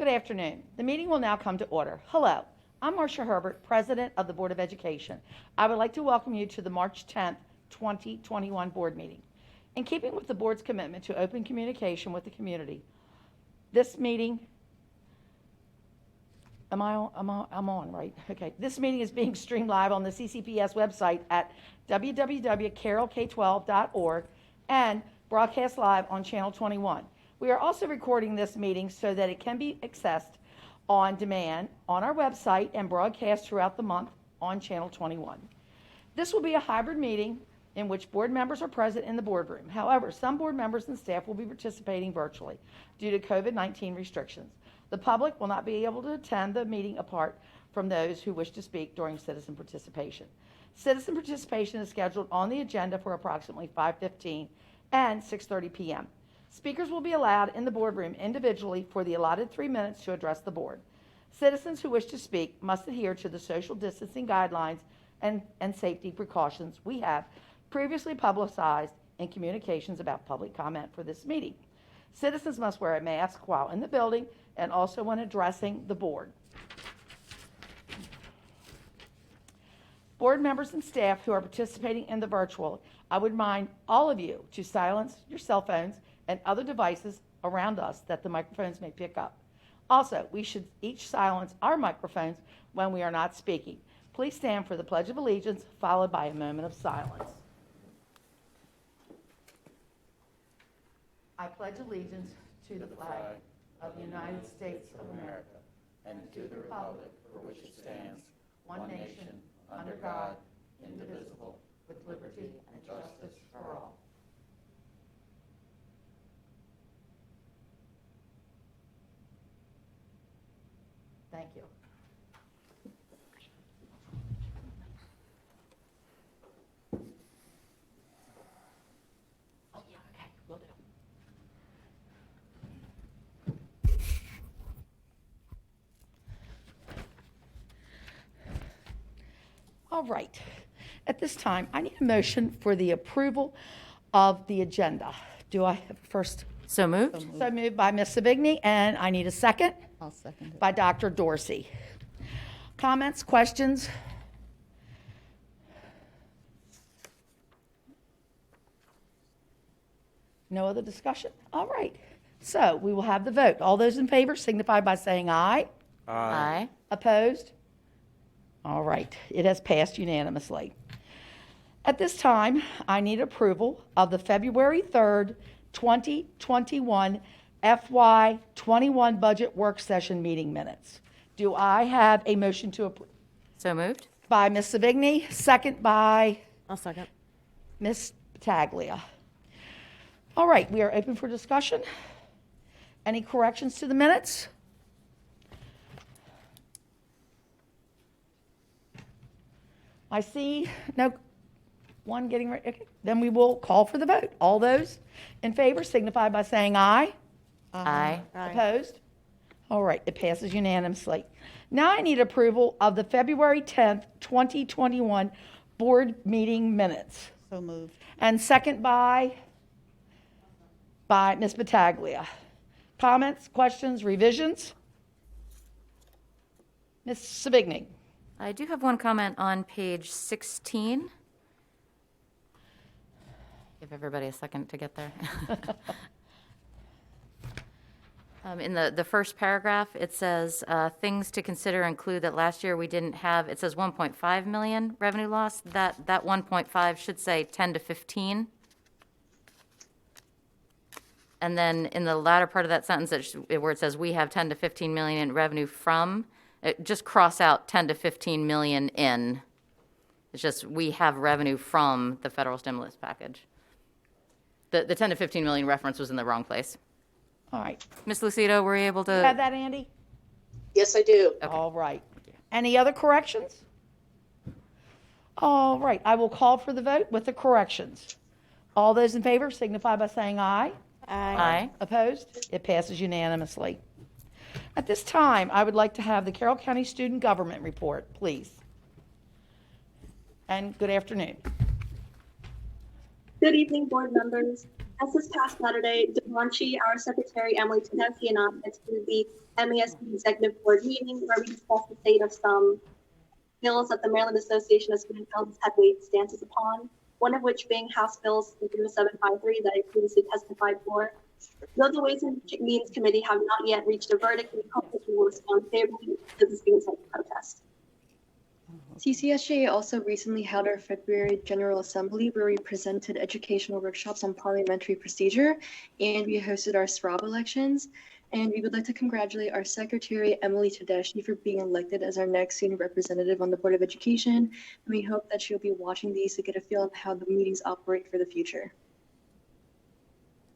Good afternoon. The meeting will now come to order. Hello, I'm Marcia Herbert, President of the Board of Education. I would like to welcome you to the March 10th, 2021 board meeting. In keeping with the board's commitment to open communication with the community, this meeting, I'm on, right? Okay. This meeting is being streamed live on the CCPS website at www.carrollk12.org and broadcast live on Channel 21. We are also recording this meeting so that it can be accessed on demand on our website and broadcast throughout the month on Channel 21. This will be a hybrid meeting in which board members are present in the boardroom. However, some board members and staff will be participating virtually due to COVID-19 restrictions. The public will not be able to attend the meeting apart from those who wish to speak during citizen participation. Citizen participation is scheduled on the agenda for approximately 5:15 and 6:30 p.m. Speakers will be allowed in the boardroom individually for the allotted 3 minutes to address the board. Citizens who wish to speak must adhere to the social distancing guidelines and safety precautions we have previously publicized in communications about public comment for this meeting. Citizens must wear a mask while in the building and also when addressing the board. Board members and staff who are participating in the virtual, I would remind all of you to silence your cell phones and other devices around us that the microphones may pick up. Also, we should each silence our microphones when we are not speaking. Please stand for the Pledge of Allegiance, followed by a moment of silence. I pledge allegiance to the flag of the United States of America and to the republic for which it stands, one nation, under God, indivisible, with liberty and justice for all. Thank you. Oh, yeah, okay, will do. All right. At this time, I need a motion for the approval of the agenda. Do I have first? So moved. So moved by Ms. Savigny, and I need a second. I'll second it. By Dr. Dorsey. Comments, questions? No other discussion? All right. So we will have the vote. All those in favor signify by saying aye. Aye. Opposed? All right. It has passed unanimously. At this time, I need approval of the February 3rd, 2021 FY21 budget work session meeting minutes. Do I have a motion to approve? So moved. By Ms. Savigny, second by I'll second. Ms. Battaglia. All right, we are open for discussion. Any corrections to the minutes? I see no one getting ready. Okay. Then we will call for the vote. All those in favor signify by saying aye. Aye. Opposed? All right, it passes unanimously. Now I need approval of the February 10th, 2021 board meeting minutes. So moved. And second by Ms. Battaglia. Comments, questions, revisions? Ms. Savigny. I do have one comment on page 16. Give everybody a second to get there. In the first paragraph, it says, things to consider include that last year we didn't have, it says 1.5 million revenue loss. That 1.5 should say 10 to 15. And then in the latter part of that sentence, where it says we have 10 to 15 million in revenue from, just cross out 10 to 15 million in. It's just we have revenue from the federal stimulus package. The 10 to 15 million reference was in the wrong place. All right. Ms. Lucido, were you able to? Have that, Andy? Yes, I do. Okay. All right. Any other corrections? All right, I will call for the vote with the corrections. All those in favor signify by saying aye. Aye. Opposed? It passes unanimously. At this time, I would like to have the Carroll County Student Government Report, please. And good afternoon. Good evening, board members. As this past Saturday, Devonchi, our secretary, Emily Tedeschi, and I attended the MASC Executive Board meeting where we discussed the state of some bills that the Maryland Association of Superintendents had weighed stances upon, one of which being House Bill 0753 that I previously testified for. Though the Ways and Means Committee have not yet reached a verdict, we hope that we will respond favorably to this being sent to protest. CCSJ also recently held our February General Assembly where we presented educational workshops on parliamentary procedure and we hosted our SRAB elections. And we would like to congratulate our Secretary, Emily Tedeschi, for being elected as our next student representative on the Board of Education. And we hope that she'll be watching these to get a feel of how the meetings operate for the future.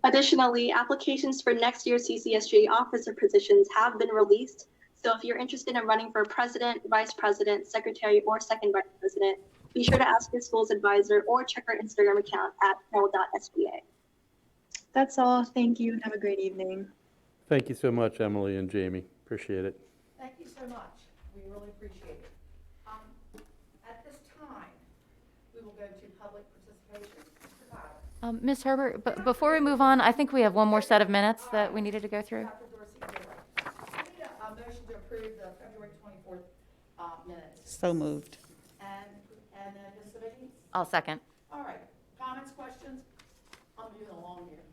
Additionally, applications for next year's CCSJ officer positions have been released. So if you're interested in running for president, vice president, secretary, or second vice president, be sure to ask your school's advisor or check our Instagram account at carroll.sba. That's all. Thank you and have a great evening. Thank you so much, Emily and Jamie. Appreciate it. Thank you so much. We really appreciate it. At this time, we will go to public participation. Mr. Tyler. Ms. Herbert, but before we move on, I think we have one more set of minutes that we needed to go through. Dr. Dorsey, you're right. I need a motion to approve the February 24th minutes. So moved. And Ms. Savigny? I'll second. All right. Comments, questions? I'm moving along here.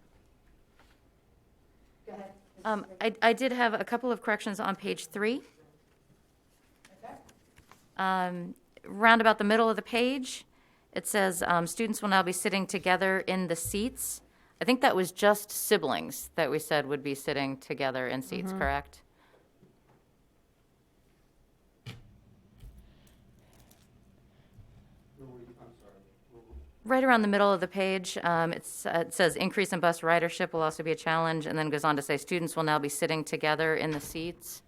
Go ahead. Ms. Savigny. I did have a couple of corrections on page 3. Okay. Round about the middle of the page, it says students will now be sitting together in the seats. I think that was just siblings that we said would be sitting together in seats, correct? Right around the middle of the page, it says increase in bus ridership will also be a challenge, and then goes on to say students will now be sitting together in the seats.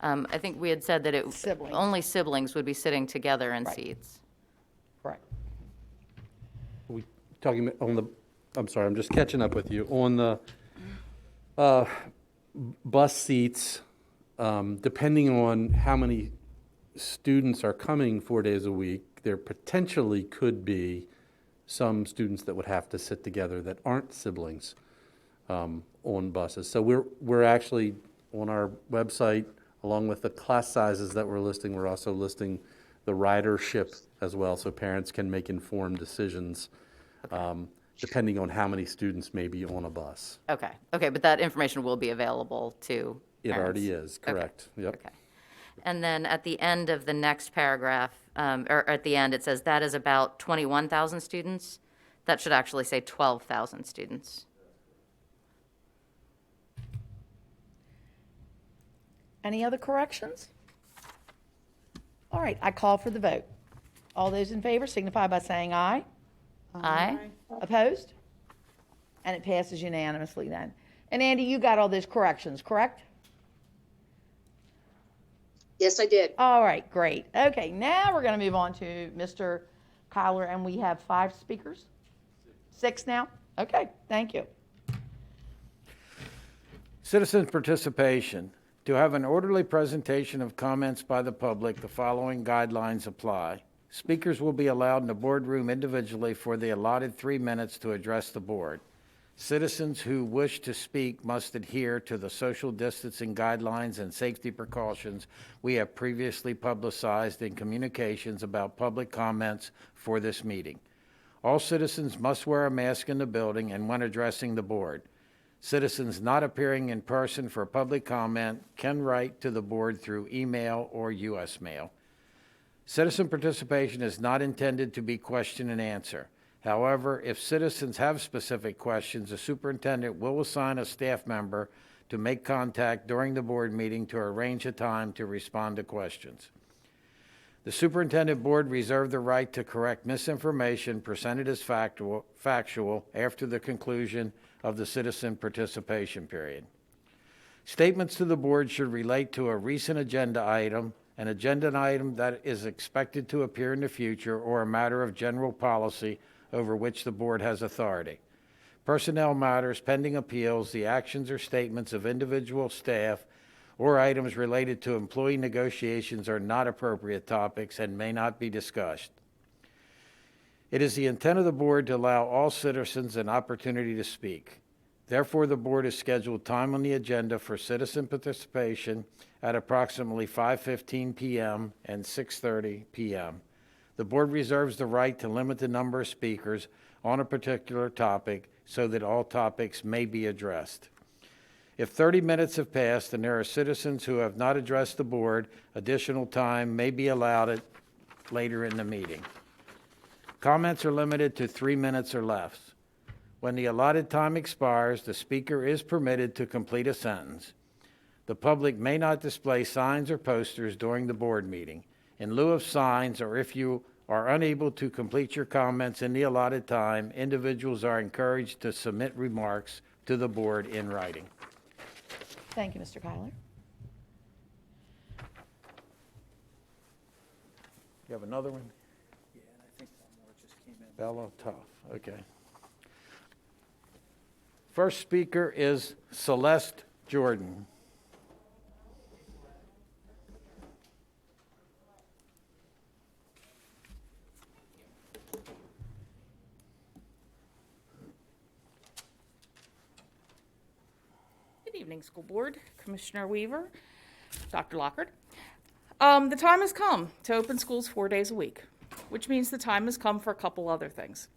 I think we had said that Siblings. only siblings would be sitting together in Right. seats. Correct. Are we talking on the, I'm sorry, I'm just catching up with you. On the bus seats, depending on how many students are coming 4 days a week, there potentially could be some students that would have to sit together that aren't siblings on buses. So we're actually on our website, along with the class sizes that we're listing, we're also listing the ridership as well, so parents can make informed decisions depending on how many students may be on a bus. Okay, but that information will be available to It parents. already is, correct. Yep. Okay. And then at the end of the next paragraph, or at the end, it says that is about 21,000 students. That should actually say 12,000 students. Any other corrections? All right, I call for the vote. All those in favor signify by saying aye. Aye? Opposed? And it passes unanimously then. And Andy, you got all those corrections, correct? Yes, I did. All right, great. Okay, now we're going to move on to Mr. Kyler, and we have 5 speakers? 6 now? Okay, thank you. Citizen participation. To have an orderly presentation of comments by the public, the following guidelines apply. Speakers will be allowed in the boardroom individually for the allotted 3 minutes to address the board. Citizens who wish to speak must adhere to the social distancing guidelines and safety precautions we have previously publicized in communications about public comments for this meeting. All citizens must wear a mask in the building and when addressing the board. Citizens not appearing in person for public comment can write to the board through email or U.S. mail. Citizen participation is not intended to be question and answer. However, if citizens have specific questions, the superintendent will assign a staff member to make contact during the board meeting to arrange a time to respond to questions. The superintendent board reserved the right to correct misinformation presented as factual after the conclusion of the citizen participation period. Statements to the board should relate to a recent agenda item, an agenda item that is expected to appear in the future, or a matter of general policy over which the board has authority. Personnel matters, pending appeals, the actions or statements of individual staff, or items related to employee negotiations are not appropriate topics and may not be discussed. It is the intent of the board to allow all citizens an opportunity to speak. Therefore, the board has scheduled time on the agenda for citizen participation at approximately 5:15 p.m. and 6:30 p.m. The board reserves the right to limit the number of speakers on a particular topic so that all topics may be addressed. If 30 minutes have passed and there are citizens who have not addressed the board, additional time may be allowed later in the meeting. Comments are limited to 3 minutes or less. When the allotted time expires, the speaker is permitted to complete a sentence. The public may not display signs or posters during the board meeting. In lieu of signs, or if you are unable to complete your comments in the allotted time, individuals are encouraged to submit remarks to the board in writing. Thank you, Mr. Kyler. You have another one? Yeah, and I think one more just came in. Bella, tough, okay. First speaker is Celeste Jordan. Good evening, School Board, Commissioner Weaver, Dr. Lockard. The time has come to open schools 4 days a week, which means the time has come for a couple other things.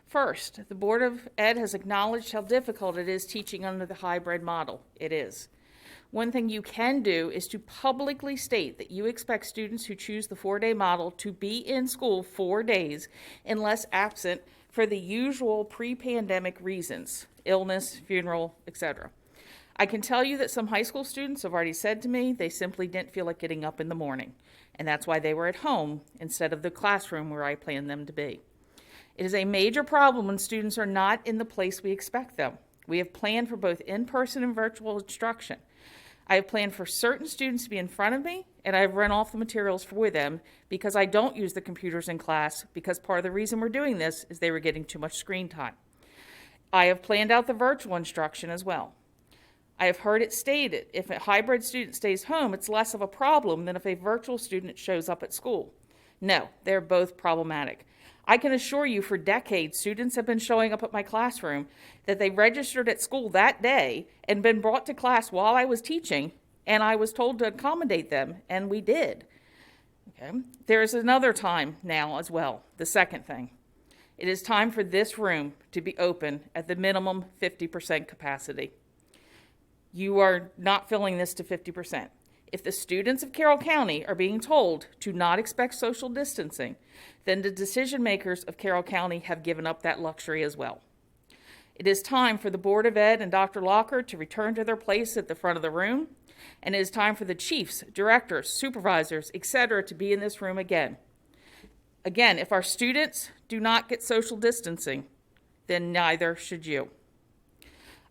First, the Board of Ed has acknowledged how difficult it is teaching under the hybrid model. It is. One thing you can do is to publicly state that you expect students who choose the 4-day model to be in school 4 days unless absent for the usual pre-pandemic reasons, illness, funeral, etc. I can tell you that some high school students have already said to me they simply didn't feel like getting up in the morning, and that's why they were at home instead of the classroom where I planned them to be. It is a major problem when students are not in the place we expect them. We have planned for both in-person and virtual instruction. I have planned for certain students to be in front of me, and I have run off the materials for them because I don't use the computers in class, because part of the reason we're doing this is they were getting too much screen time. I have planned out the virtual instruction as well. I have heard it stated, if a hybrid student stays home, it's less of a problem than if a virtual student shows up at school. No, they're both problematic. I can assure you for decades, students have been showing up at my classroom that they registered at school that day and been brought to class while I was teaching, and I was told to accommodate them, and we did. Okay. There is another time now as well, the second thing. It is time for this room to be open at the minimum 50% capacity. You are not filling this to 50%. If the students of Carroll County are being told to not expect social distancing, then the decision makers of Carroll County have given up that luxury as well. It is time for the Board of Ed and Dr. Lockard to return to their place at the front of the room, and it is time for the chiefs, directors, supervisors, etc. to be in this room again. Again, if our students do not get social distancing, then neither should you.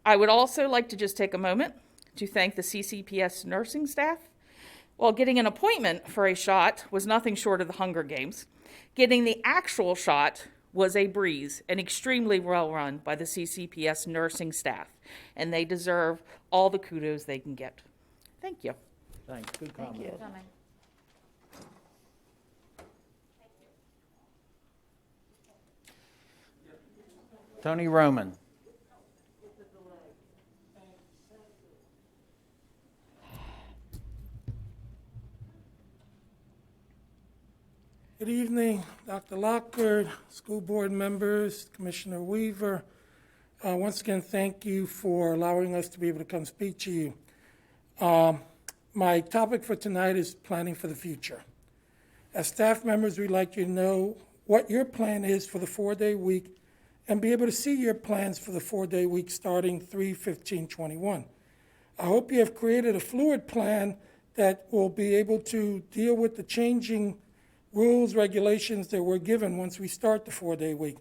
I would also like to just take a moment to thank the CCPS nursing staff. While getting an appointment for a shot was nothing short of the Hunger Games, getting the actual shot was a breeze and extremely well run by the CCPS nursing staff, and they deserve all the kudos they can get. Thank you. Thanks, good comment. Thank you. Tony Roman. Good evening, Dr. Lockard, school board members, Commissioner Weaver. Once again, thank you for allowing us to be able to come speak to you. My topic for tonight is planning for the future. As staff members, we'd like you to know what your plan is for the 4-day week and be able to see your plans for the 4-day week starting 3/15/21. I hope you have created a fluid plan that will be able to deal with the changing rules, regulations that we're given once we start the 4-day week.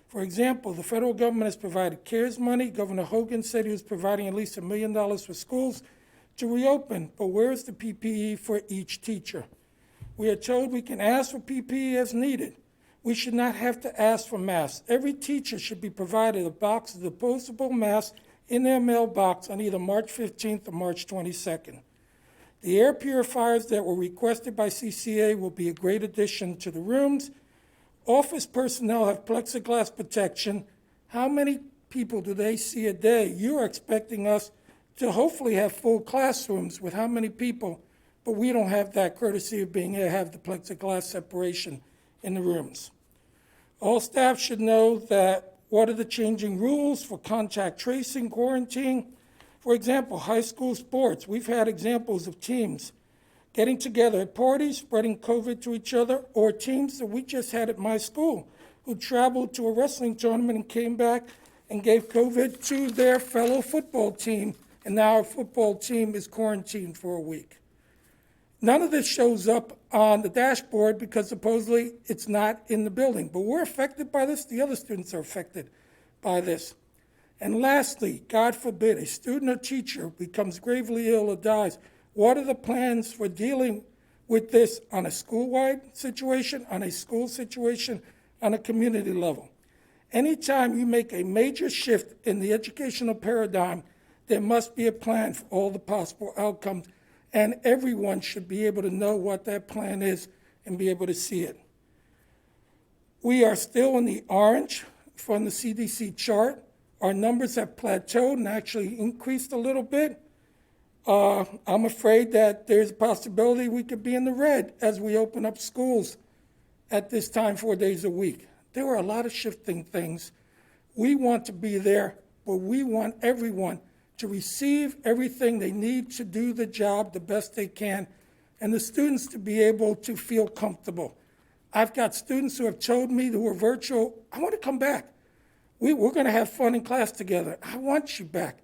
For example, the federal government has provided CARES money. Governor Hogan said he was providing at least $1 million for schools to reopen, but where's the PPE for each teacher? We are told we can ask for PPE as needed. We should not have to ask for masks. Every teacher should be provided a box of disposable masks in their mailbox on either March 15th or March 22nd. The air purifiers that were requested by CCA will be a great addition to the rooms. office personnel have plexiglass protection. How many people do they see a day? You're expecting us to hopefully have full classrooms with how many people, but we don't have that courtesy of being able to have the plexiglass separation in the rooms. All staff should know that what are the changing rules for contact tracing, quarantine. For example, high school sports. We've had examples of teams getting together at parties, spreading COVID to each other, or teams that we just had at my school who traveled to a wrestling tournament and came back and gave COVID to their fellow football team, and now our football team is quarantined for a week. None of this shows up on the dashboard because supposedly it's not in the building, but we're affected by this. The other students are affected by this. And lastly, God forbid, a student or teacher becomes gravely ill or dies. What are the plans for dealing with this on a school-wide situation, on a school situation, on a community level? Anytime you make a major shift in the educational paradigm, there must be a plan for all the possible outcomes, and everyone should be able to know what that plan is and be able to see it. We are still in the orange from the CDC chart. Our numbers have plateaued and actually increased a little bit. I'm afraid that there's a possibility we could be in the red as we open up schools at this time 4 days a week. There were a lot of shifting things. We want to be there, but we want everyone to receive everything they need to do the job the best they can, and the students to be able to feel comfortable. I've got students who have told me who are virtual, I want to come back. We're going to have fun in class together. I want you back.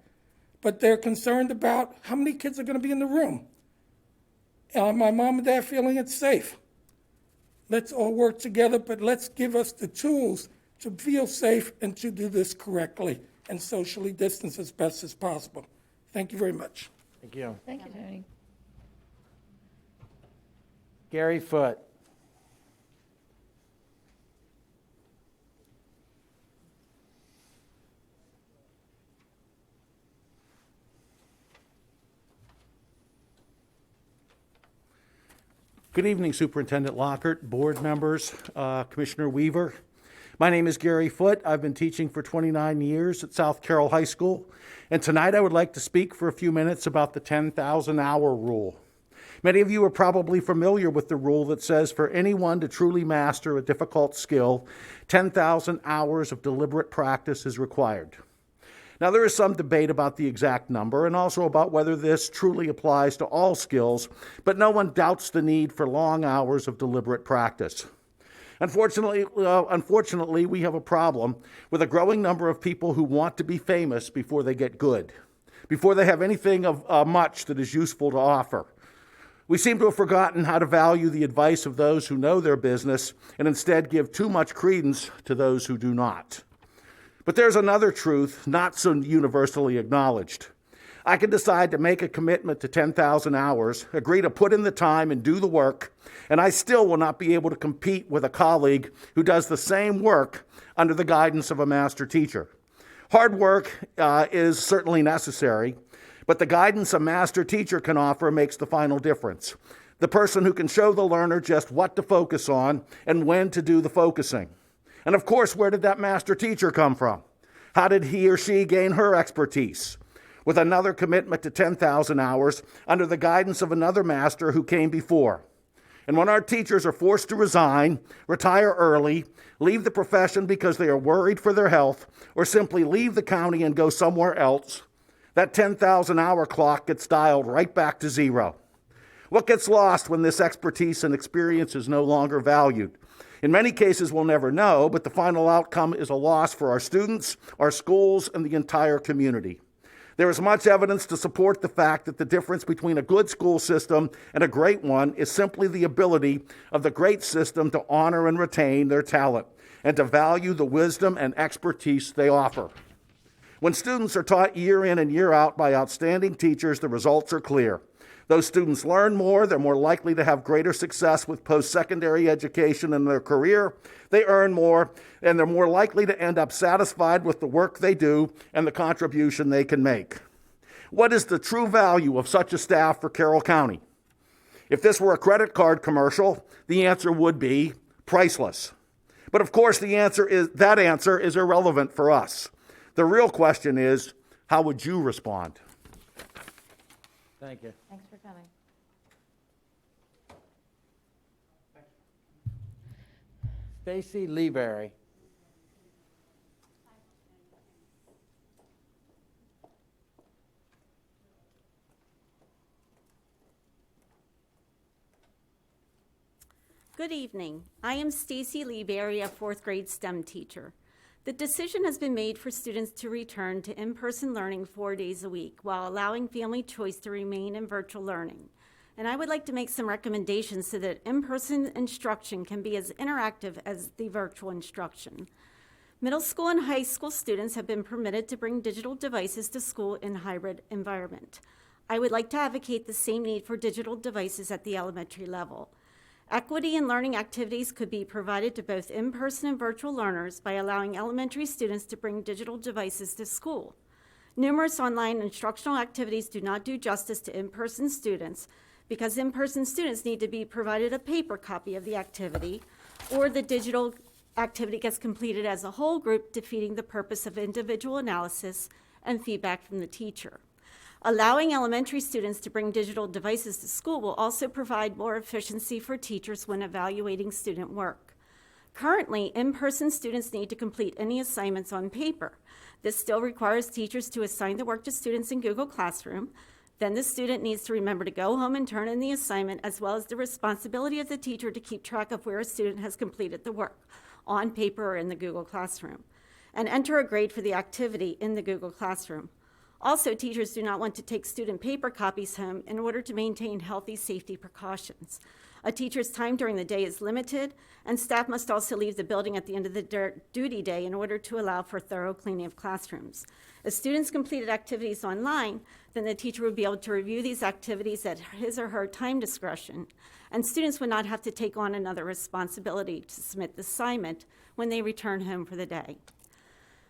But they're concerned about how many kids are going to be in the room. My mom and dad feeling it's safe. Let's all work together, but let's give us the tools to feel safe and to do this correctly and socially distance as best as possible. Thank you very much. Thank you. Thank you, Tony. Gary Foote. Good evening, Superintendent Lockhart, board members, Commissioner Weaver. My name is Gary Foote. I've been teaching for 29 years at South Carroll High School, and tonight I would like to speak for a few minutes about the 10,000-hour rule. Many of you are probably familiar with the rule that says for anyone to truly master a difficult skill, 10,000 hours of deliberate practice is required. Now, there is some debate about the exact number and also about whether this truly applies to all skills, but no one doubts the need for long hours of deliberate practice. Unfortunately, we have a problem with a growing number of people who want to be famous before they get good, before they have anything of much that is useful to offer. We seem to have forgotten how to value the advice of those who know their business and instead give too much credence to those who do not. But there's another truth not so universally acknowledged. I can decide to make a commitment to 10,000 hours, agree to put in the time and do the work, and I still will not be able to compete with a colleague who does the same work under the guidance of a master teacher. Hard work is certainly necessary, but the guidance a master teacher can offer makes the final difference. The person who can show the learner just what to focus on and when to do the focusing. And of course, where did that master teacher come from? How did he or she gain her expertise? With another commitment to 10,000 hours under the guidance of another master who came before. And when our teachers are forced to resign, retire early, leave the profession because they are worried for their health, or simply leave the county and go somewhere else, that 10,000 hour clock gets dialed right back to zero. What gets lost when this expertise and experience is no longer valued? In many cases, we'll never know, but the final outcome is a loss for our students, our schools, and the entire community. There is much evidence to support the fact that the difference between a good school system and a great one is simply the ability of the great system to honor and retain their talent and to value the wisdom and expertise they offer. When students are taught year in and year out by outstanding teachers, the results are clear. Those students learn more, they're more likely to have greater success with post-secondary education in their career, they earn more, and they're more likely to end up satisfied with the work they do and the contribution they can make. What is the true value of such a staff for Carroll County? If this were a credit card commercial, the answer would be priceless. But of course, that answer is irrelevant for us. The real question is, how would you respond? Thank you. Thanks for coming. Stacey Lee Berry. Good evening. I am Stacey Lee Berry, a fourth grade STEM teacher. The decision has been made for students to return to in-person learning 4 days a week while allowing family choice to remain in virtual learning. And I would like to make some recommendations so that in-person instruction can be as interactive as the virtual instruction. Middle school and high school students have been permitted to bring digital devices to school in hybrid environment. I would like to advocate the same need for digital devices at the elementary level. Equity in learning activities could be provided to both in-person and virtual learners by allowing elementary students to bring digital devices to school. Numerous online instructional activities do not do justice to in-person students because in-person students need to be provided a paper copy of the activity, or the digital activity gets completed as a whole group, defeating the purpose of individual analysis and feedback from the teacher. Allowing elementary students to bring digital devices to school will also provide more efficiency for teachers when evaluating student work. Currently, in-person students need to complete any assignments on paper. This still requires teachers to assign the work to students in Google Classroom. Then the student needs to remember to go home and turn in the assignment, as well as the responsibility of the teacher to keep track of where a student has completed the work, on paper or in the Google Classroom, and enter a grade for the activity in the Google Classroom. Also, teachers do not want to take student paper copies home in order to maintain healthy safety precautions. A teacher's time during the day is limited, and staff must also leave the building at the end of the duty day in order to allow for thorough cleaning of classrooms. If students completed activities online, then the teacher would be able to review these activities at his or her time discretion, and students would not have to take on another responsibility to submit the assignment when they return home for the day.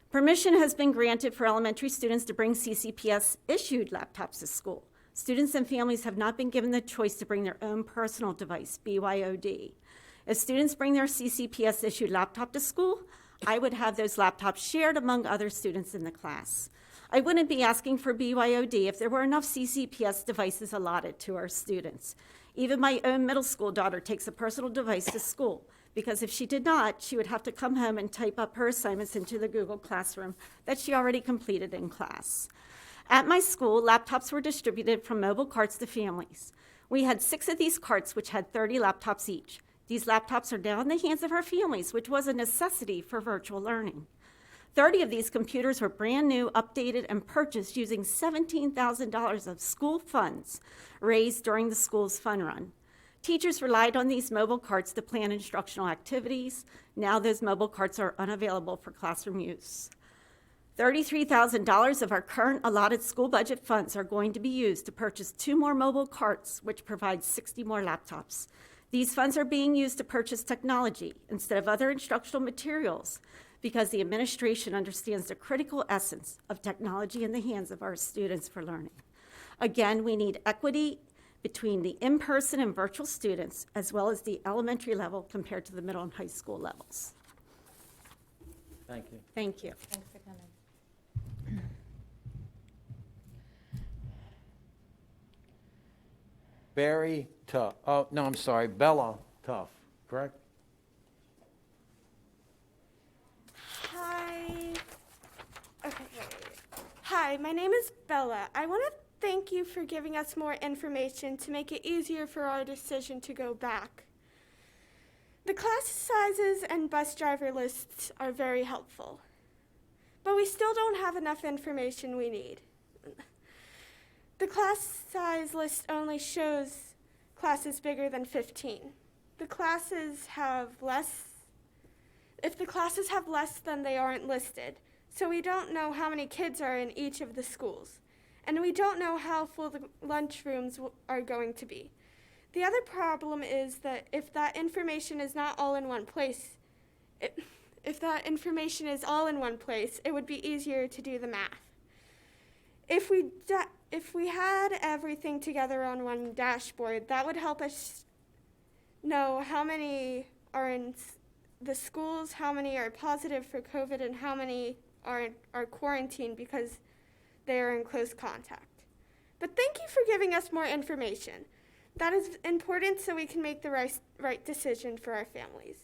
Permission has been granted for elementary students to bring CCPS-issued laptops to school. Students and families have not been given the choice to bring their own personal device, BYOD. If students bring their CCPS-issued laptop to school, I would have those laptops shared among other students in the class. I wouldn't be asking for BYOD if there were enough CCPS devices allotted to our students. Even my own middle school daughter takes a personal device to school, because if she did not, she would have to come home and type up her assignments into the Google Classroom that she already completed in class. At my school, laptops were distributed from mobile carts to families. We had 6 of these carts, which had 30 laptops each. These laptops are now in the hands of our families, which was a necessity for virtual learning. 30 of these computers were brand new, updated, and purchased using $17,000 of school funds raised during the school's fun run. Teachers relied on these mobile carts to plan instructional activities. Now those mobile carts are unavailable for classroom use. $33,000 of our current allotted school budget funds are going to be used to purchase 2 more mobile carts, which provide 60 more laptops. These funds are being used to purchase technology instead of other instructional materials because the administration understands the critical essence of technology in the hands of our students for learning. Again, we need equity between the in-person and virtual students, as well as the elementary level compared to the middle and high school levels. Thank you. Thank you. Thanks for coming. Barry Tuff. Oh, no, I'm sorry. Bella Tuff, correct? Hi. Okay, wait. Hi, my name is Bella. I want to thank you for giving us more information to make it easier for our decision to go back. The class sizes and bus driver lists are very helpful, but we still don't have enough information we need. The class size list only shows classes bigger than 15. If the classes have less, then they aren't listed, so we don't know how many kids are in each of the schools. And we don't know how full the lunchrooms are going to be. The other problem is that if that information is not all in one place, it would be easier to do the math. If we had everything together on one dashboard, that would help us know how many are in the schools, how many are positive for COVID and how many are quarantined because they are in close contact. But thank you for giving us more information. That is important so we can make the right decision for our families.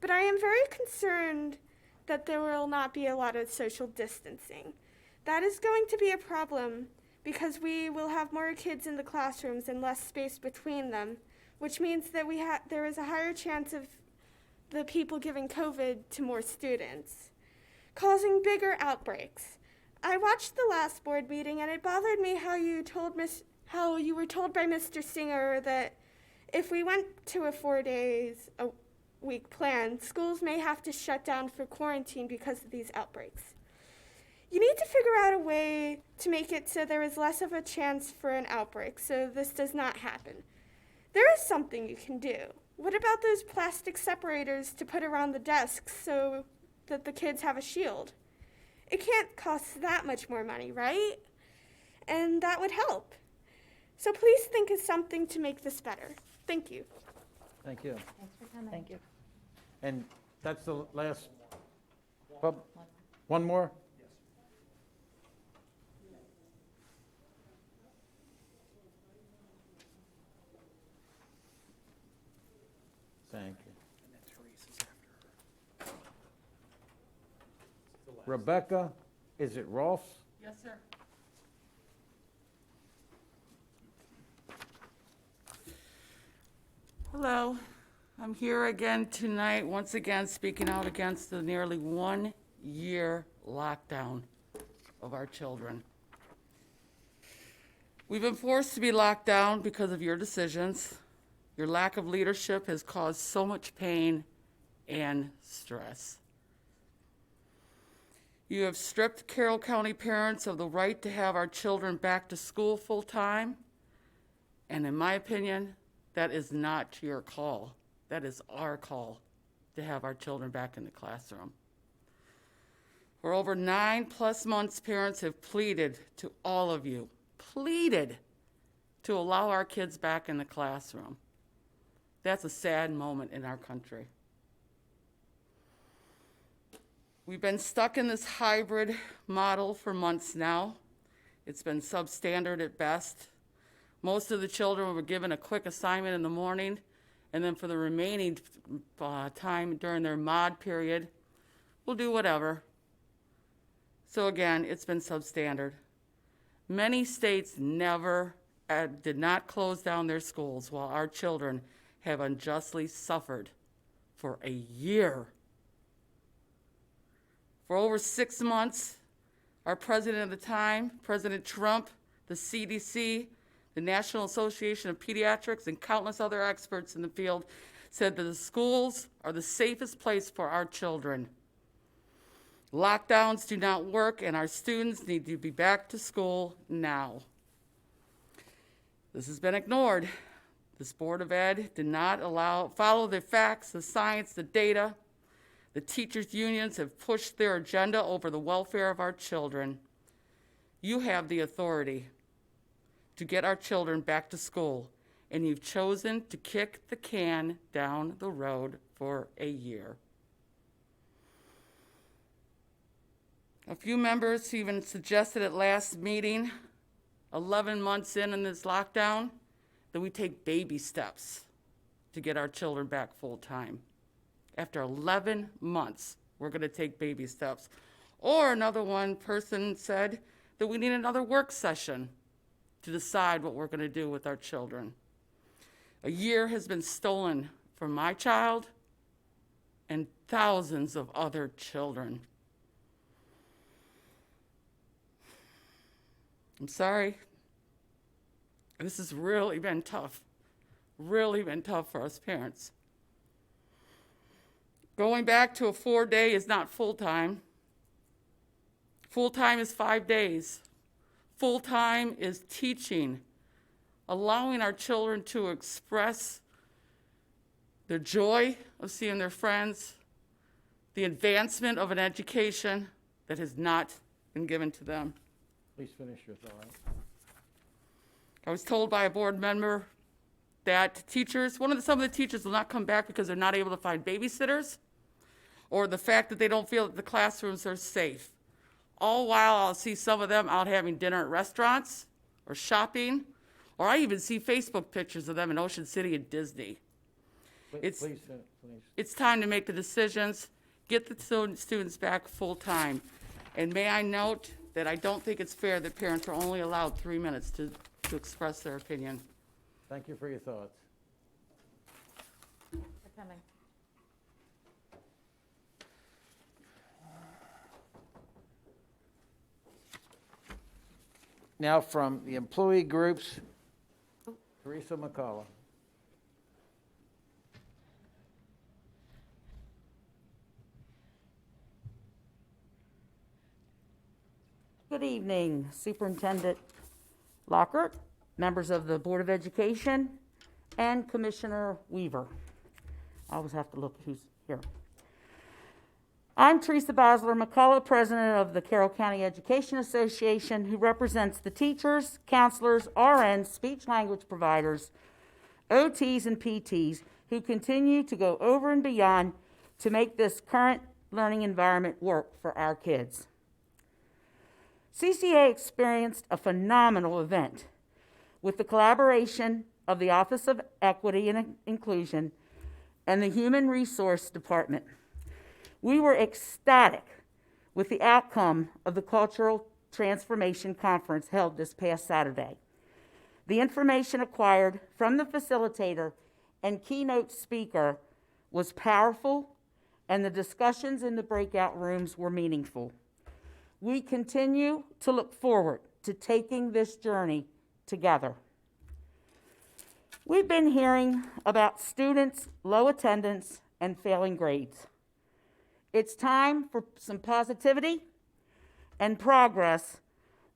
But I am very concerned that there will not be a lot of social distancing. That is going to be a problem because we will have more kids in the classrooms and less space between them, which means that there is a higher chance of the people giving COVID to more students, causing bigger outbreaks. I watched the last board meeting and it bothered me how you were told by Mr. Singer that if we went to a 4 days a week plan, schools may have to shut down for quarantine because of these outbreaks. You need to figure out a way to make it so there is less of a chance for an outbreak so this does not happen. There is something you can do. What about those plastic separators to put around the desks so that the kids have a shield? It can't cost that much more money, right? And that would help. So please think of something to make this better. Thank you. Thank you. Thank you. And that's the last, one more? Thank you. Rebecca, is it Rolfs? Yes, sir. Hello, I'm here again tonight, once again speaking out against the nearly 1 year lockdown of our children. We've been forced to be locked down because of your decisions. Your lack of leadership has caused so much pain and stress. You have stripped Carroll County parents of the right to have our children back to school full time, and in my opinion, that is not your call. That is our call to have our children back in the classroom. For over 9+ months, parents have pleaded to all of you, pleaded to allow our kids back in the classroom. That's a sad moment in our country. We've been stuck in this hybrid model for months now. It's been substandard at best. Most of the children were given a quick assignment in the morning, and then for the remaining time during their mod period, we'll do whatever. So again, it's been substandard. Many states did not close down their schools, while our children have unjustly suffered for a year. For over 6 months, our president at the time, President Trump, the CDC, the National Association of Pediatrics, and countless other experts in the field said that the schools are the safest place for our children. Lockdowns do not work, and our students need to be back to school now. This has been ignored. This Board of Ed did not follow the facts, the science, the data. The teachers' unions have pushed their agenda over the welfare of our children. You have the authority to get our children back to school, and you've chosen to kick the can down the road for a year. A few members even suggested at last meeting, 11 months in this lockdown, that we take baby steps to get our children back full time. After 11 months, we're going to take baby steps. Or another one person said that we need another work session to decide what we're going to do with our children. A year has been stolen from my child and thousands of other children. I'm sorry. This has really been tough for us parents. Going back to a 4-day is not full-time. Full-time is 5 days. Full-time is teaching, allowing our children to express their joy of seeing their friends, the advancement of an education that has not been given to them. Please finish your thought. I was told by a board member that some of the teachers will not come back because they're not able to find babysitters. or the fact that they don't feel that the classrooms are safe. All while I'll see some of them out having dinner at restaurants or shopping, or I even see Facebook pictures of them in Ocean City and Disney. It's time to make the decisions, get the students back full-time. And may I note that I don't think it's fair that parents are only allowed 3 minutes to express their opinion. Thank you for your thoughts. Now from the employee groups, Teresa McCullough. Good evening, Superintendent Lockhart, members of the Board of Education, and Commissioner Weaver. I always have to look who's here. I'm Teresa Basler McCullough, President of the Carroll County Education Association, who represents the teachers, counselors, RNs, speech-language providers, OTs, and PTs who continue to go over and beyond to make this current learning environment work for our kids. CCA experienced a phenomenal event with the collaboration of the Office of Equity and Inclusion and the Human Resource Department. We were ecstatic with the outcome of the Cultural Transformation Conference held this past Saturday. The information acquired from the facilitator and keynote speaker was powerful, and the discussions in the breakout rooms were meaningful. We continue to look forward to taking this journey together. We've been hearing about students' low attendance and failing grades. It's time for some positivity and progress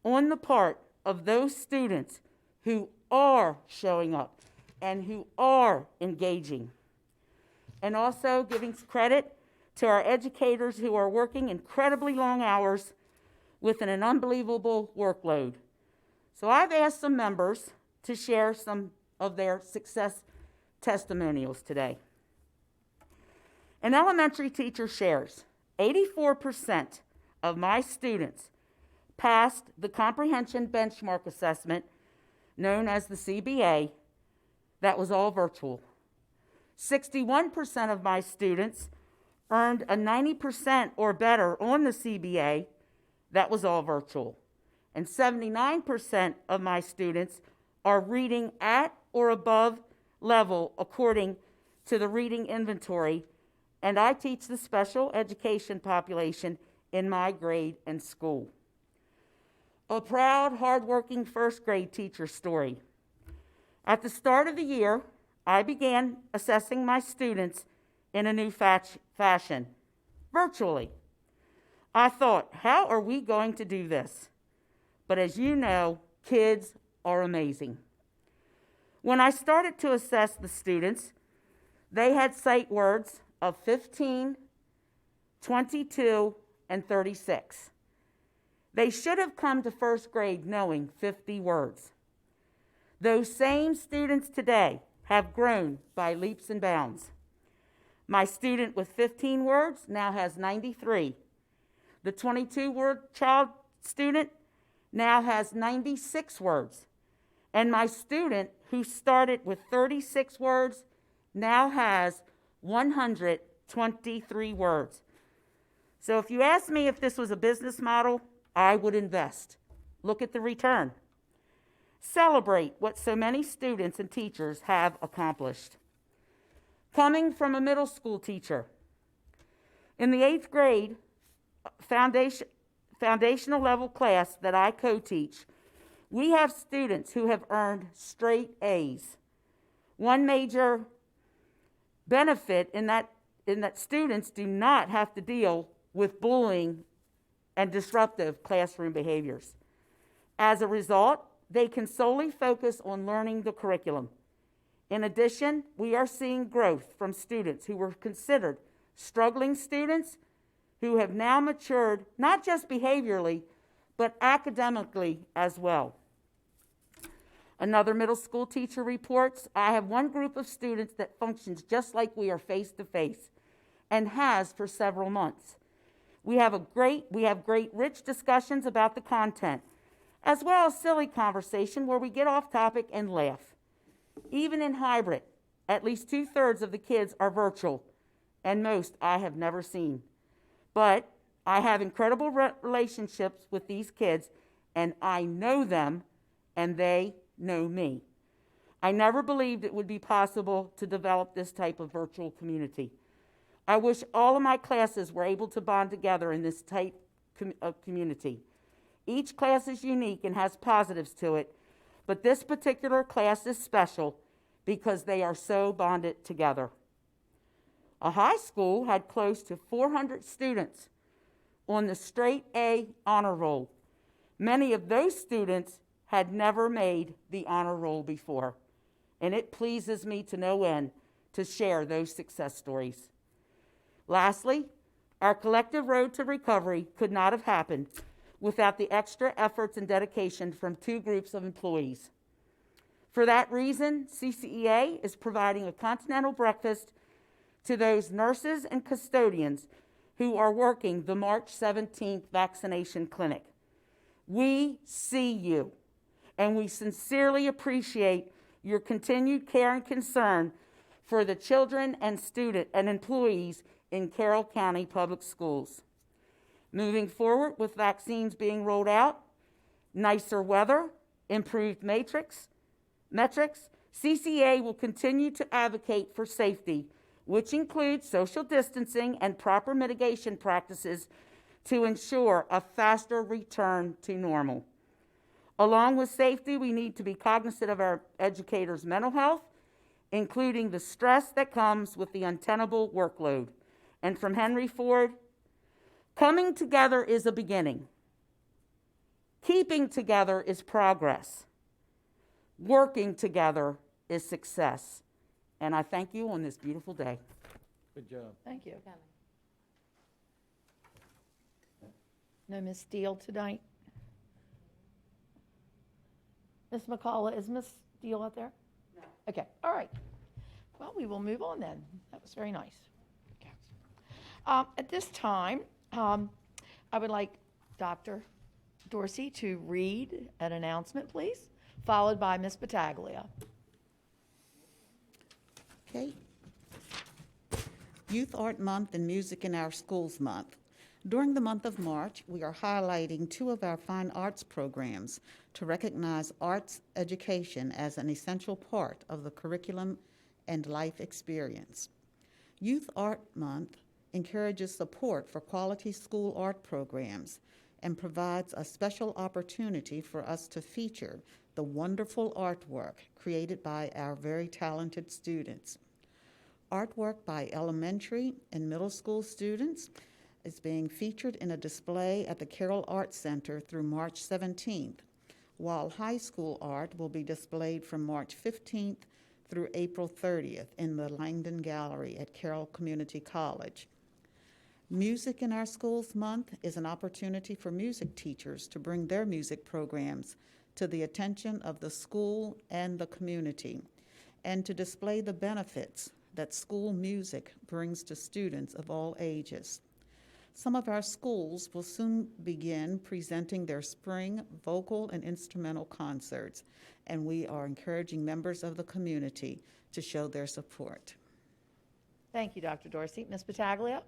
on the part of those students who are showing up and who are engaging. And also giving credit to our educators who are working incredibly long hours with an unbelievable workload. So I've asked some members to share some of their success testimonials today. An elementary teacher shares, 84% of my students passed the comprehension benchmark assessment known as the CBA. That was all virtual. 61% of my students earned a 90% or better on the CBA. That was all virtual. And 79% of my students are reading at or above level according to the reading inventory, and I teach the special education population in my grade and school. A proud, hardworking first grade teacher story. At the start of the year, I began assessing my students in a new fashion, virtually. I thought, how are we going to do this? But as you know, kids are amazing. When I started to assess the students, they had sight words of 15, 22, and 36. They should have come to first grade knowing 50 words. Those same students today have grown by leaps and bounds. My student with 15 words now has 93. The 22-word child student now has 96 words. And my student who started with 36 words now has 123 words. So if you ask me if this was a business model, I would invest. Look at the return. Celebrate what so many students and teachers have accomplished. Coming from a middle school teacher, in the 8th grade foundational level class that I co-teach, we have students who have earned straight A's. One major benefit in that students do not have to deal with bullying and disruptive classroom behaviors. As a result, they can solely focus on learning the curriculum. In addition, we are seeing growth from students who were considered struggling students who have now matured, not just behaviorally, but academically as well. Another middle school teacher reports, I have one group of students that functions just like we are face-to-face, and has for several months. We have great rich discussions about the content, as well as silly conversation where we get off topic and laugh. Even in hybrid, at least 2/3 of the kids are virtual, and most I have never seen. But I have incredible relationships with these kids, and I know them, and they know me. I never believed it would be possible to develop this type of virtual community. I wish all of my classes were able to bond together in this type of community. Each class is unique and has positives to it, but this particular class is special because they are so bonded together. A high school had close to 400 students on the straight A honor roll. Many of those students had never made the honor roll before, and it pleases me to no end to share those success stories. Lastly, our collective road to recovery could not have happened without the extra efforts and dedication from 2 groups of employees. For that reason, CCEA is providing a continental breakfast to those nurses and custodians who are working the March 17th vaccination clinic. We see you, and we sincerely appreciate your continued care and concern for the children and students and employees in Carroll County Public Schools. Moving forward with vaccines being rolled out, nicer weather, improved metrics, CCA will continue to advocate for safety, which includes social distancing and proper mitigation practices to ensure a faster return to normal. Along with safety, we need to be cognizant of our educators' mental health, including the stress that comes with the untenable workload. And from Henry Ford, coming together is a beginning. Keeping together is progress. Working together is success. And I thank you on this beautiful day. Good job. Thank you. No Miss Steele tonight? Miss McCullough, is Miss Steele out there? No. Okay, all right. Well, we will move on then. That was very nice. Okay. At this time, I would like Dr. Dorsey to read an announcement, please, followed by Ms. Battaglia. Okay. Youth Art Month and Music in Our Schools Month. During the month of March, we are highlighting 2 of our fine arts programs to recognize arts education as an essential part of the curriculum and life experience. Youth Art Month encourages support for quality school art programs and provides a special opportunity for us to feature the wonderful artwork created by our very talented students. Artwork by elementary and middle school students is being featured in a display at the Carroll Art Center through March 17th, while high school art will be displayed from March 15th through April 30th in the Langdon Gallery at Carroll Community College. Music in Our Schools Month is an opportunity for music teachers to bring their music programs to the attention of the school and the community, and to display the benefits that school music brings to students of all ages. Some of our schools will soon begin presenting their spring vocal and instrumental concerts, and we are encouraging members of the community to show their support. Thank you, Dr. Dorsey. Ms. Battaglia?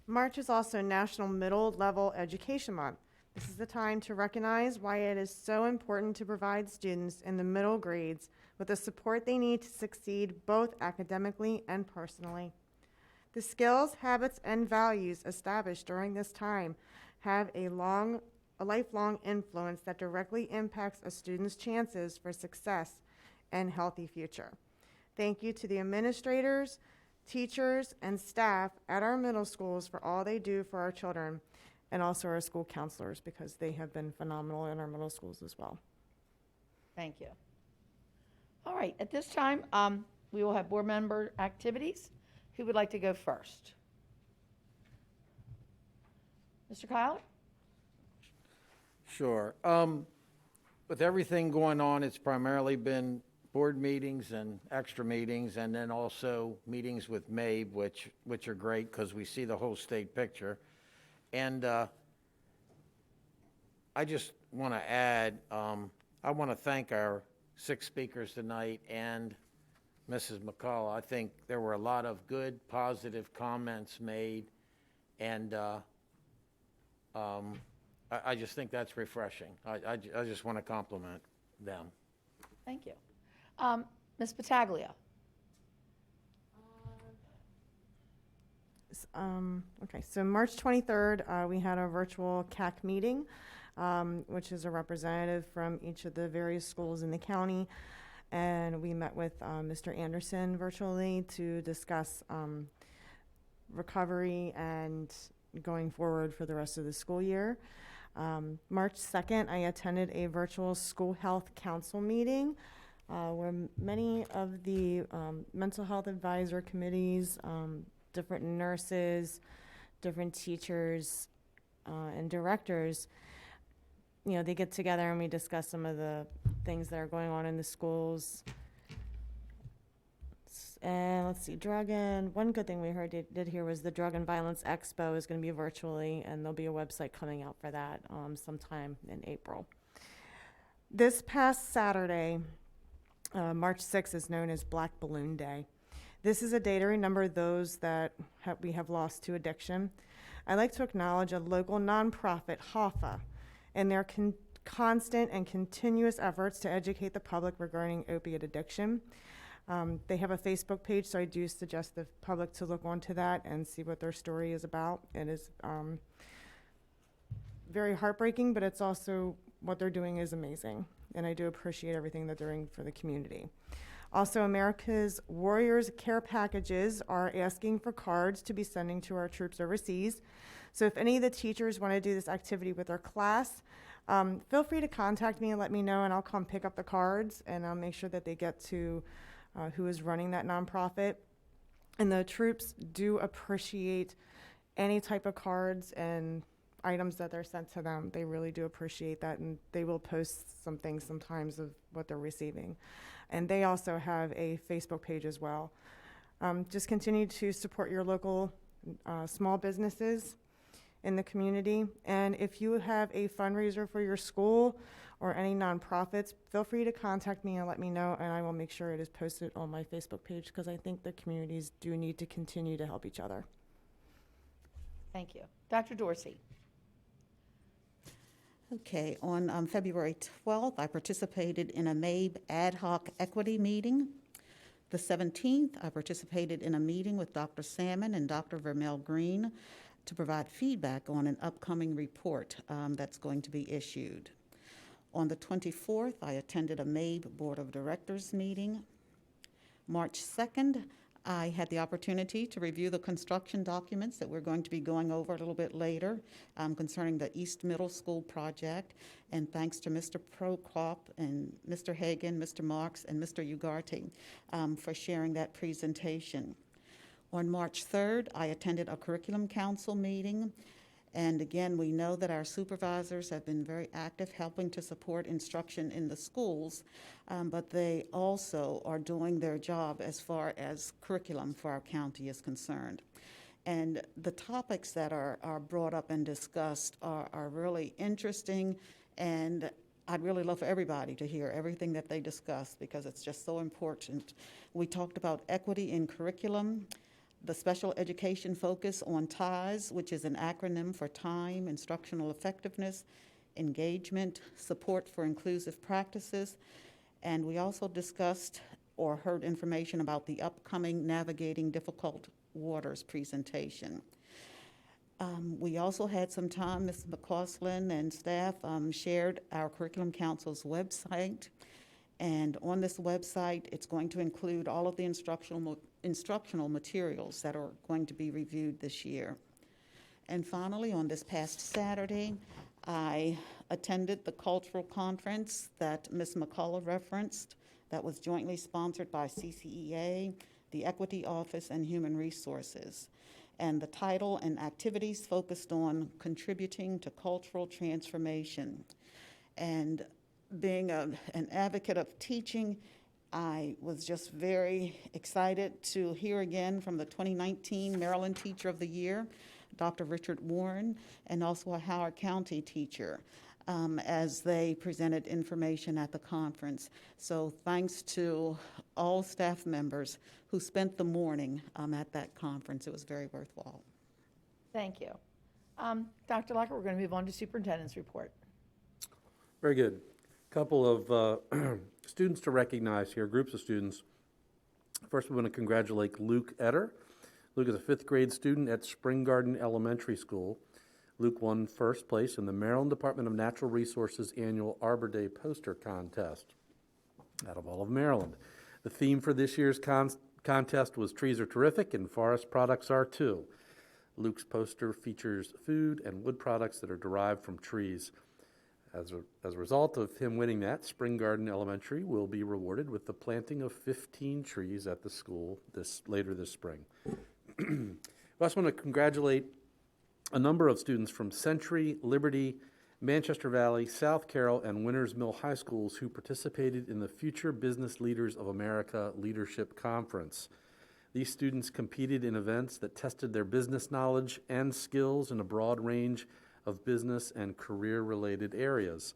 March is also National Middle Level Education Month. This is the time to recognize why it is so important to provide students in the middle grades with the support they need to succeed both academically and personally. The skills, habits, and values established during this time have a lifelong influence that directly impacts a student's chances for success and healthy future. Thank you to the administrators, teachers, and staff at our middle schools for all they do for our children, and also our school counselors, because they have been phenomenal in our middle schools as well. Thank you. All right, at this time, we will have board member activities. Who would like to go first? Mr. Kyle? Sure. With everything going on, it's primarily been board meetings and extra meetings, and then also meetings with MABE, which are great because we see the whole state picture. And I just want to add, I want to thank our 6 speakers tonight and Mrs. McCullough. I think there were a lot of good, positive comments made, and I just think that's refreshing. I just want to compliment them. Thank you. Ms. Pataglia. Okay, so March 23rd, we had a virtual CAC meeting, which is a representative from each of the various schools in the county. And we met with Mr. Anderson virtually to discuss recovery and going forward for the rest of the school year. March 2nd, I attended a virtual school health council meeting where many of the mental health advisor committees, different nurses, different teachers, and directors, you know, they get together and we discuss some of the things that are going on in the schools. And let's see, one good thing we did hear was the Drug and Violence Expo is going to be virtually, and there'll be a website coming out for that sometime in April. This past Saturday, March 6th, is known as Black Balloon Day. This is a day to remember those that we have lost to addiction. I'd like to acknowledge a local nonprofit, HAFA, and their constant and continuous efforts to educate the public regarding opiate addiction. They have a Facebook page, so I do suggest the public to look onto that and see what their story is about. It is very heartbreaking, but it's also, what they're doing is amazing, and I do appreciate everything that they're doing for the community. Also, America's Warriors Care Packages are asking for cards to be sending to our troops overseas. So if any of the teachers want to do this activity with their class, feel free to contact me and let me know, and I'll come pick up the cards, and I'll make sure that they get to who is running that nonprofit. And the troops do appreciate any type of cards and items that are sent to them. They really do appreciate that, and they will post some things sometimes of what they're receiving. And they also have a Facebook page as well. Just continue to support your local small businesses in the community. And if you have a fundraiser for your school or any nonprofits, feel free to contact me and let me know, and I will make sure it is posted on my Facebook page, because I think the communities do need to continue to help each other. Thank you. Dr. Dorsey. Okay, on February 12th, I participated in a MABE ad hoc equity meeting. The 17th, I participated in a meeting with Dr. Salmon and Dr. Vermel Green to provide feedback on an upcoming report that's going to be issued. On the 24th, I attended a MABE Board of Directors meeting. March 2nd, I had the opportunity to review the construction documents that we're going to be going over a little bit later concerning the East Middle School project. And thanks to Mr. Prokop and Mr. Hagan, Mr. Marks, and Mr. Ugarte for sharing that presentation. On March 3rd, I attended a curriculum council meeting. And again, we know that our supervisors have been very active helping to support instruction in the schools, but they also are doing their job as far as curriculum for our county is concerned. And the topics that are brought up and discussed are really interesting, and I'd really love for everybody to hear everything that they discuss, because it's just so important. We talked about equity in curriculum, the special education focus on TIES, which is an acronym for Time, Instructional Effectiveness, Engagement, Support for Inclusive Practices. And we also discussed or heard information about the upcoming Navigating Difficult Waters presentation. We also had some time, Ms. McCausland and staff shared our Curriculum Council's website. And on this website, it's going to include all of the instructional materials that are going to be reviewed this year. And finally, on this past Saturday, I attended the cultural conference that Ms. McCullough referenced that was jointly sponsored by CCEA, the Equity Office, and Human Resources. And the title and activities focused on contributing to cultural transformation. And being an advocate of teaching, I was just very excited to hear again from the 2019 Maryland Teacher of the Year, Dr. Richard Warren, and also a Howard County teacher, as they presented information at the conference. So thanks to all staff members who spent the morning at that conference. It was very worthwhile. Thank you. Dr. Lockett, we're going to move on to Superintendent's Report. Very good. Couple of students to recognize here, groups of students. First, we want to congratulate Luke Etter. Luke is a 5th grade student at Spring Garden Elementary School. Luke won first place in the Maryland Department of Natural Resources annual Arbor Day poster contest out of all of Maryland. The theme for this year's contest was Trees Are Terrific and Forest Products Are Too. Luke's poster features food and wood products that are derived from trees. As a result of him winning that, Spring Garden Elementary will be rewarded with the planting of 15 trees at the school later this spring. We also want to congratulate a number of students from Century, Liberty, Manchester Valley, South Carroll, and Winters Mill High Schools who participated in the Future Business Leaders of America Leadership Conference. These students competed in events that tested their business knowledge and skills in a broad range of business and career-related areas.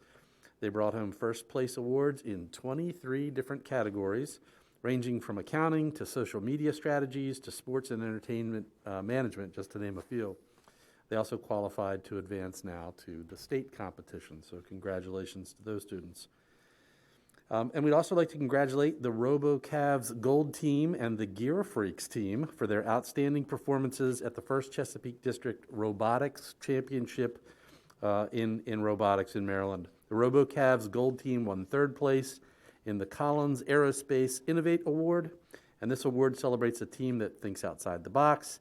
They brought home first place awards in 23 different categories, ranging from accounting to social media strategies to sports and entertainment management, just to name a few. They also qualified to advance now to the state competition, so congratulations to those students. And we'd also like to congratulate the RoboCavs Gold Team and the Gear Freaks team for their outstanding performances at the first Chesapeake District Robotics Championship in robotics in Maryland. The RoboCavs Gold Team won 3rd place in the Collins Aerospace Innovate Award, and this award celebrates a team that thinks outside the box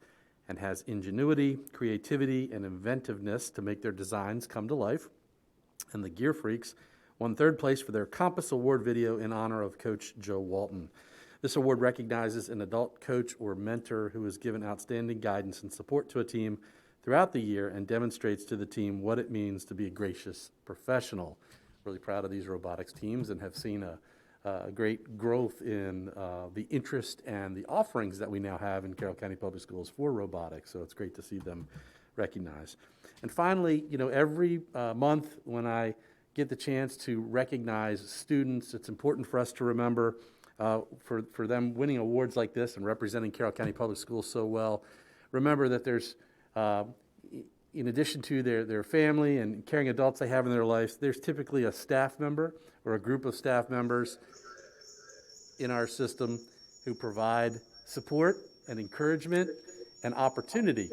and has ingenuity, creativity, and inventiveness to make their designs come to life. And the Gear Freaks won 3rd place for their Compass Award video in honor of Coach Joe Walton. This award recognizes an adult coach or mentor who has given outstanding guidance and support to a team throughout the year and demonstrates to the team what it means to be a gracious professional. Really proud of these robotics teams and have seen a great growth in the interest and the offerings that we now have in Carroll County Public Schools for robotics, so it's great to see them recognized. And finally, every month when I get the chance to recognize students, it's important for us to remember for them winning awards like this and representing Carroll County Public Schools so well. Remember that there's, in addition to their family and caring adults they have in their lives, there's typically a staff member or a group of staff members in our system who provide support and encouragement and opportunity.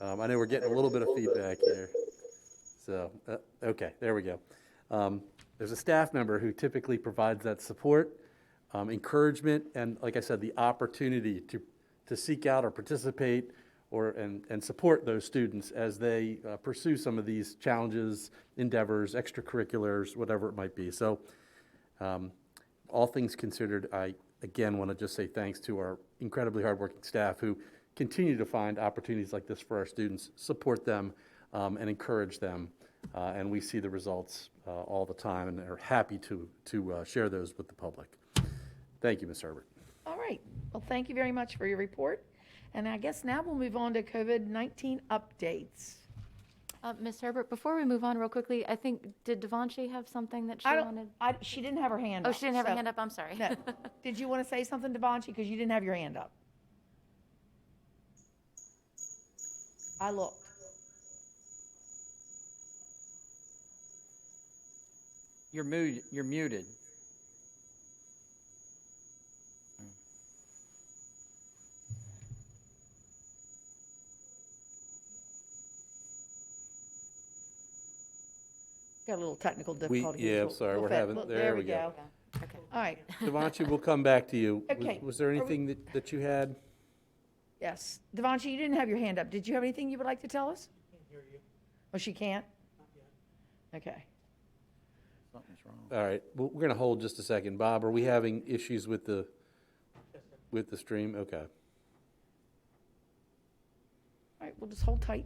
I know we're getting a little bit of feedback here. So, okay, there we go. There's a staff member who typically provides that support, encouragement, and like I said, the opportunity to seek out or participate and support those students as they pursue some of these challenges, endeavors, extracurriculars, whatever it might be. So, all things considered, I again want to just say thanks to our incredibly hardworking staff who continue to find opportunities like this for our students, support them, and encourage them. And we see the results all the time and are happy to share those with the public. Thank you, Ms. Herbert. All right. Well, thank you very much for your report. And I guess now we'll move on to COVID-19 updates. Ms. Herbert, before we move on real quickly, I think, did Devonshee have something that she wanted? She didn't have her hand up. Oh, she didn't have her hand up? I'm sorry. No. Did you want to say something, Devonshee? Because you didn't have your hand up. I looked. You're muted. Got a little technical difficulty. Yeah, sorry, we're having, there we go. Okay. All right. Devonshee, we'll come back to you. Okay. Was there anything that you had? Yes. Devonshee, you didn't have your hand up. Did you have anything you would like to tell us? I can't hear you. Oh, she can't? Not yet. Okay. Something's wrong. All right, well, we're going to hold just a second. Bob, are we having issues with the stream? Okay. All right, we'll just hold tight.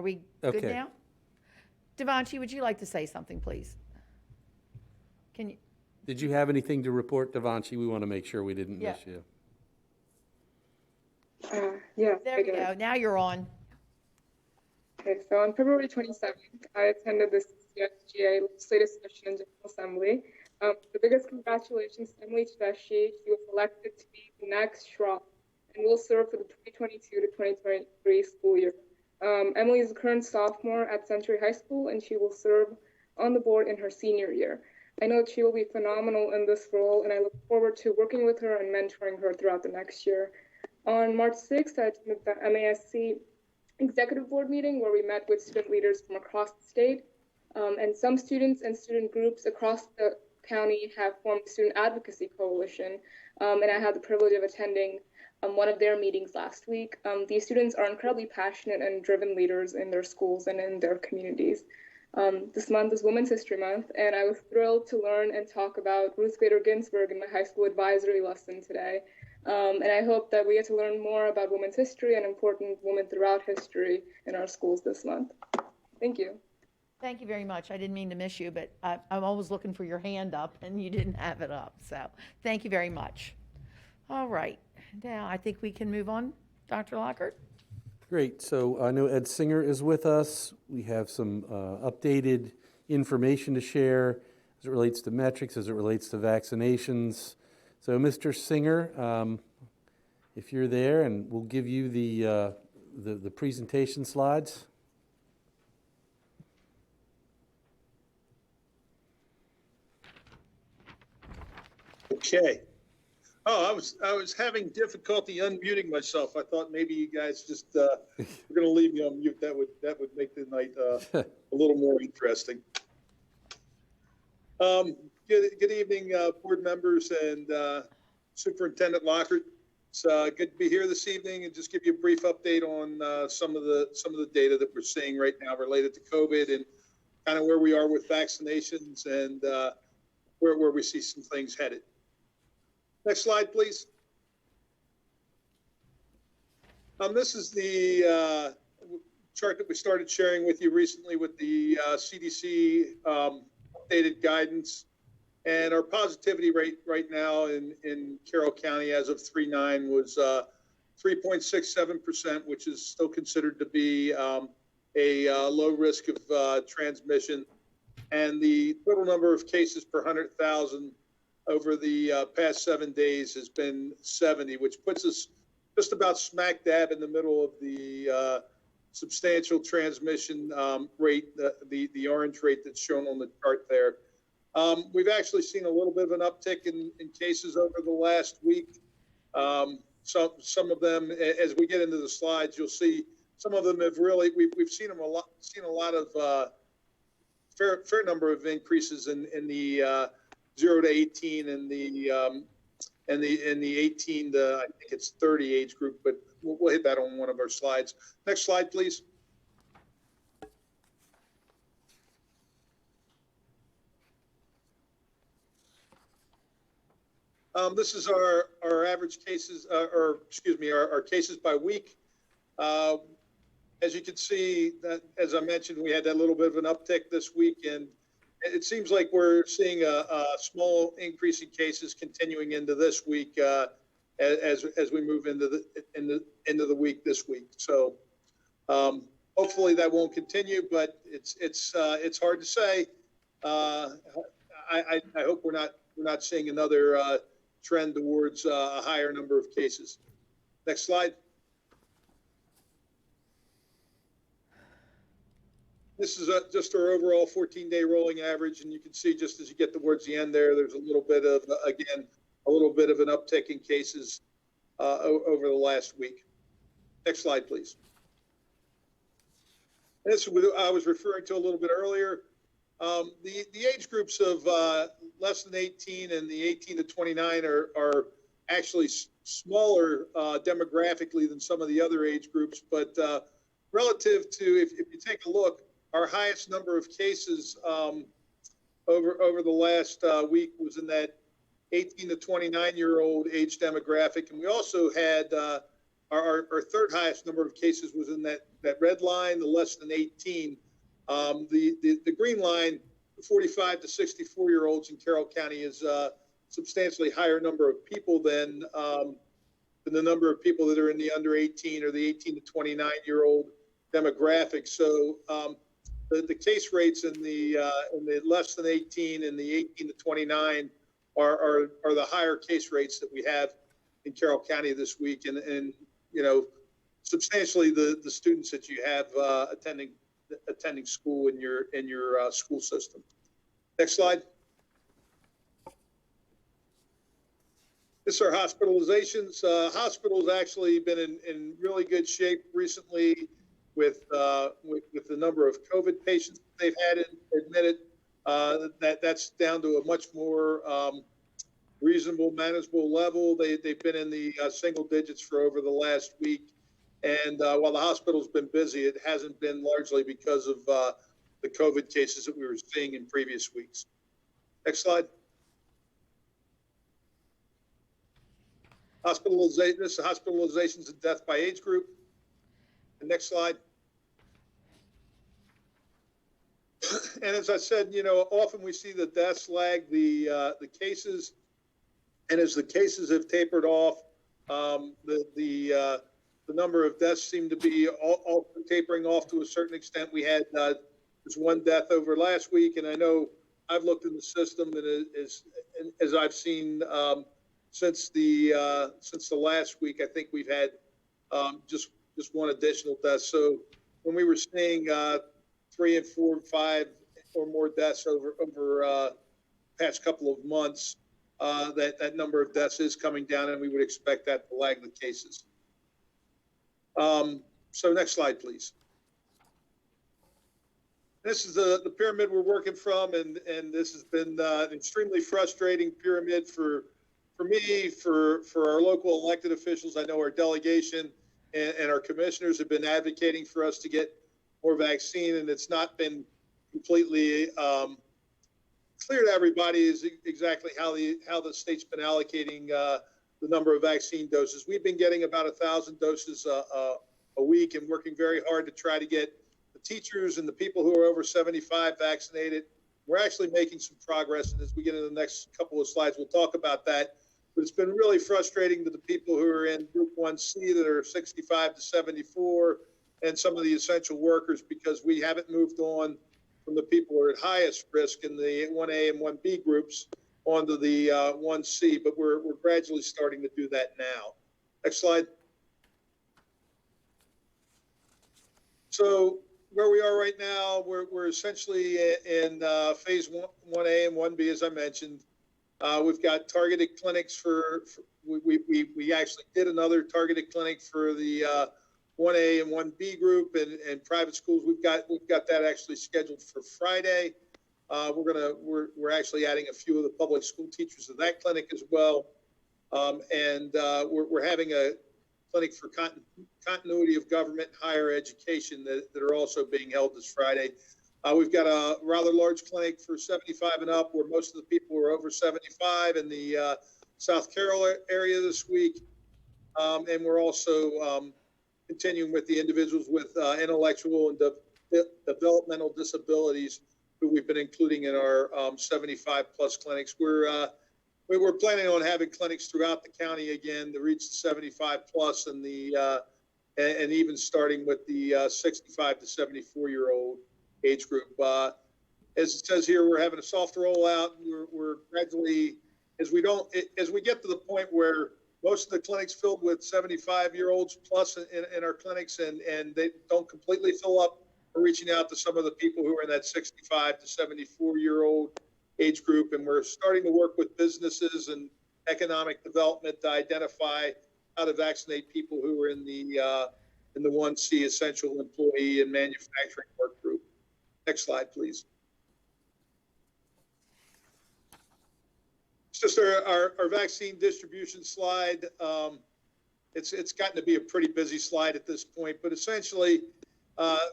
Are we good Okay. now? Devanshi, would you like to say something, please? Can you? Did you have anything to report, Devanshi? We want to make sure we didn't Yeah. miss you. Yeah, There we go. Now you're on. Okay, so on February 27th, I attended the CSGA legislative session in General Assembly. The biggest congratulations to Emily Tedeschi. She was elected to be the next Schropp and will serve for the 2022 to 2023 school year. Emily is a current sophomore at Century High School, and she will serve on the board in her senior year. I know she will be phenomenal in this role, and I look forward to working with her and mentoring her throughout the next year. On March 6th, I attended the MASC executive board meeting where we met with student leaders from across the state. And some students and student groups across the county have formed a student advocacy coalition. And I had the privilege of attending one of their meetings last week. These students are incredibly passionate and driven leaders in their schools and in their communities. This month is Women's History Month, and I was thrilled to learn and talk about Ruth Bader Ginsburg in my high school advisory lesson today. And I hope that we get to learn more about women's history and important women throughout history in our schools this month. Thank you. Thank you very much. I didn't mean to miss you, but I'm always looking for your hand up, and you didn't have it up. So thank you very much. All right. Now I think we can move on. Dr. Lockhart? Great. So I know Ed Singer is with us. We have some updated information to share as it relates to metrics, as it relates to vaccinations. So Mr. Singer, if you're there, and we'll give you the presentation slides. Okay. Oh, I was having difficulty unmuting myself. I thought maybe you guys just were going to leave me on mute. That would make the night a little more interesting. Good evening, board members and Superintendent Lockhart. It's good to be here this evening and just give you a brief update on some of the data that we're seeing right now related to COVID and kind of where we are with vaccinations and where we see some things headed. Next slide, please. This is the chart that we started sharing with you recently with the CDC updated guidance. And our positivity rate right now in Carroll County as of 3/9 was 3.67%, which is still considered to be a low risk of transmission. And the total number of cases per 100,000 over the past 7 days has been 70, which puts us just about smack dab in the middle of the substantial transmission rate, the orange rate that's shown on the chart there. We've actually seen a little bit of an uptick in cases over the last week. Some of them, as we get into the slides, you'll see some of them have really, we've seen them seen a lot of fair number of increases in the 0 to 18 and the 18 to, I think it's 30 age group, but we'll hit that on one of our slides. Next slide, please. This is our average cases, or excuse me, our cases by week. As you can see, that as I mentioned, we had that little bit of an uptick this week, and it seems like we're seeing a small increase in cases continuing into this week as we move into the week this week. So hopefully that won't continue, but it's hard to say. I hope we're not seeing another trend towards a higher number of cases. Next slide. This is just our overall 14-day rolling average, and you can see just as you get towards the end there's a little bit of, again, a little bit of an uptick in cases over the last week. Next slide, please. This is what I was referring to a little bit earlier. The age groups of less than 18 and the 18 to 29 are actually smaller demographically than some of the other age groups, but relative to, if you take a look, our highest number of cases over the last week was in that 18 to 29-year-old age demographic, and we also had our third highest number of cases was in that that red line, the less than 18. The green line, 45 to 64-year-olds in Carroll County, is a substantially higher number of people than the number of people that are in the under 18 or the 18 to 29-year-old demographic. So the case rates in the less than 18 and the 18 to 29 are the higher case rates that we have in Carroll County this week, and you know, substantially the students that you have attending school in your school system. Next slide. This is our hospitalizations. Hospitals actually been in really good shape recently with the number of COVID patients they've had admitted. That's down to a much more reasonable, manageable level. They've been in the single digits for over the last week. And while the hospital's been busy, it hasn't been largely because of the COVID cases that we were seeing in previous weeks. Next slide. This is hospitalizations and death by age group. The next slide. And as I said, you know, often we see the deaths lag the cases, and as the cases have tapered off, the number of deaths seem to be all tapering off to a certain extent. We had just one death over last week, and I know I've looked in the system, and as I've seen since the last week, I think we've had just one additional death. So when we were seeing 3 and 4 and 5 or more deaths over past couple of months, that number of deaths is coming down, and we would expect that to lag the cases. So next slide, please. This is the pyramid we're working from, and this has been an extremely frustrating pyramid for me, for our local elected officials. I know our delegation and our commissioners have been advocating for us to get more vaccine, and it's not been completely clear to everybody is exactly how the state's been allocating the number of vaccine doses. We've been getting about 1,000 doses a week, and working very hard to try to get the teachers and the people who are over 75 vaccinated. We're actually making some progress, and as we get into the next couple of slides, we'll talk about that. But it's been really frustrating to the people who are in Group 1C that are 65 to 74 and some of the essential workers, because we haven't moved on from the people who are at highest risk in the 1A and 1B groups onto the 1C, but we're gradually starting to do that now. Next slide. So where we are right now, we're essentially in phase 1A and 1B, as I mentioned. We've got targeted clinics we actually did another targeted clinic for the 1A and 1B group and private schools. We've got that actually scheduled for Friday. We're actually adding a few of the public school teachers to that clinic as well. And we're having a clinic for continuity of government and higher education that are also being held this Friday. We've got a rather large clinic for 75 and up, where most of the people are over 75 in the South Carroll area this week. And we're also continuing with the individuals with intellectual and developmental disabilities who we've been including in our 75 plus clinics. We're planning on having clinics throughout the county again to reach the 75 plus and and even starting with the 65 to 74-year-old age group. As it says here, we're having a soft rollout. We're gradually, as we get to the point where most of the clinics filled with 75-year-olds plus in our clinics, and they don't completely fill up, we're reaching out to some of the people who are in that 65 to 74-year-old age group, and we're starting to work with businesses and economic development to identify how to vaccinate people who are in the 1C essential employee and manufacturing work group. Next slide, please. It's just our vaccine distribution slide. It's gotten to be a pretty busy slide at this point, but essentially,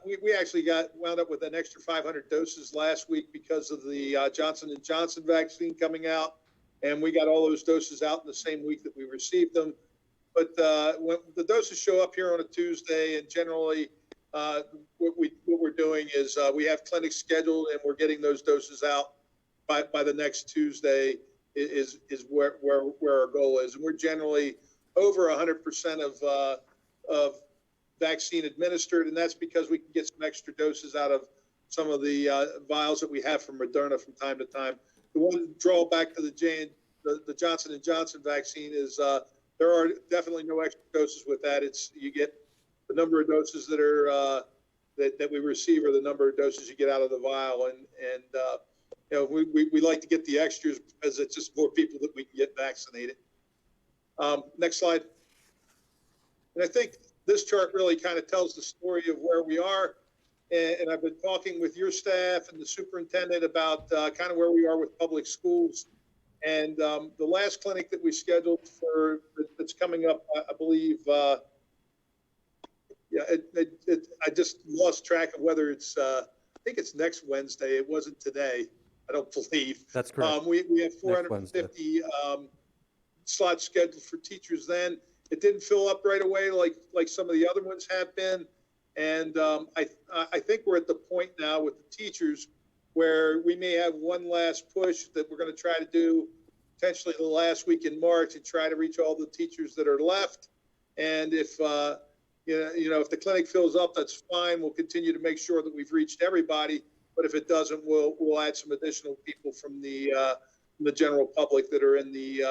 we actually wound up with an extra 500 doses last week because of the Johnson & Johnson vaccine coming out, and we got all those doses out in the same week that we received them. But when the doses show up here on a Tuesday, and generally what we're doing is we have clinics scheduled, and we're getting those doses out by the next Tuesday. Is where our goal is, and we're generally over 100% of vaccine administered, and that's because we can get some extra doses out of some of the vials that we have from Moderna from time to time. The one drawback to the Johnson & Johnson vaccine is there are definitely no extra doses with that. It's you get the number of doses that are that we receive, or the number of doses you get out of the vial, and you know, we like to get the extras because it's just more people that we can get vaccinated. Next slide. And I think this chart really kind of tells the story of where we are. And I've been talking with your staff and the superintendent about kind of where we are with public schools. And the last clinic that we scheduled for that's coming up, I believe, I just lost track of whether it's, I think it's next Wednesday. It wasn't today, I don't believe. That's correct. We have 450 slots scheduled for teachers then. It didn't fill up right away like some of the other ones have been. And I think we're at the point now with the teachers where we may have one last push that we're going to try to do potentially the last week in March and try to reach all the teachers that are left. And if if the clinic fills up, that's fine. We'll continue to make sure that we've reached everybody. But if it doesn't, we'll add some additional people from the general public that are in the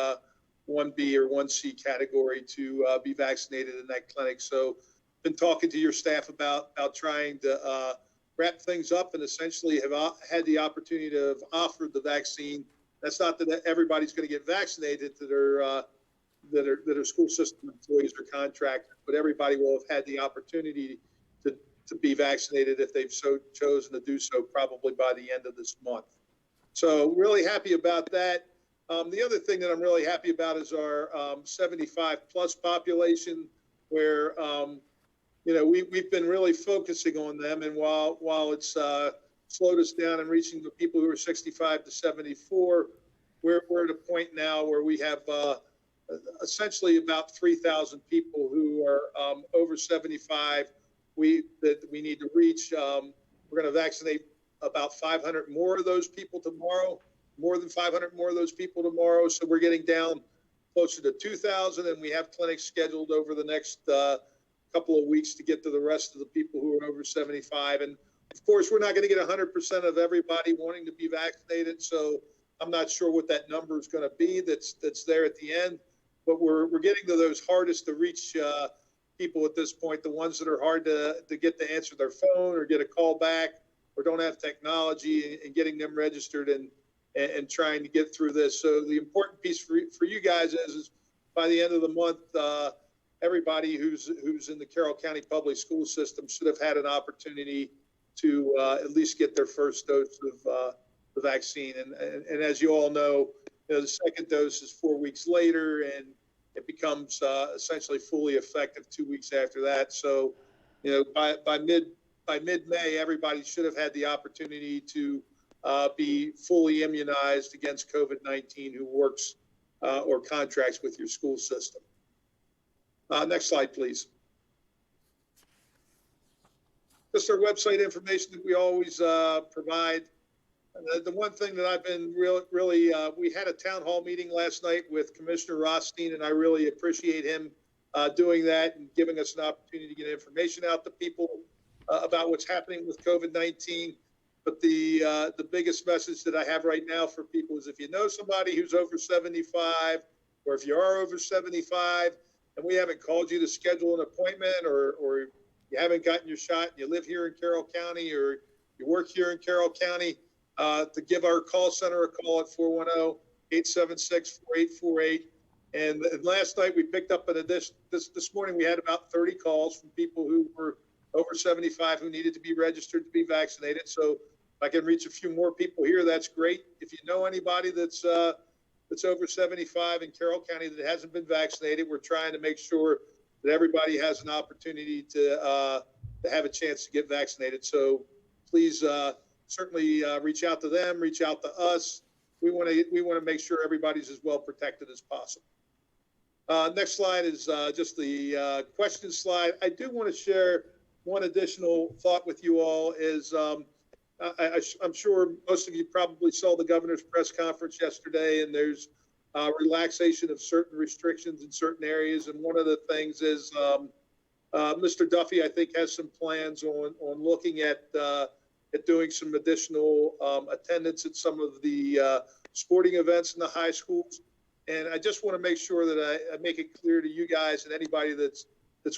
1B or 1C category to be vaccinated in that clinic. So been talking to your staff about trying to wrap things up and essentially have had the opportunity to have offered the vaccine. That's not that everybody's going to get vaccinated that are school system employees or contractors, but everybody will have had the opportunity to be vaccinated if they've so chosen to do so, probably by the end of this month. So really happy about that. The other thing that I'm really happy about is our 75 plus population, where we've been really focusing on them, and while it's slowed us down in reaching the people who are 65 to 74, we're at a point now where we have essentially about 3,000 people who are over 75 that we need to reach. We're going to vaccinate about 500 more of those people tomorrow, more than 500 more of those people tomorrow. So we're getting down closer to 2,000, and we have clinics scheduled over the next couple of weeks to get to the rest of the people who are over 75. And of course, we're not going to get 100% of everybody wanting to be vaccinated. So I'm not sure what that number is going to be that's there at the end, but we're getting to those hardest to reach people at this point, the ones that are hard to get to answer their phone or get a call back or don't have technology, and getting them registered and trying to get through this. So the important piece for you guys is by the end of the month, everybody who's in the Carroll County Public School System should have had an opportunity to at least get their first dose of the vaccine. And as you all know, the second dose is 4 weeks later, and it becomes essentially fully effective 2 weeks after that. So, by mid-May, everybody should have had the opportunity to be fully immunized against COVID-19 who works or contracts with your school system. Next slide, please. Just our website information that we always provide. The one thing that I've been really we had a town hall meeting last night with Commissioner Rothstein, and I really appreciate him doing that and giving us an opportunity to get information out to people about what's happening with COVID-19. But the biggest message that I have right now for people is if you know somebody who's over 75, or if you are over 75 and we haven't called you to schedule an appointment, or you haven't gotten your shot and you live here in Carroll County or you work here in Carroll County, to give our call center a call at 410-876-4848. And last night we picked up an addition. This morning we had about 30 calls from people who were over 75 who needed to be registered to be vaccinated. So if I can reach a few more people here, that's great. If you know anybody that's over 75 in Carroll County that hasn't been vaccinated, we're trying to make sure that everybody has an opportunity to have a chance to get vaccinated. So please certainly reach out to them, reach out to us. We want to make sure everybody's as well protected as possible. Next slide is just the question slide. I do want to share one additional thought with you all is I'm sure most of you probably saw the governor's press conference yesterday, and there's relaxation of certain restrictions in certain areas. And one of the things is Mr. Duffy, I think, has some plans on looking at doing some additional attendance at some of the sporting events in the high schools. And I just want to make sure that I make it clear to you guys and anybody that's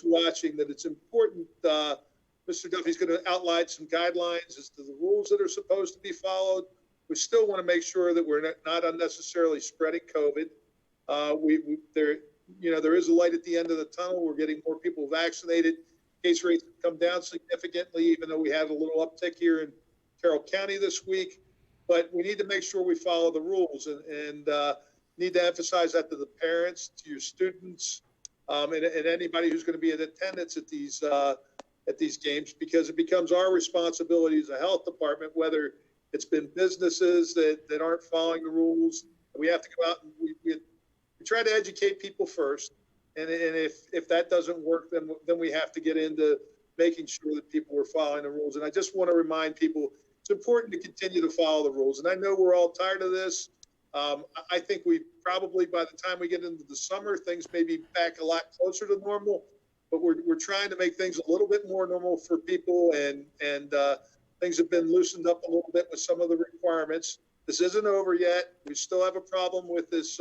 watching that it's important. Mr. Duffy's going to outline some guidelines as to the rules that are supposed to be followed. We still want to make sure that we're not unnecessarily spreading COVID. There is a light at the end of the tunnel. We're getting more people vaccinated. Case rates have come down significantly, even though we had a little uptick here in Carroll County this week. But we need to make sure we follow the rules and need to emphasize that to the parents, to your students, and anybody who's going to be in attendance at these games, because it becomes our responsibility as a health department, whether it's been businesses that aren't following the rules. We have to go out and we try to educate people first. And if that doesn't work, then we have to get into making sure that people are following the rules. And I just want to remind people, it's important to continue to follow the rules. And I know we're all tired of this. I think we probably, by the time we get into the summer, things may be back a lot closer to normal. But we're trying to make things a little bit more normal for people, and things have been loosened up a little bit with some of the requirements. This isn't over yet. We still have a problem with this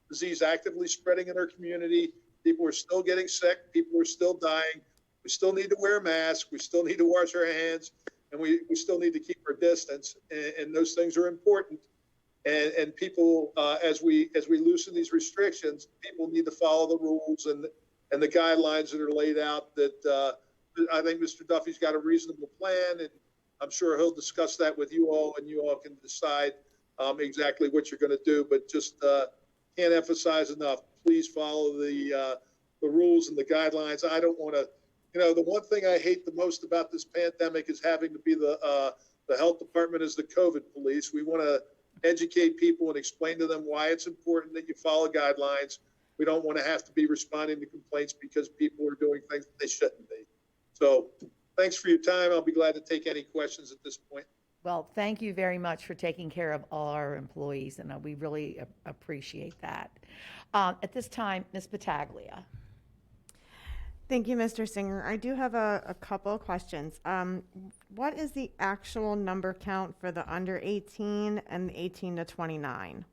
disease actively spreading in our community. People are still getting sick. People are still dying. We still need to wear a mask. We still need to wash our hands, and we still need to keep our distance. And those things are important. And people, as we loosen these restrictions, people need to follow the rules and the guidelines that are laid out. That I think Mr. Duffy's got a reasonable plan, and I'm sure he'll discuss that with you all, and you all can decide exactly what you're going to do. But just can't emphasize enough, please follow the rules and the guidelines. I don't want to, the one thing I hate the most about this pandemic is having to be the health department as the COVID police. We want to educate people and explain to them why it's important that you follow guidelines. We don't want to have to be responding to complaints because people are doing things that they shouldn't be. So thanks for your time. I'll be glad to take any questions at this point. Well, thank you very much for taking care of all our employees, and we really appreciate that. At this time, Ms. Battaglia. Thank you, Mr. Singer. I do have a couple of questions. What is the actual number count for the under 18 and the 18 to 29?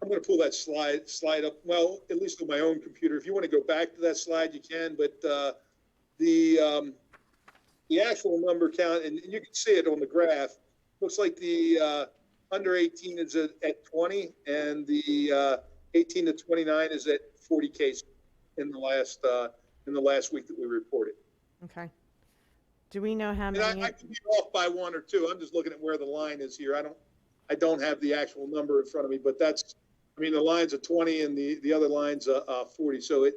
I'm going to pull that slide up. Well, at least on my own computer. If you want to go back to that slide, you can. But the actual number count, and you can see it on the graph, looks like the under 18 is at 20, and the 18 to 29 is at 40 cases in the last week that we reported. Okay. Do we know how many? I could be off by one or two. I'm just looking at where the line is here. I don't have the actual number in front of me, but the line's a 20 and the other line's a 40. So it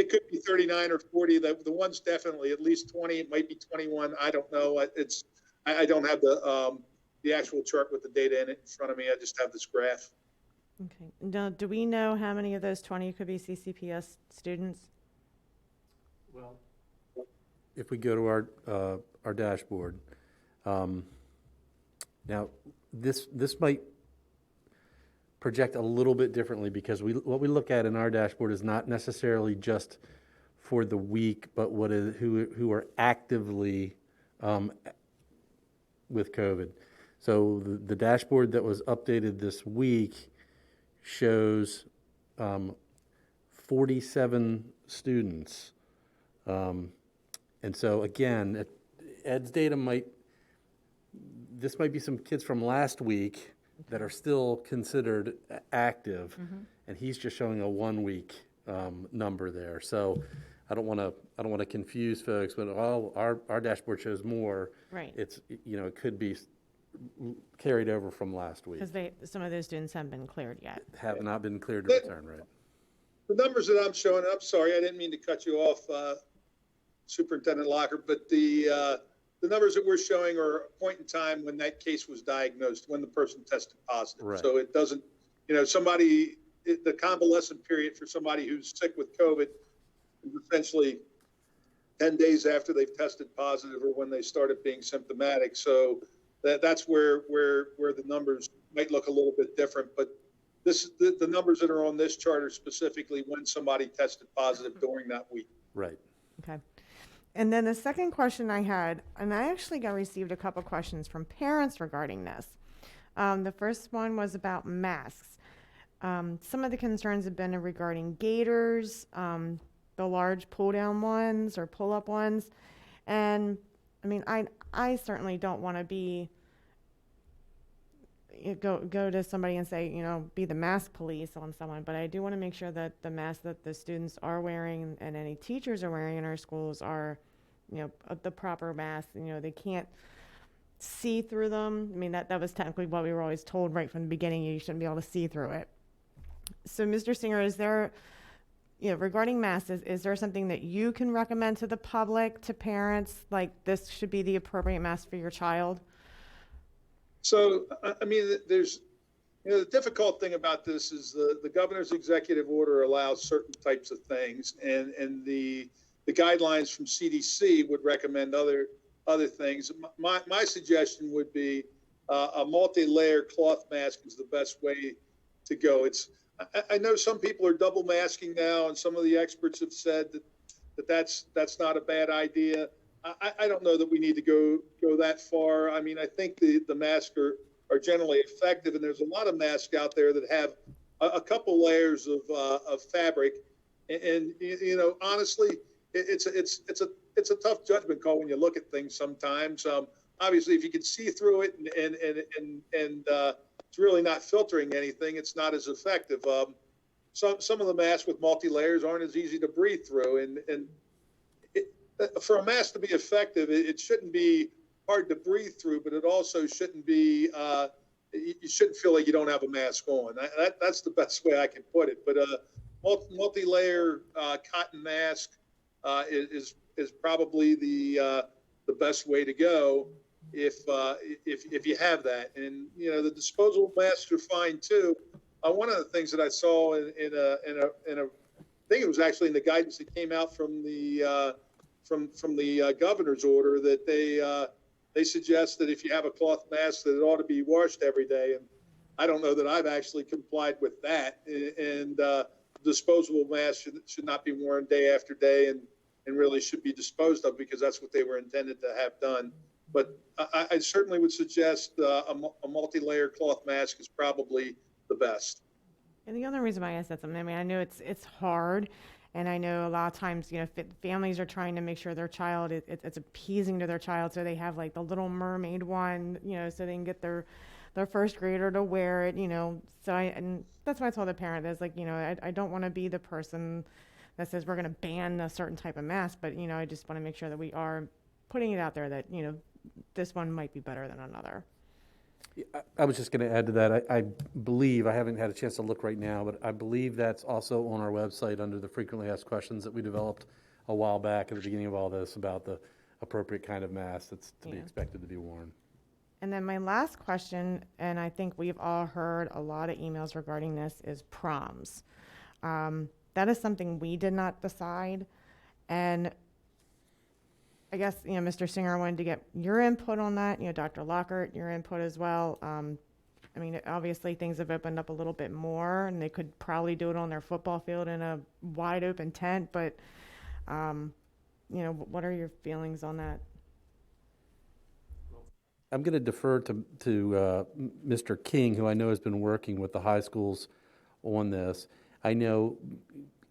could be 39 or 40. The one's definitely at least 20. It might be 21. I don't know. I don't have the actual chart with the data in it in front of me. I just have this graph. Okay. Now, do we know how many of those 20 could be CCPS students? Well, if we go to our dashboard, now this might project a little bit differently, because what we look at in our dashboard is not necessarily just for the week, but who are actively with COVID. So the dashboard that was updated this week shows 47 students. And so again, Ed's data might be some kids from last week that are still considered active, and he's just showing a 1 week number there. So I don't want to confuse folks, but our dashboard shows more. Right. It's it could be carried over from last week. Because some of those students haven't been cleared yet. Have not been cleared to return, right? The numbers that I'm showing, I'm sorry, I didn't mean to cut you off, Superintendent Lockard, but the numbers that we're showing are a point in time when that case was diagnosed, when the person tested positive. Right. So it doesn't, somebody the convalescent period for somebody who's sick with COVID is essentially 10 days after they've tested positive or when they started being symptomatic. So that's where the numbers might look a little bit different. But the numbers that are on this chart are specifically when somebody tested positive during that week. Right. Okay. And then the second question I had, and I actually received a couple questions from parents regarding this. The first one was about masks. Some of the concerns have been regarding gaiters, the large pull-down ones or pull-up ones. And I mean, I certainly don't want to be go to somebody and say, be the mask police on someone, but I do want to make sure that the masks that the students are wearing and any teachers are wearing in our schools are, the proper masks. They can't see through them. I mean, that was technically what we were always told right from the beginning. You shouldn't be able to see through it. So, Mr. Singer, is there, regarding masks, is there something that you can recommend to the public, to parents, like this should be the appropriate mask for your child? So, I mean, there's, the difficult thing about this is the governor's executive order allows certain types of things, and the guidelines from CDC would recommend other things. My suggestion would be a multi-layer cloth mask is the best way to go. I know some people are double masking now, and some of the experts have said that's not a bad idea. I don't know that we need to go that far. I mean, I think the masks are generally effective, and there's a lot of masks out there that have a couple layers of fabric, and honestly, it's a tough judgment call when you look at things sometimes. Obviously, if you can see through it and it's really not filtering anything, it's not as effective. Some of the masks with multi-layers aren't as easy to breathe through, and for a mask to be effective, it shouldn't be hard to breathe through, but it also shouldn't be, you shouldn't feel like you don't have a mask on. That's the best way I can put it. But multi-layer cotton mask is probably the best way to go if you have that. And the disposable masks are fine too. One of the things that I saw in a I think it was actually in the guidance that came out from the governor's order, that they suggest that if you have a cloth mask, that it ought to be washed every day. And I don't know that I've actually complied with that. And disposable masks should not be worn day after day, and really should be disposed of, because that's what they were intended to have done. But I certainly would suggest a multi-layer cloth mask is probably the best. And the other reason why I said something, I mean, I know it's hard, and I know a lot of times, families are trying to make sure their child, it's appeasing to their child, so they have like the Little Mermaid one, so they can get their first grader to wear it, So and that's why I told the parent, that's like, I don't want to be the person that says we're going to ban a certain type of mask, but I just want to make sure that we are putting it out there that this one might be better than another. I was just going to add to that. I believe, I haven't had a chance to look right now, but I believe that's also on our website under the frequently asked questions that we developed a while back at the beginning of all this, about the appropriate kind of mask that's to be expected to be worn. And then my last question, and I think we've all heard a lot of emails regarding this, is proms. That is something we did not decide. And I guess, Mr. Singer, I wanted to get your input on that, Dr. Lockhart, your input as well. I mean, obviously things have opened up a little bit more, and they could probably do it on their football field in a wide open tent, but, what are your feelings on that? I'm going to defer to Mr. King, who I know has been working with the high schools on this. I know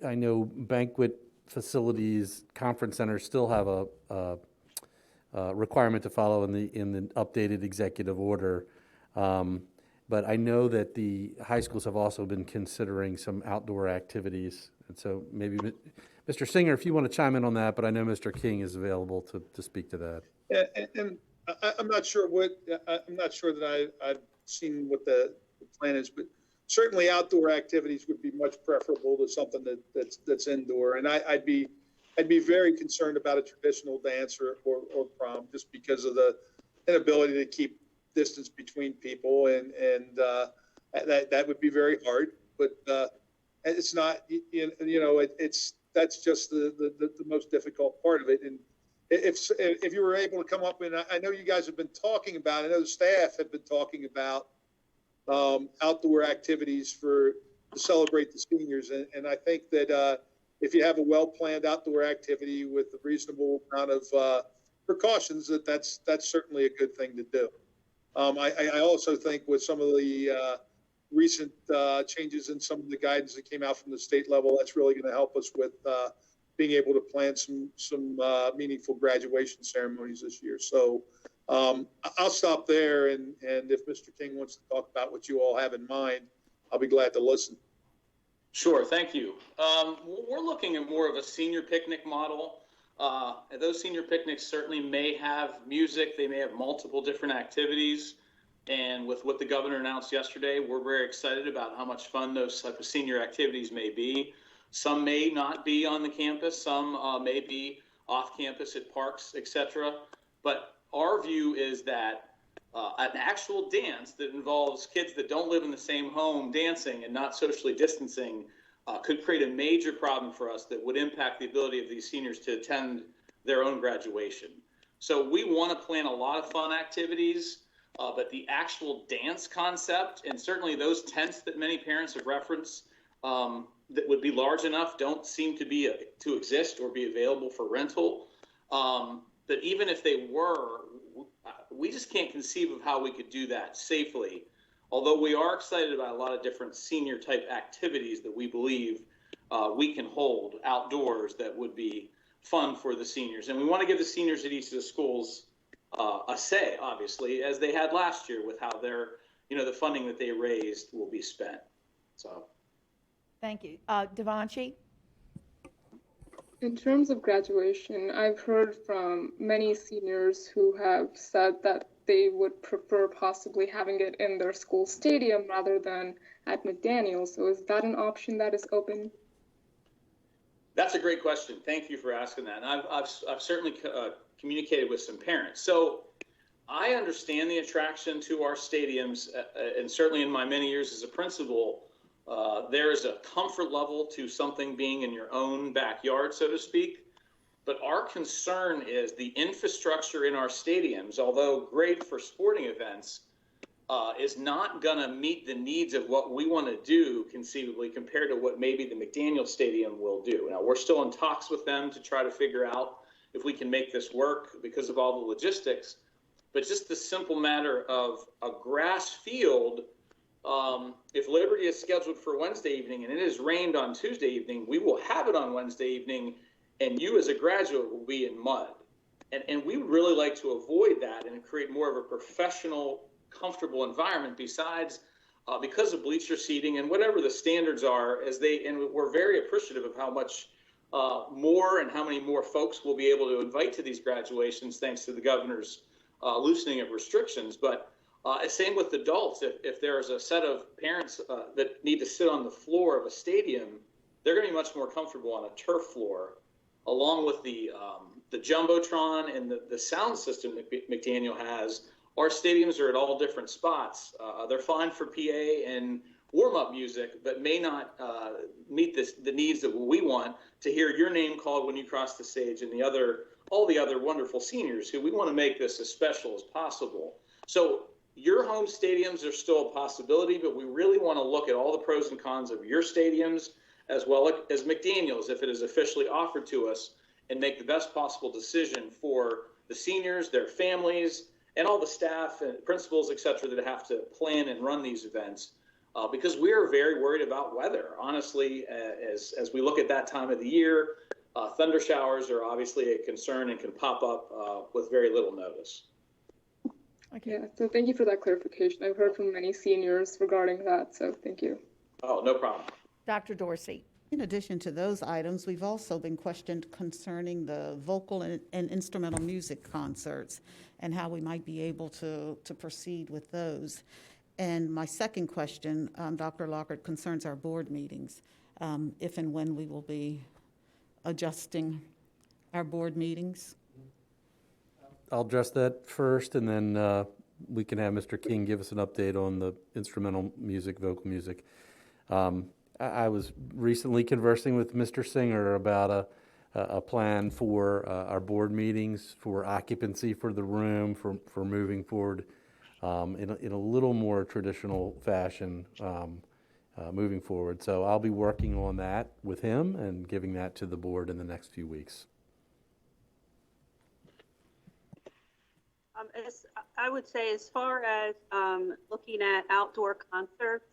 banquet facilities, conference centers still have a requirement to follow in the updated executive order. But I know that the high schools have also been considering some outdoor activities. And so maybe, Mr. Singer, if you want to chime in on that, but I know Mr. King is available to speak to that. And I'm not sure that I've seen what the plan is, but certainly outdoor activities would be much preferable to something that's indoor. And I'd be very concerned about a traditional dance or prom, just because of the inability to keep distance between people, and that would be very hard. But And it's not, that's just the most difficult part of it. And if you were able to come up, and I know you guys have been talking about, I know the staff have been talking about outdoor activities to celebrate the seniors. And I think that if you have a well-planned outdoor activity with a reasonable amount of precautions, that's certainly a good thing to do. I also think with some of the recent changes in some of the guidance that came out from the state level, that's really going to help us with being able to plan some meaningful graduation ceremonies this year. So I'll stop there, and if Mr. King wants to talk about what you all have in mind, I'll be glad to listen. Sure, thank you. We're looking at more of a senior picnic model. Those senior picnics certainly may have music, they may have multiple different activities. And with what the governor announced yesterday, we're very excited about how much fun those type of senior activities may be. Some may not be on the campus, some may be off campus at parks, etc. But our view is that an actual dance that involves kids that don't live in the same home dancing and not socially distancing could create a major problem for us that would impact the ability of these seniors to attend their own graduation. So we want to plan a lot of fun activities, but the actual dance concept, and certainly those tents that many parents have referenced that would be large enough, don't seem to exist or be available for rental. But even if they were, we just can't conceive of how we could do that safely. Although we are excited about a lot of different senior type activities that we believe we can hold outdoors that would be fun for the seniors. And we want to give the seniors at each of the schools a say, obviously, as they had last year with how the funding that they raised will be spent. So. Thank you. Devanshi? In terms of graduation, I've heard from many seniors who have said that they would prefer possibly having it in their school stadium rather than at McDaniel. So is that an option that is open? That's a great question. Thank you for asking that. And I've certainly communicated with some parents. So I understand the attraction to our stadiums, and certainly in my many years as a principal, there is a comfort level to something being in your own backyard, so to speak. But our concern is the infrastructure in our stadiums, although great for sporting events, is not going to meet the needs of what we want to do conceivably compared to what maybe the McDaniel Stadium will do. Now, we're still in talks with them to try to figure out if we can make this work because of all the logistics. But just the simple matter of a grass field, if Liberty is scheduled for Wednesday evening and it has rained on Tuesday evening, we will have it on Wednesday evening, and you as a graduate will be in mud. And we would really like to avoid that and create more of a professional, comfortable environment besides because of bleacher seating and whatever the standards are, and we're very appreciative of how much more and how many more folks we'll be able to invite to these graduations thanks to the governor's loosening of restrictions. But same with adults. If there's a set of parents that need to sit on the floor of a stadium, they're going to be much more comfortable on a turf floor, along with the Jumbotron and the sound system that McDaniel has. Our stadiums are at all different spots. They're fine for PA and warm-up music, but may not meet the needs that we want to hear your name called when you cross the stage and all the other wonderful seniors who we want to make this as special as possible. So your home stadiums are still a possibility, but we really want to look at all the pros and cons of your stadiums as well as McDaniel's if it is officially offered to us, and make the best possible decision for the seniors, their families, and all the staff and principals, et cetera, that have to plan and run these events. Because we are very worried about weather. Honestly, as we look at that time of the year, thunder showers are obviously a concern and can pop up with very little notice. Okay. Yeah, so thank you for that clarification. I've heard from many seniors regarding that, so thank you. Oh, no problem. Dr. Dorsey. In addition to those items, we've also been questioned concerning the vocal and instrumental music concerts and how we might be able to proceed with those. And my second question, Dr. Lockhart, concerns our board meetings, if and when we will be adjusting our board meetings. I'll address that first, and then we can have Mr. King give us an update on the instrumental music, vocal music. I was recently conversing with Mr. Singer about a plan for our board meetings, for occupancy for the room, for moving forward in a little more traditional fashion moving forward. So I'll be working on that with him and giving that to the board in the next few weeks. I would say, as far as looking at outdoor concerts,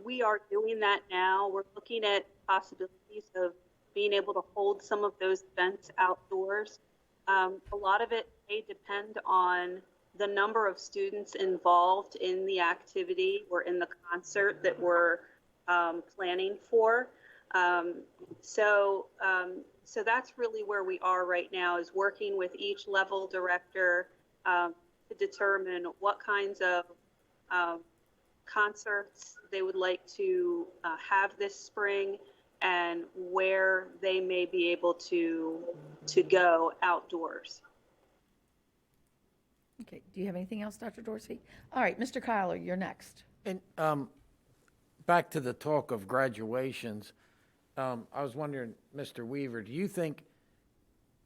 we are doing that now. We're looking at possibilities of being able to hold some of those events outdoors. A lot of it may depend on the number of students involved in the activity or in the concert that we're planning for. So that's really where we are right now, is working with each level director to determine what kinds of concerts they would like to have this spring and where they may be able to go outdoors. Okay, do you have anything else, Dr. Dorsey? All right, Mr. Kyler, you're next. And back to the talk of graduations, I was wondering, Mr. Weaver, do you think,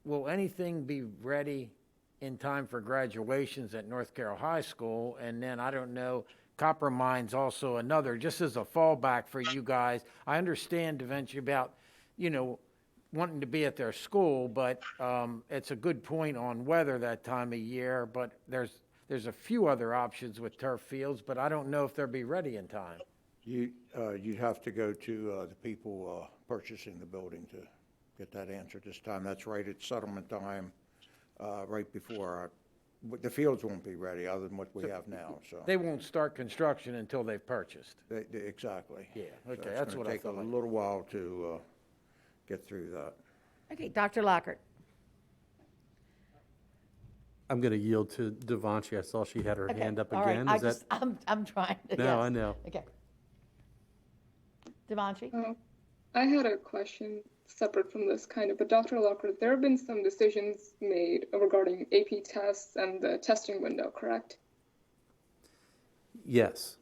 will anything be ready in time for graduations at North Carroll High School? And then, I don't know, Copper Mine's also another, just as a fallback for you guys. I understand eventually about, wanting to be at their school, but it's a good point on weather that time of year, but there's a few other options with turf fields, but I don't know if they'll be ready in time. You'd have to go to the people purchasing the building to get that answer this time. That's right at settlement time, right before the fields won't be ready other than what we have now. So they won't start construction until they've purchased. Exactly. Yeah. Okay, so that's what I take thought. a little while to get through that. Okay, Dr. Lockhart. I'm going to yield to Devanshi. I saw she had her hand up all again. Right. Is I'm trying to. No, yes. I know. Okay. Devanshi? I had a question separate from this kind of, but Dr. Lockhart, there have been some decisions made regarding AP tests and the testing window, correct? Yes.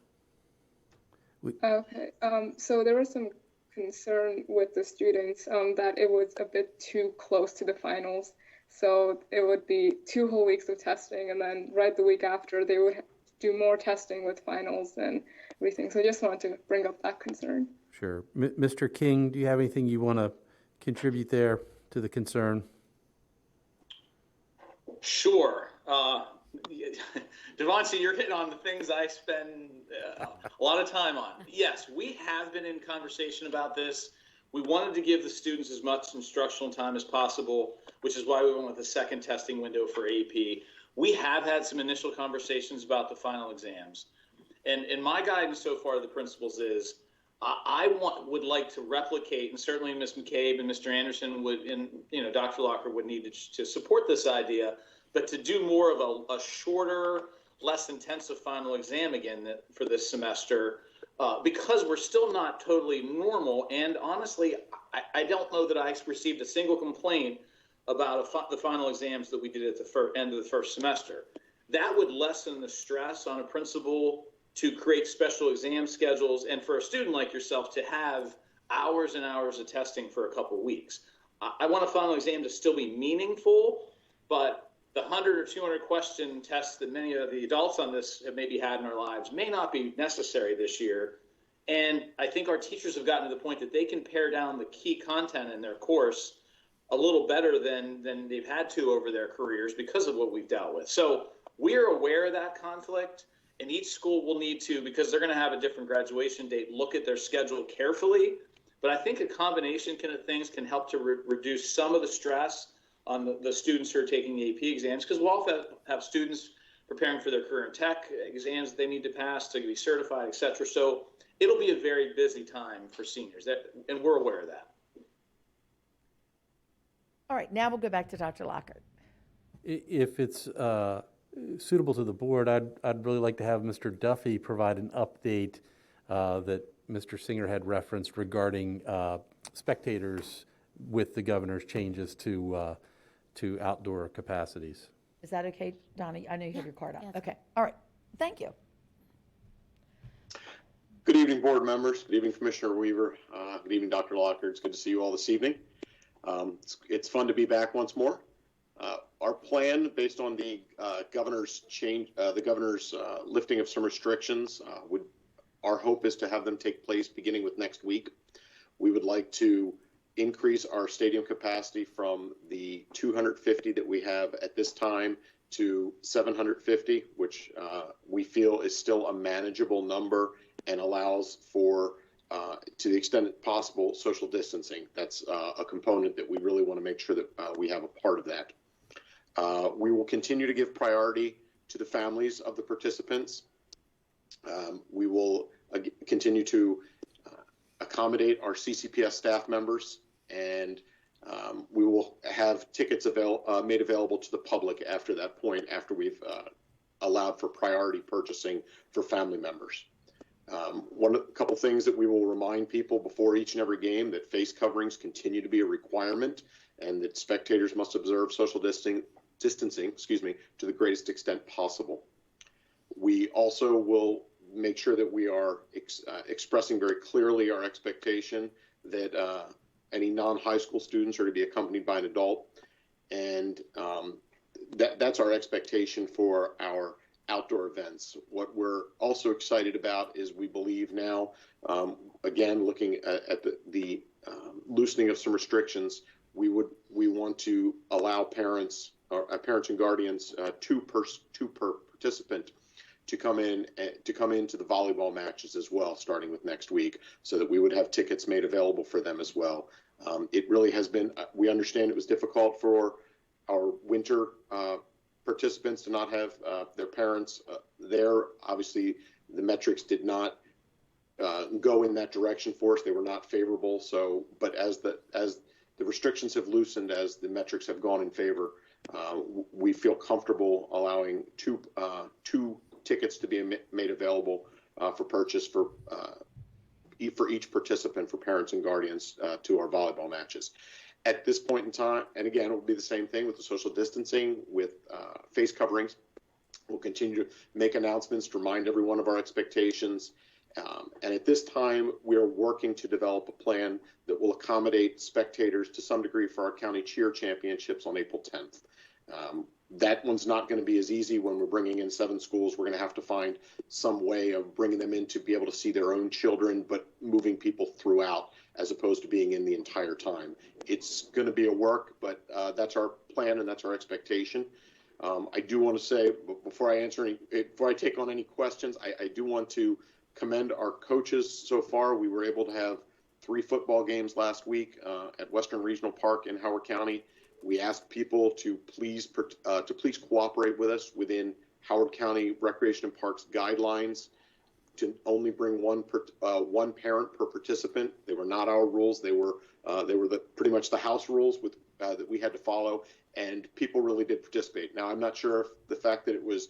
Okay. So there was some concern with the students that it was a bit too close to the finals. So it would be 2 whole weeks of testing, and then right the week after they would do more testing with finals and everything. So I just wanted to bring up that concern. Sure. Mr. King, do you have anything you want to contribute there to the concern? Sure. Devanshi, you're hitting on the things I spend a lot of time on. Yes, we have been in conversation about this. We wanted to give the students as much instructional time as possible, which is why we went with a second testing window for AP. We have had some initial conversations about the final exams. And my guidance so far to the principals is would like to replicate, and certainly Ms. McCabe and Mr. Anderson would, and Dr. Locker would need to support this idea, but to do more of a shorter, less intensive final exam again for this semester, because we're still not totally normal. And honestly, I don't know that I received a single complaint about the final exams that we did at the end of the first semester. That would lessen the stress on a principal to create special exam schedules, and for a student like yourself to have hours and hours of testing for a couple weeks. I want a final exam to still be meaningful, but the 100 or 200 question tests that many of the adults on this have maybe had in our lives may not be necessary this year. And I think our teachers have gotten to the point that they can pare down the key content in their course a little better than they've had to over their careers because of what we've dealt with. So we're aware of that conflict. And each school will need to, because they're going to have a different graduation date, look at their schedule carefully. But I think a combination of things can help to reduce some of the stress on the students who are taking the AP exams, because we'll also have students preparing for their career and tech exams that they need to pass to be certified, et cetera. So it'll be a very busy time for seniors, and we're aware of that. All right, now we'll go back to Dr. Lockhart. If it's suitable to the board, I'd really like to have Mr. Duffy provide an update that Mr. Singer had referenced regarding spectators with the governor's changes to outdoor capacities. Is that okay, Donnie? I know you have your card out. Yes. Okay, all right, thank you. Good evening, board members. Good evening, Commissioner Weaver. Good evening, Dr. Lockard. It's good to see you all this evening. It's fun to be back once more. Our plan, based on the governor's lifting of some restrictions, our hope is to have them take place beginning with next week. We would like to increase our stadium capacity from the 250 that we have at this time to 750, which we feel is still a manageable number and allows for, to the extent possible, social distancing. That's a component that we really want to make sure that we have a part of that. We will continue to give priority to the families of the participants. We will continue to accommodate our CCPS staff members, and we will have tickets made available to the public after that point, after we've allowed for priority purchasing for family members. A couple things that we will remind people before each and every game: that face coverings continue to be a requirement, and that spectators must observe social distancing, to the greatest extent possible. We also will make sure that we are expressing very clearly our expectation that any non-high school students are to be accompanied by an adult, and that's our expectation for our outdoor events. What we're also excited about is we believe now, again, looking at the loosening of some restrictions, we want to allow parents and guardians, two per participant, to come into the volleyball matches as well, starting with next week, so that we would have tickets made available for them as well. It really has been, we understand it was difficult for our winter participants to not have their parents there. Obviously, the metrics did not go in that direction for us. They were not favorable. So, but as the restrictions have loosened, as the metrics have gone in favor, we feel comfortable allowing two tickets to be made available for purchase for each participant, for parents and guardians, to our volleyball matches. At this point in time, and again, it will be the same thing with the social distancing, with face coverings. We'll continue to make announcements to remind everyone of our expectations. And at this time, we are working to develop a plan that will accommodate spectators to some degree for our county cheer championships on April 10th. That one's not going to be as easy when we're bringing in 7 schools. We're going to have to find some way of bringing them in to be able to see their own children, but moving people throughout as opposed to being in the entire time. It's going to be a work, but that's our plan and that's our expectation. I do want to say, before I take on any questions, I do want to commend our coaches so far. We were able to have 3 football games last week at Western Regional Park in Howard County. We asked people to please cooperate with us within Howard County Recreation and Parks guidelines to only bring one parent per participant. They were not our rules. They were pretty much the house rules that we had to follow, and people really did participate. Now, I'm not sure if the fact that it was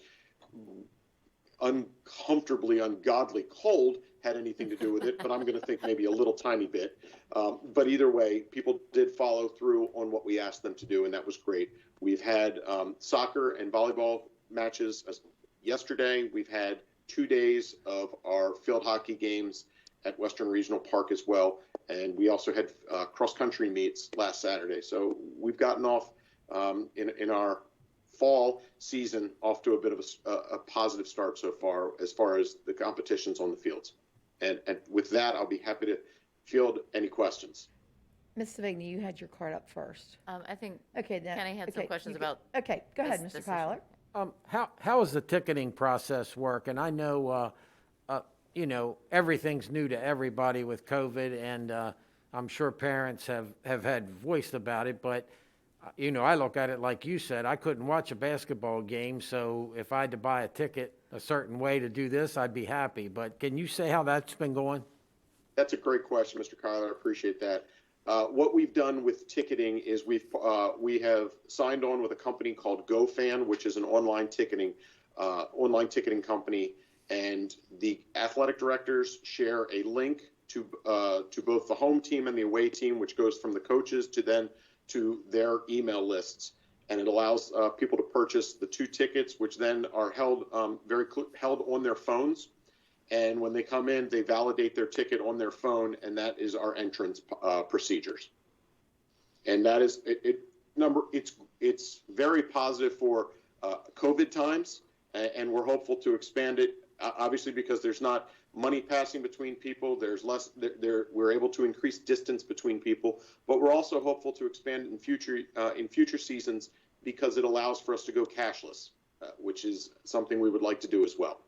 uncomfortably, ungodly cold had anything to do with it, but I'm going to think maybe a little tiny bit. But either way, people did follow through on what we asked them to do, and that was great. We've had soccer and volleyball matches yesterday. We've had 2 days of our field hockey games at Western Regional Park as well, and we also had cross-country meets last Saturday. So we've gotten off in our fall season off to a bit of a positive start so far as the competitions on the fields. And with that, I'll be happy to field any questions. Ms. Savigny, you had your card up first. I think Okay, then. Kenny had some questions about. Okay, go ahead, this Mr. issue. Kyler. How does the ticketing process work? And I know, everything's new to everybody with COVID, and I'm sure parents have had voiced about it, but I look at it like you said. I couldn't watch a basketball game, so if I had to buy a ticket a certain way to do this, I'd be happy. But can you say how that's been going? That's a great question, Mr. Kyler. I appreciate that. What we've done with ticketing is we have signed on with a company called GoFan, which is an online ticketing company, and the athletic directors share a link to both the home team and the away team, which goes from the coaches to their email lists, and it allows people to purchase the 2 tickets, which then are held on their phones, And when they come in, they validate their ticket on their phone, and that is our entrance procedures. And that is it's very positive for COVID times, and we're hopeful to expand it. Obviously, because there's not money passing between people, there's less. We're able to increase distance between people, but we're also hopeful to expand in future seasons because it allows for us to go cashless, which is something we would like to do as well.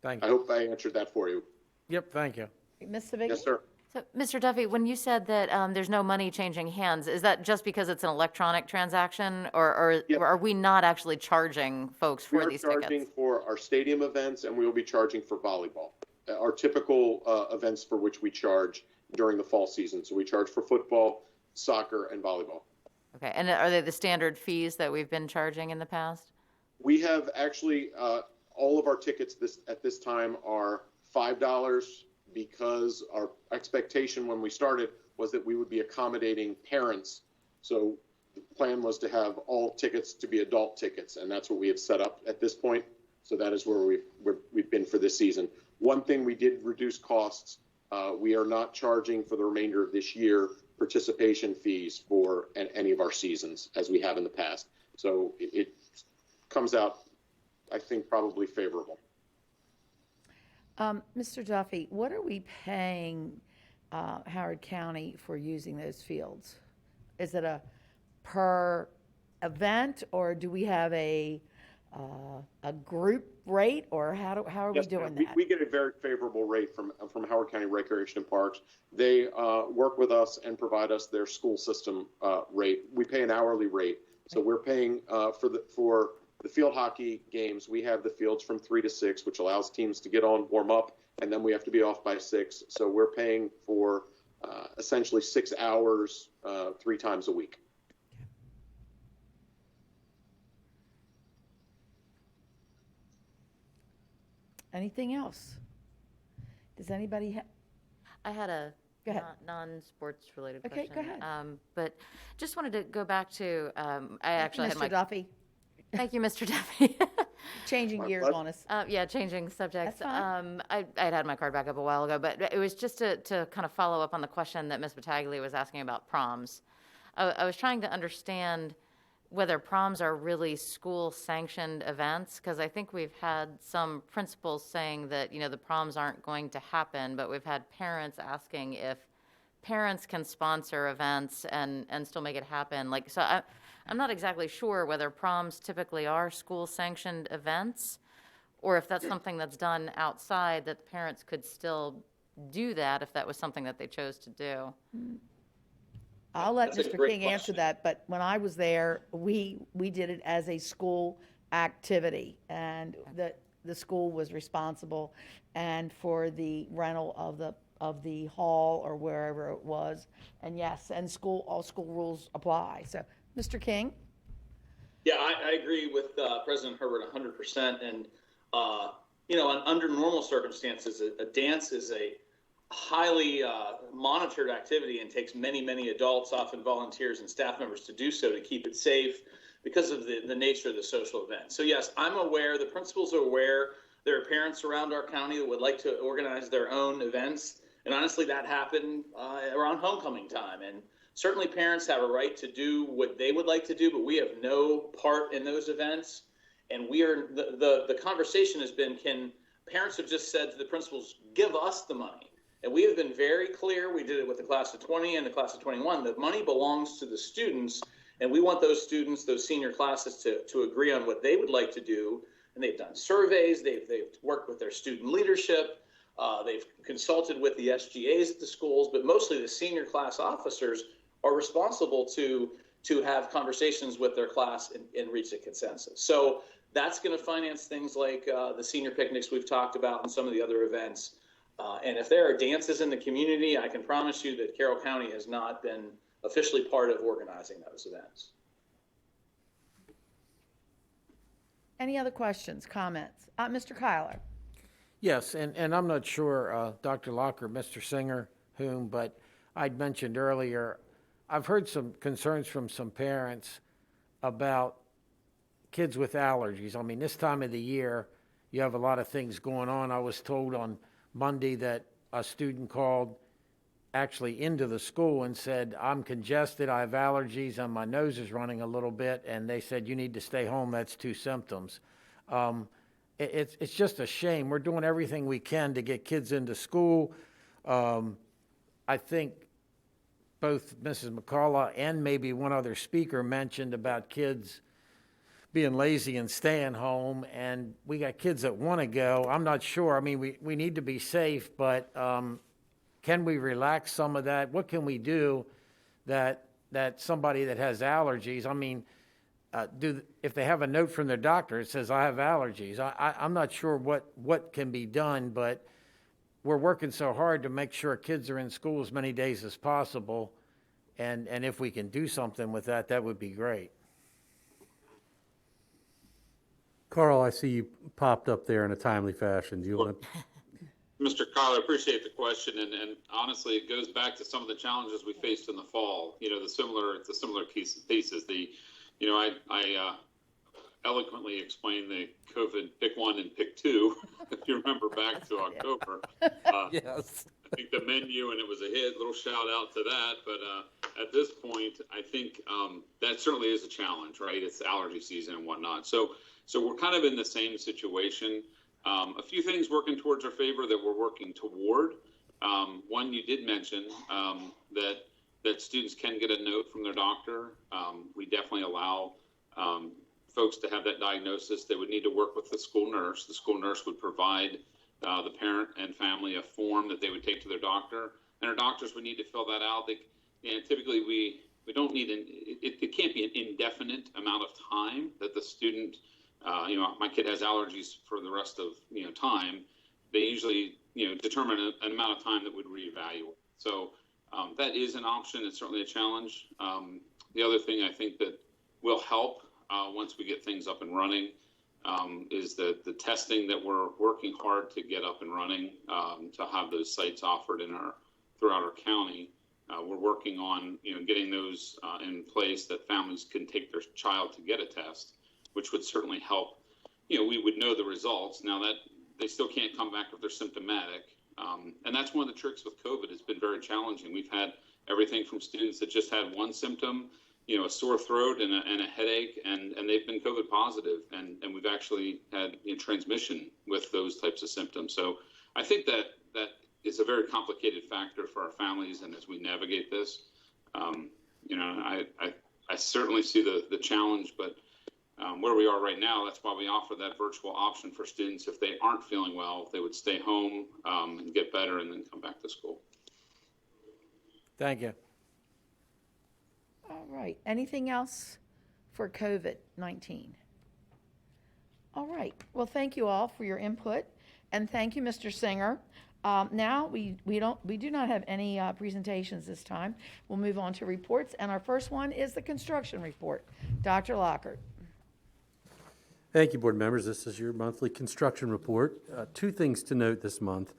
Thank you. I hope I answered that for you. Yep, thank you. Ms. Savigny? Yes, sir. So, Mr. Duffy, when you said that there's no money changing hands, is that just because it's an electronic transaction, or are we not actually charging folks for these We are charging tickets? for our stadium events, and we will be charging for volleyball. Our typical events for which we charge during the fall season. So we charge for football, soccer, and volleyball. Okay, and are they the standard fees that we've been charging in the past? We have actually all of our tickets at this time are $5 because our expectation when we started was that we would be accommodating parents. So the plan was to have all tickets to be adult tickets, and that's what we have set up at this point. So that is where we've been for this season. One thing we did reduce costs. We are not charging for the remainder of this year participation fees for any of our seasons as we have in the past. So it comes out, I think, probably favorable. Mr. Duffy, what are we paying Howard County for using those fields? Is it a per event, or do we have a group rate, or how are we doing that? We get a very favorable rate from Howard County Recreation and Parks. They work with us and provide us their school system rate. We pay an hourly rate, so we're paying for the field hockey games. We have the fields from 3 to 6, which allows teams to get on, warm up, and then we have to be off by 6. So we're paying for essentially 6 hours 3 times a week. Anything else? Does anybody have? I had a Go ahead. non-sports related Okay, question. go ahead. But just wanted to go back to, I actually had my. Mr. Duffy, Thank you, Mr. Duffy. changing gears on us. Yeah, changing subjects. That's fine. I'd had my card back up a while ago, but it was just to kind of follow up on the question that Ms. Battaglia was asking about proms. I was trying to understand whether proms are really school-sanctioned events, because I think we've had some principals saying that, the proms aren't going to happen, but we've had parents asking if parents can sponsor events and still make it happen. So I'm not exactly sure whether proms typically are school-sanctioned events, or if that's something that's done outside, that the parents could still do that if that was something that they chose to do. I'll let That's a Mr. great King answer question. that, but when I was there, we did it as a school activity, and the school was responsible and for the rental of the hall or wherever it was. And yes, and all school rules apply. So, Mr. King? Yeah, I agree with President Herbert 100%. And, under normal circumstances, a dance is a highly monitored activity and takes many, many adults, often volunteers and staff members, to do so to keep it safe because of the nature of the social event. So yes, I'm aware, the principals are aware, there are parents around our county that would like to organize their own events. And honestly, that happened around homecoming time. And certainly parents have a right to do what they would like to do, but we have no part in those events. And the conversation has been, parents have just said to the principals, give us the money. And we have been very clear. We did it with the class of 20 and the class of 21. The money belongs to the students, and we want those students, those senior classes, to agree on what they would like to do. And they've done surveys. They've worked with their student leadership. They've consulted with the SGAs at the schools, but mostly the senior class officers are responsible to have conversations with their class and reach a consensus. So that's going to finance things like the senior picnics we've talked about and some of the other events. And if there are dances in the community, I can promise you that Carroll County has not been officially part of organizing those events. Any other questions, comments? Mr. Kyler? Yes, and I'm not sure, Dr. Locke or Mr. Singer, but I'd mentioned earlier, I've heard some concerns from some parents about kids with allergies. I mean, this time of the year, you have a lot of things going on. I was told on Monday that a student called actually into the school and said, I'm congested, I have allergies, and my nose is running a little bit, and they said, you need to stay home, that's 2 symptoms. It's just a shame. We're doing everything we can to get kids into school. I think both Mrs. McCullough and maybe one other speaker mentioned about kids being lazy and staying home, and we got kids that want to go. I'm not sure. I mean, we need to be safe, but can we relax some of that? What can we do that somebody that has allergies, I mean, if they have a note from their doctor, it says, I have allergies. I'm not sure what can be done, but we're working so hard to make sure kids are in school as many days as possible. And if we can do something with that, that would be great. Carl, I see you popped up there in a timely fashion. Do you want to? Mr. Kyle, I appreciate the question, and honestly, it goes back to some of the challenges we faced in the fall. You know, the similar pieces. I eloquently explained the COVID pick 1 and pick 2, if you remember back to October. Yes. I think the menu, and it was a hit. Little shout out to that. But at this point, I think that certainly is a challenge, right? It's allergy season and whatnot. So we're kind of in the same situation. A few things working towards our favor that we're working toward. One, you did mention that students can get a note from their doctor. We definitely allow folks to have that diagnosis. They would need to work with the school nurse. The school nurse would provide the parent and family a form that they would take to their doctor, and our doctors would need to fill that out. Typically, we don't need it can't be an indefinite amount of time that the student. My kid has allergies for the rest of time. They usually determine an amount of time that would reevaluate. So that is an option. It's certainly a challenge. The other thing I think that will help once we get things up and running is the testing that we're working hard to get up and running to have those sites offered throughout our county. We're working on getting those in place that families can take their child to get a test, which would certainly help. We would know the results. Now that they still can't come back if they're symptomatic. And that's one of the tricks with COVID. It's been very challenging. We've had everything from students that just had one symptom, a sore throat and a headache, and they've been COVID positive. And we've actually had transmission with those types of symptoms. So I think that is a very complicated factor for our families. And as we navigate this, I certainly see the challenge, but where we are right now, that's why we offer that virtual option for students. If they aren't feeling well, they would stay home and get better and then come back to school. Thank you. All right. Anything else for COVID-19? All right. Well, thank you all for your input, and thank you, Mr. Singer. Now we do not have any presentations this time. We'll move on to reports, and our first one is the construction report. Dr. Lockhart. Thank you, board members. This is your monthly construction report. 2 things to note this month.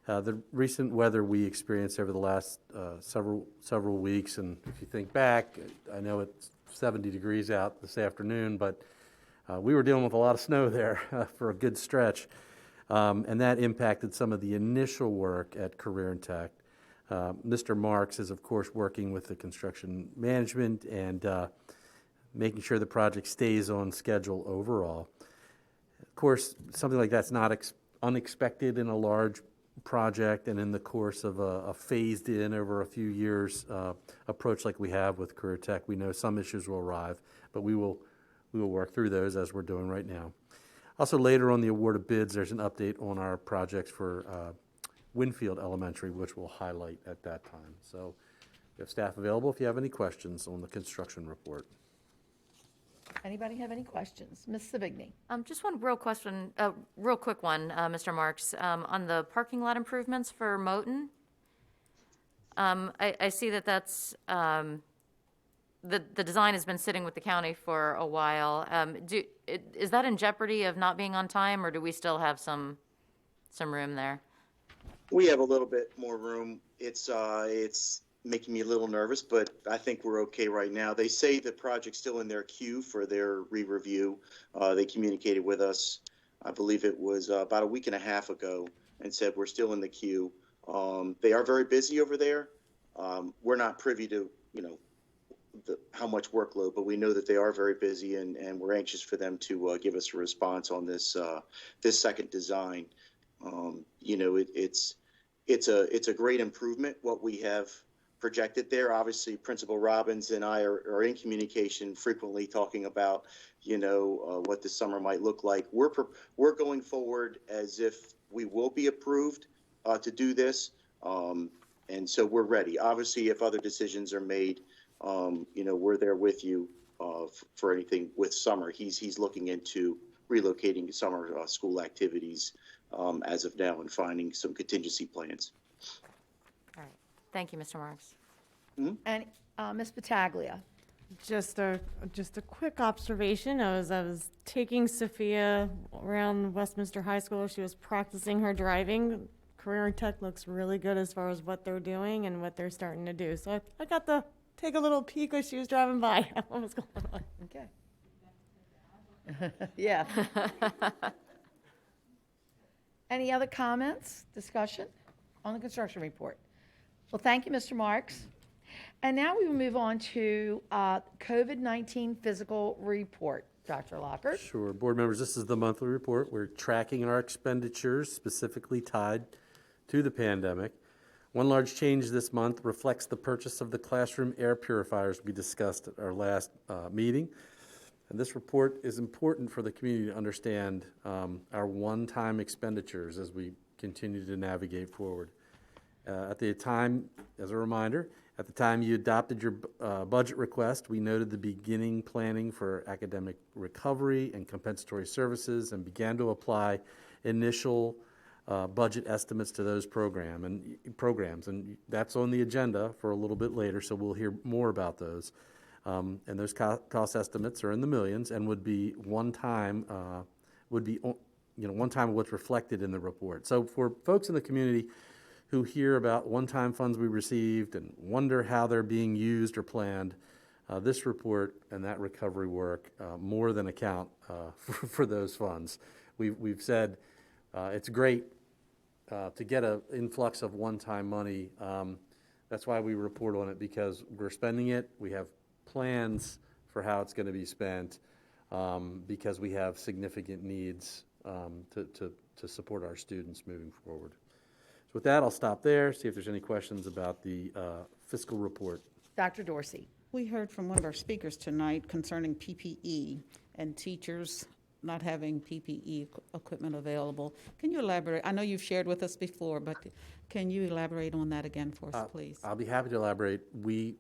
The recent weather we experienced over the last several weeks, and if you think back, I know it's 70 degrees out this afternoon, but we were dealing with a lot of snow there for a good stretch, and that impacted some of the initial work at Career and Tech. Mr. Marks is, of course, working with the construction management and making sure the project stays on schedule overall. Of course, something like that's not unexpected in a large project and in the course of a phased in over a few years approach like we have with Career Tech. We know some issues will arrive, but we will work through those as we're doing right now. Also, later on the award of bids, there's an update on our projects for Winfield Elementary, which we'll highlight at that time. So we have staff available if you have any questions on the construction report. Anybody have any questions? Ms. Savigny. Just one real question, real quick one, Mr. Marks, on the parking lot improvements for Moton. I see that's the design has been sitting with the county for a while. Is that in jeopardy of not being on time, or do we still have some room there? We have a little bit more room. It's making me a little nervous, but I think we're okay right now. They say the project's still in their queue for their re-review. They communicated with us I believe it was about a week and a half ago, and said we're still in the queue. They are very busy over there. We're not privy to, how much workload, but we know that they are very busy, and we're anxious for them to give us a response on this second design. It's a great improvement what we have projected there. Obviously, Principal Robbins and I are in communication frequently, talking about what this summer might look like. We're going forward as if we will be approved to do this, and so we're ready. Obviously, if other decisions are made, we're there with you for anything with summer. He's looking into relocating summer school activities as of now and finding some contingency plans. All right. Thank you, Mr. Marks. And Ms. Battaglia. Just a quick observation. I was taking Sophia around Westminster High School. She was practicing her driving. Career Tech looks really good as far as what they're doing and what they're starting to do. So I got to take a little peek as she was driving by. What was going on? Okay. Yeah. Any other comments, discussion on the construction report? Well, thank you, Mr. Marks. And now we will move on to COVID-19 physical report. Dr. Lockhart. Sure. Board members, this is the monthly report. We're tracking our expenditures specifically tied to the pandemic. One large change this month reflects the purchase of the classroom air purifiers we discussed at our last meeting. And this report is important for the community to understand our one-time expenditures as we continue to navigate forward. At the time, as a reminder, at the time you adopted your budget request, we noted the beginning planning for academic recovery and compensatory services and began to apply initial budget estimates to those programs, and that's on the agenda for a little bit later, so we'll hear more about those. And those cost estimates are in the millions and would be one-time, one-time of what's reflected in the report. So for folks in the community who hear about one-time funds we received and wonder how they're being used or planned, this report and that recovery work more than account for those funds. We've said it's great to get an influx of one-time money. That's why we report on it, because we're spending it. We have plans for how it's going to be spent because we have significant needs to support our students moving forward. So with that, I'll stop there, see if there's any questions about the fiscal report. Dr. Dorsey. We heard from one of our speakers tonight concerning PPE and teachers not having PPE equipment available. Can you elaborate? I know you've shared with us before, but can you elaborate on that again for us, please? I'll be happy to elaborate. We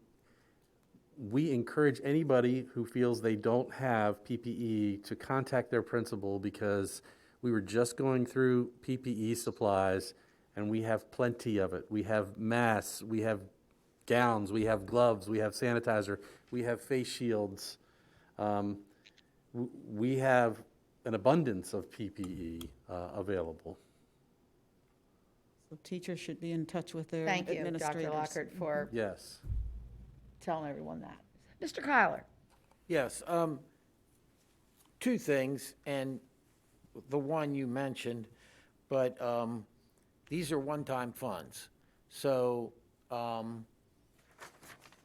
encourage anybody who feels they don't have PPE to contact their principal, because we were just going through PPE supplies and we have plenty of it. We have masks, we have gowns, we have gloves, we have sanitizer, we have face shields. We have an abundance of PPE available. So teachers should be in touch with their Thank you, administrators. Dr. Lockhart, for Yes. telling everyone that. Mr. Kyler. Yes, two things, and the one you mentioned, but these are one-time funds. So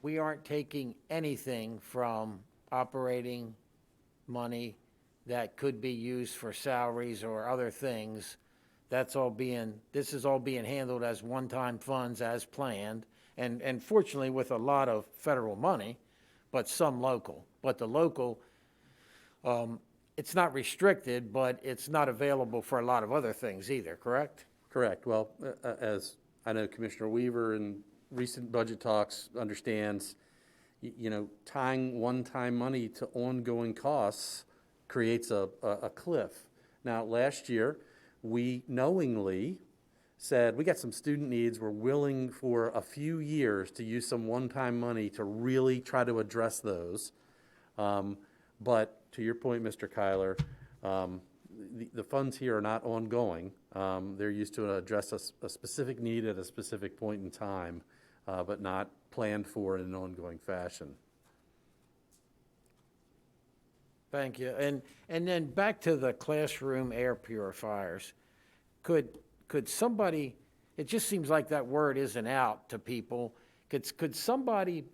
we aren't taking anything from operating money that could be used for salaries or other things. This is all being handled as one-time funds as planned, and fortunately with a lot of federal money, but some local. But the local, it's not restricted, but it's not available for a lot of other things either, correct? Correct. Well, as I know Commissioner Weaver in recent budget talks understands, tying one-time money to ongoing costs creates a cliff. Now, last year, we knowingly said we got some student needs. We're willing for a few years to use some one-time money to really try to address those. But to your point, Mr. Kyler, the funds here are not ongoing. They're used to address a specific need at a specific point in time, but not planned for in an ongoing fashion. Thank you. And then back to the classroom air purifiers. Could somebody, it just seems like that word isn't out to people. Could somebody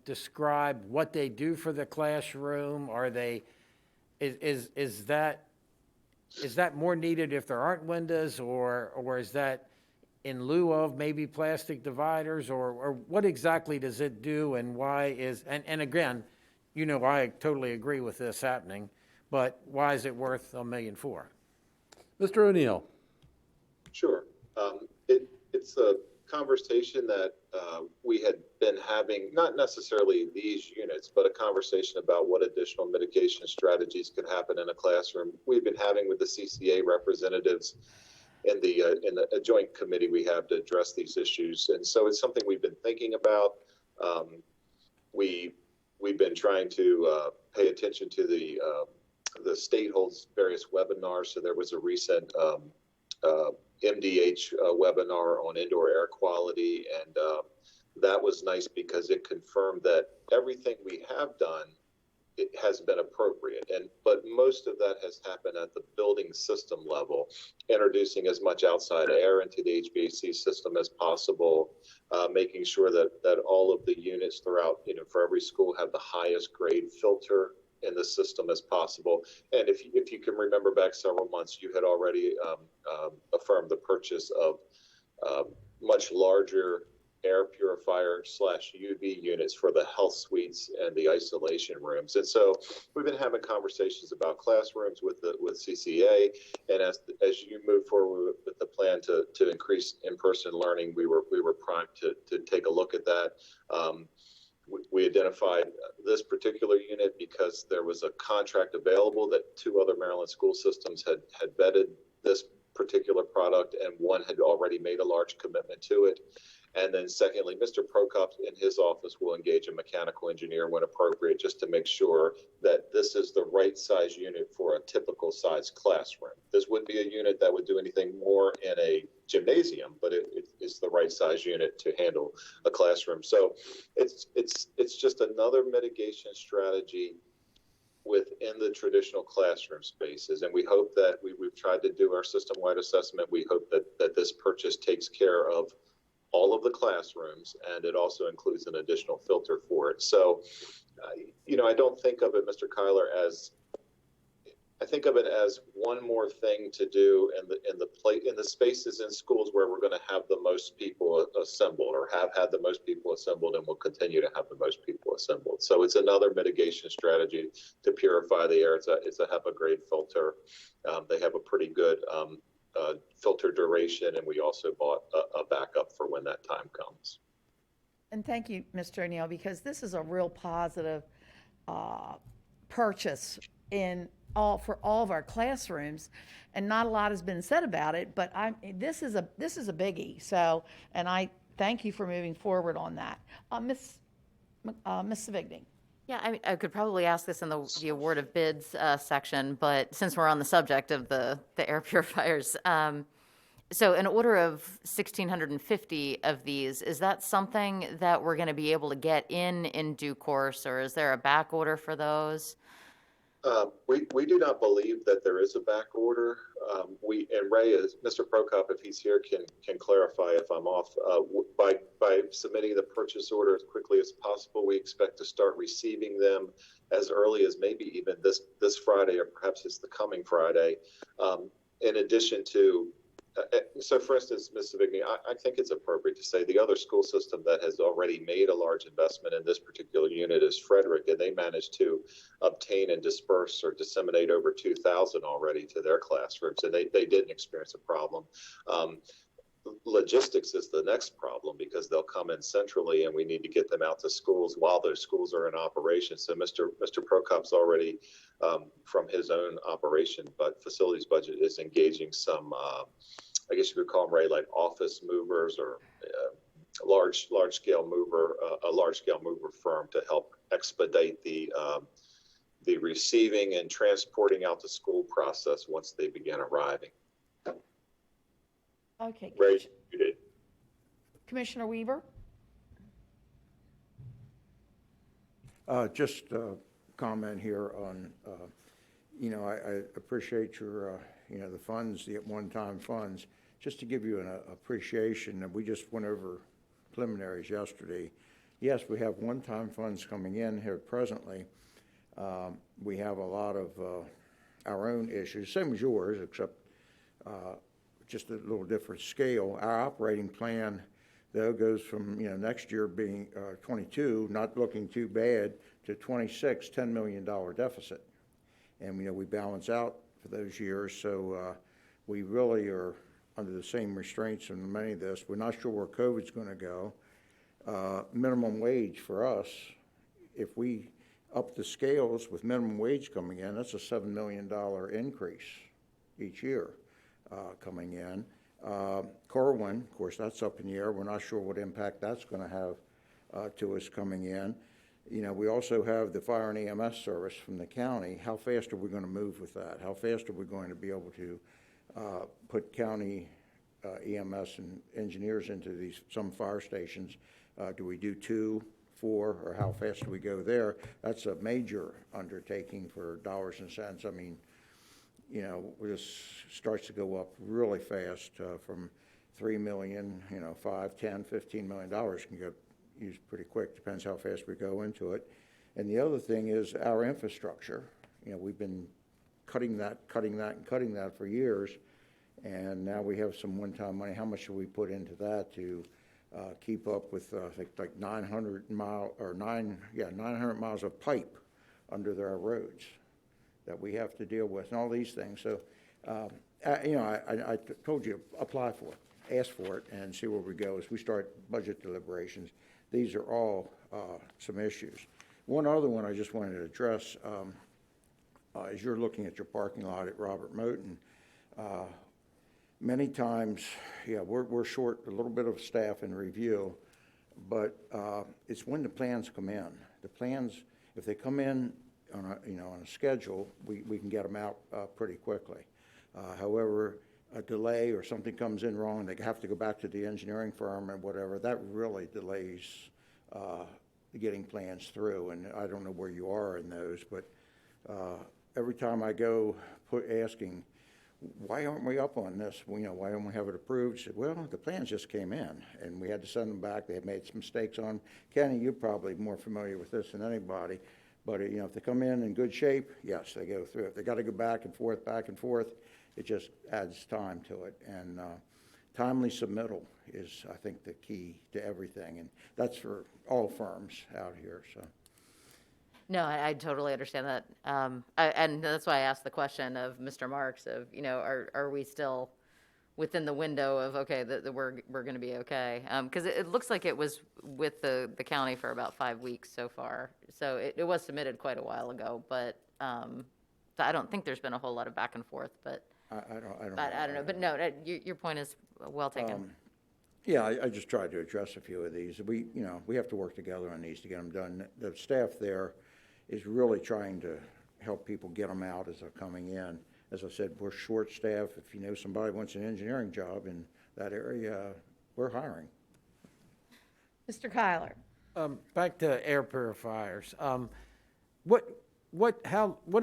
describe what they do for the classroom? Are they, is that more needed if there aren't windows, or is that in lieu of maybe plastic dividers, or what exactly does it do, and why is, and again, you know, I totally agree with this happening, but why is it worth $1.4 million? Mr. O'Neill. Sure. It's a conversation that we had been having, not necessarily these units, but a conversation about what additional mitigation strategies could happen in a classroom. We've been having with the CCA representatives in the joint committee we have to address these issues, and so it's something we've been thinking about. We've been trying to pay attention to the state holds various webinars. So there was a recent MDH webinar on indoor air quality, and that was nice because it confirmed that everything we have done, it has been appropriate, but most of that has happened at the building system level, introducing as much outside air into the HVAC system as possible, making sure that all of the units throughout, for every school have the highest grade filter in the system as possible. And if you can remember back several months, you had already affirmed the purchase of much larger air purifier / UV units for the health suites and the isolation rooms. And so we've been having conversations about classrooms with CCA, and as you move forward with the plan to increase in-person learning, we were primed to take a look at that. We identified this particular unit because there was a contract available that 2 other Maryland school systems had vetted this particular product, and one had already made a large commitment to it. And then secondly, Mr. Prokop in his office will engage a mechanical engineer when appropriate, just to make sure that this is the right size unit for a typical size classroom. This wouldn't be a unit that would do anything more in a gymnasium, but it's the right size unit to handle a classroom. So it's just another mitigation strategy within the traditional classroom spaces. And we hope that we've tried to do our system-wide assessment. We hope that this purchase takes care of all of the classrooms, and it also includes an additional filter for it. So, I don't think of it, Mr. Kyler, I think of it as one more thing to do in the spaces in schools where we're going to have the most people assembled, or have had the most people assembled, and will continue to have the most people assembled. So it's another mitigation strategy to purify the air. It's a HEPA grade filter. They have a pretty good filter duration, and we also bought a backup for when that time comes. And thank you, Mr. O'Neill, because this is a real positive purchase for all of our classrooms, and not a lot has been said about it, but this is a biggie. So, and I thank you for moving forward on that. Ms. Savigny. Yeah, I could probably ask this in the award of bids section, but since we're on the subject of the air purifiers, so an order of 1,650 of these, is that something that we're going to be able to get in due course, or is there a back order for those? We do not believe that there is a back order. And Ray, Mr. Prokop, if he's here, can clarify if I'm off. By submitting the purchase order as quickly as possible, we expect to start receiving them as early as maybe even this Friday, or perhaps it's the coming Friday. In addition to, so for instance, Ms. Savigny, I think it's appropriate to say the other school system that has already made a large investment in this particular unit is Frederick, and they managed to obtain and disperse or disseminate over 2,000 already to their classrooms, and they didn't experience a problem. Logistics is the next problem, because they'll come in centrally, and we need to get them out to schools while those schools are in operation. So Mr. Prokop's already, from his own operation but facilities budget, is engaging some, I guess you could call them, Ray, like office movers, or a large scale mover firm to help expedite the receiving and transporting out to school process once they begin arriving. Okay. Ray, you did. Commissioner Weaver? Just comment here on, I appreciate your, the funds, the one-time funds. Just to give you an appreciation, and we just went over preliminaries yesterday. Yes, we have one-time funds coming in here presently. We have a lot of our own issues, same as yours, except just a little different scale. Our operating plan, though, goes from next year being 22, not looking too bad, to 26, $10 million deficit, and we balance out for those years. So we really are under the same restraints in many of this. We're not sure where COVID's going to go. Minimum wage for us, if we up the scales with minimum wage coming in, that's a $7 million increase each year coming in. Corwin, of course, that's up in the air. We're not sure what impact that's going to have to us coming in. We also have the fire and EMS service from the county. How fast are we going to move with that? How fast are we going to be able to put county EMS and engineers into some fire stations? Do we do 2, 4, or how fast do we go there? That's a major undertaking for dollars and cents. I mean, this starts to go up really fast from $3 million, $5, $10, $15 million can get used pretty quick. Depends how fast we go into it. And the other thing is our infrastructure. We've been cutting that for years, and now we have some one-time money. How much should we put into that to keep up with I think like 900 miles of pipe under their roads that we have to deal with, and all these things. So, I told you, apply for it, ask for it, and see where we go as we start budget deliberations. These are all some issues. One other one I just wanted to address, as you're looking at your parking lot at Robert Moten, many times, we're short a little bit of staff in review, but it's when the plans come in. The plans, if they come in on a schedule, we can get them out pretty quickly. However, a delay or something comes in wrong, they have to go back to the engineering firm and whatever, that really delays getting plans through. And I don't know where you are in those, but every time I go asking, why aren't we up on this? Why don't we have it approved? Said, well, the plans just came in, and we had to send them back. They had made some mistakes on them. Kenny, you're probably more familiar with this than anybody, but if they come in good shape, yes, they go through. If they got to go back and forth, it just adds time to it. And timely submittal is, I think, the key to everything, and that's for all firms out here. So. No, I totally understand that. And that's why I asked the question of Mr. Marks of, are we still within the window of, okay, that we're going to be okay? Because it looks like it was with the county for about 5 weeks so far. So it was submitted quite a while ago, but I don't think there's been a whole lot of back and forth, but I don't know. But no, your point is well taken. I just tried to address a few of these. We have to work together on these to get them done. The staff there is really trying to help people get them out as they're coming in. As I said, we're short staff. If somebody wants an engineering job in that area, we're hiring. Mr. Kyler. Back to air purifiers. What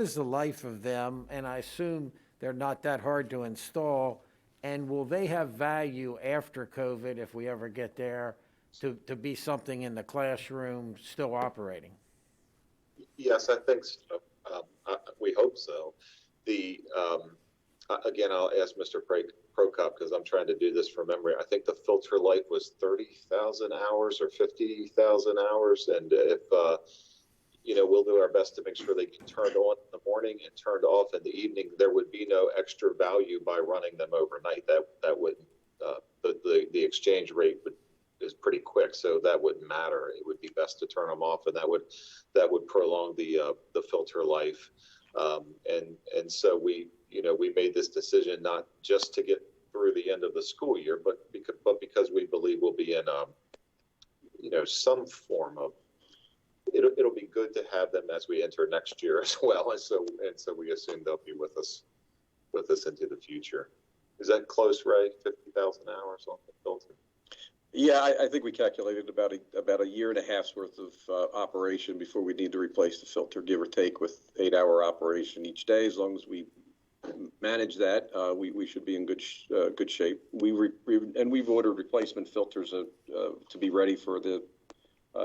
is the life of them? And I assume they're not that hard to install. And will they have value after COVID, if we ever get there, to be something in the classroom still operating? Yes, I think so. We hope so. Again, I'll ask Mr. Prokop because I'm trying to do this from memory. I think the filter life was 30,000 hours or 50,000 hours, and if we'll do our best to make sure they get turned on in the morning and turned off in the evening. There would be no extra value by running them overnight. That wouldn't. The exchange rate is pretty quick, so that wouldn't matter. It would be best to turn them off, and that would prolong the filter life. And so we made this decision not just to get through the end of the school year, but because we believe we'll be in some form of. It'll be good to have them as we enter next year as well, and so we assume they'll be with us into the future. Is that close, Ray? 50,000 hours on the filter? Yeah, I think we calculated about a year and a half's worth of operation before we need to replace the filter, give or take, with 8-hour operation each day. As long as we manage that, we should be in good shape. We've ordered replacement filters to be ready for the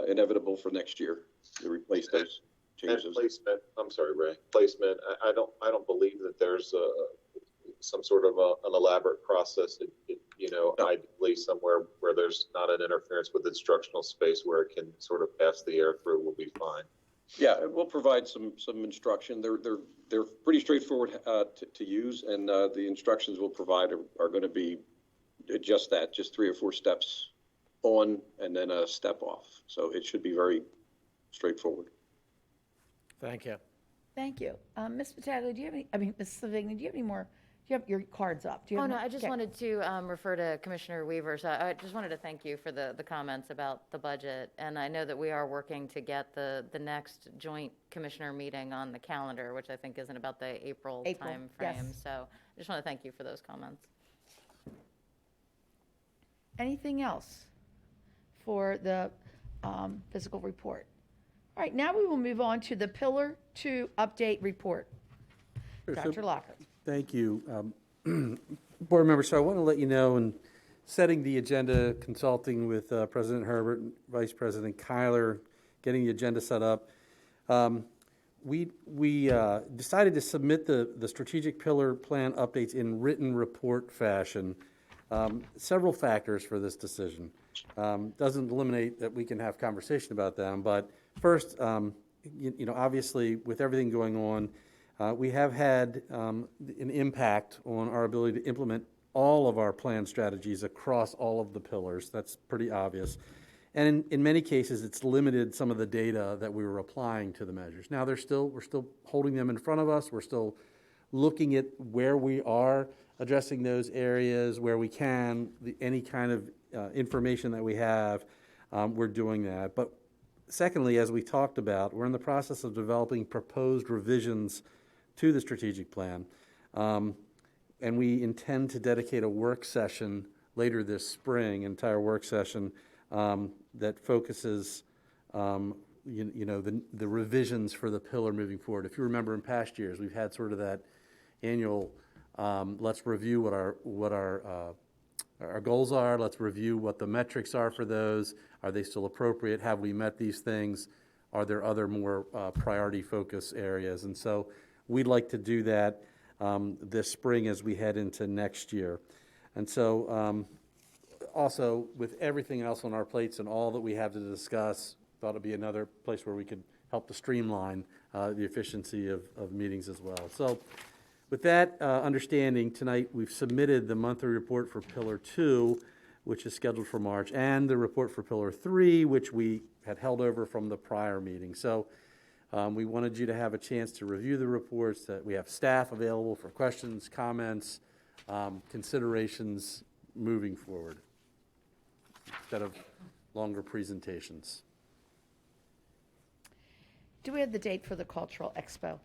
inevitable for next year to replace those changes. And placement, I'm sorry, Ray. Placement. I don't believe that there's some sort of an elaborate process. Ideally somewhere where there's not an interference with instructional space where it can sort of pass the air through will be fine. Yeah, we'll provide some instruction. They're pretty straightforward to use, and the instructions we'll provide are going to be just that, just 3 or 4 steps on and then a step off. So it should be very straightforward. Thank you. Thank you. Ms. Battaglia, do you have any, Ms. Savigny, do you have any more? Do you have your cards up? Do you have no, more? I just Okay. wanted to refer to Commissioner Weaver. So I just wanted to thank you for the comments about the budget. And I know that we are working to get the next joint commissioner meeting on the calendar, which I think is in about the April time frame. yes. So I just want to thank you for those comments. Anything else for the physical report? All right, now we will move on to the Pillar 2 update report. Sure, so- Dr. Lockhart. Thank you. Board members, so I want to let you know, in setting the agenda, consulting with President Herbert and Vice President Kyler, getting the agenda set up, we decided to submit the strategic pillar plan updates in written report fashion. Several factors for this decision. Doesn't eliminate that we can have conversation about them, but first, obviously with everything going on, we have had an impact on our ability to implement all of our plan strategies across all of the pillars. That's pretty obvious. And in many cases, it's limited some of the data that we were applying to the measures. Now, we're still holding them in front of us. We're still looking at where we are addressing those areas, where we can, any kind of information that we have, we're doing that. But secondly, as we talked about, we're in the process of developing proposed revisions to the strategic plan. And we intend to dedicate a work session later this spring, an entire work session that focuses, the revisions for the pillar moving forward. If you remember in past years, we've had sort of that annual, let's review what our goals are. Let's review what the metrics are for those. Are they still appropriate? Have we met these things? Are there other more priority focus areas? And so we'd like to do that this spring as we head into next year. And so also with everything else on our plates and all that we have to discuss, thought it'd be another place where we could help to streamline the efficiency of meetings as well. So with that understanding, tonight we've submitted the monthly report for Pillar 2, which is scheduled for March, and the report for Pillar 3, which we had held over from the prior meeting. So we wanted you to have a chance to review the reports, that we have staff available for questions, comments, considerations moving forward instead of longer presentations. Do we have the date for the Cultural Expo?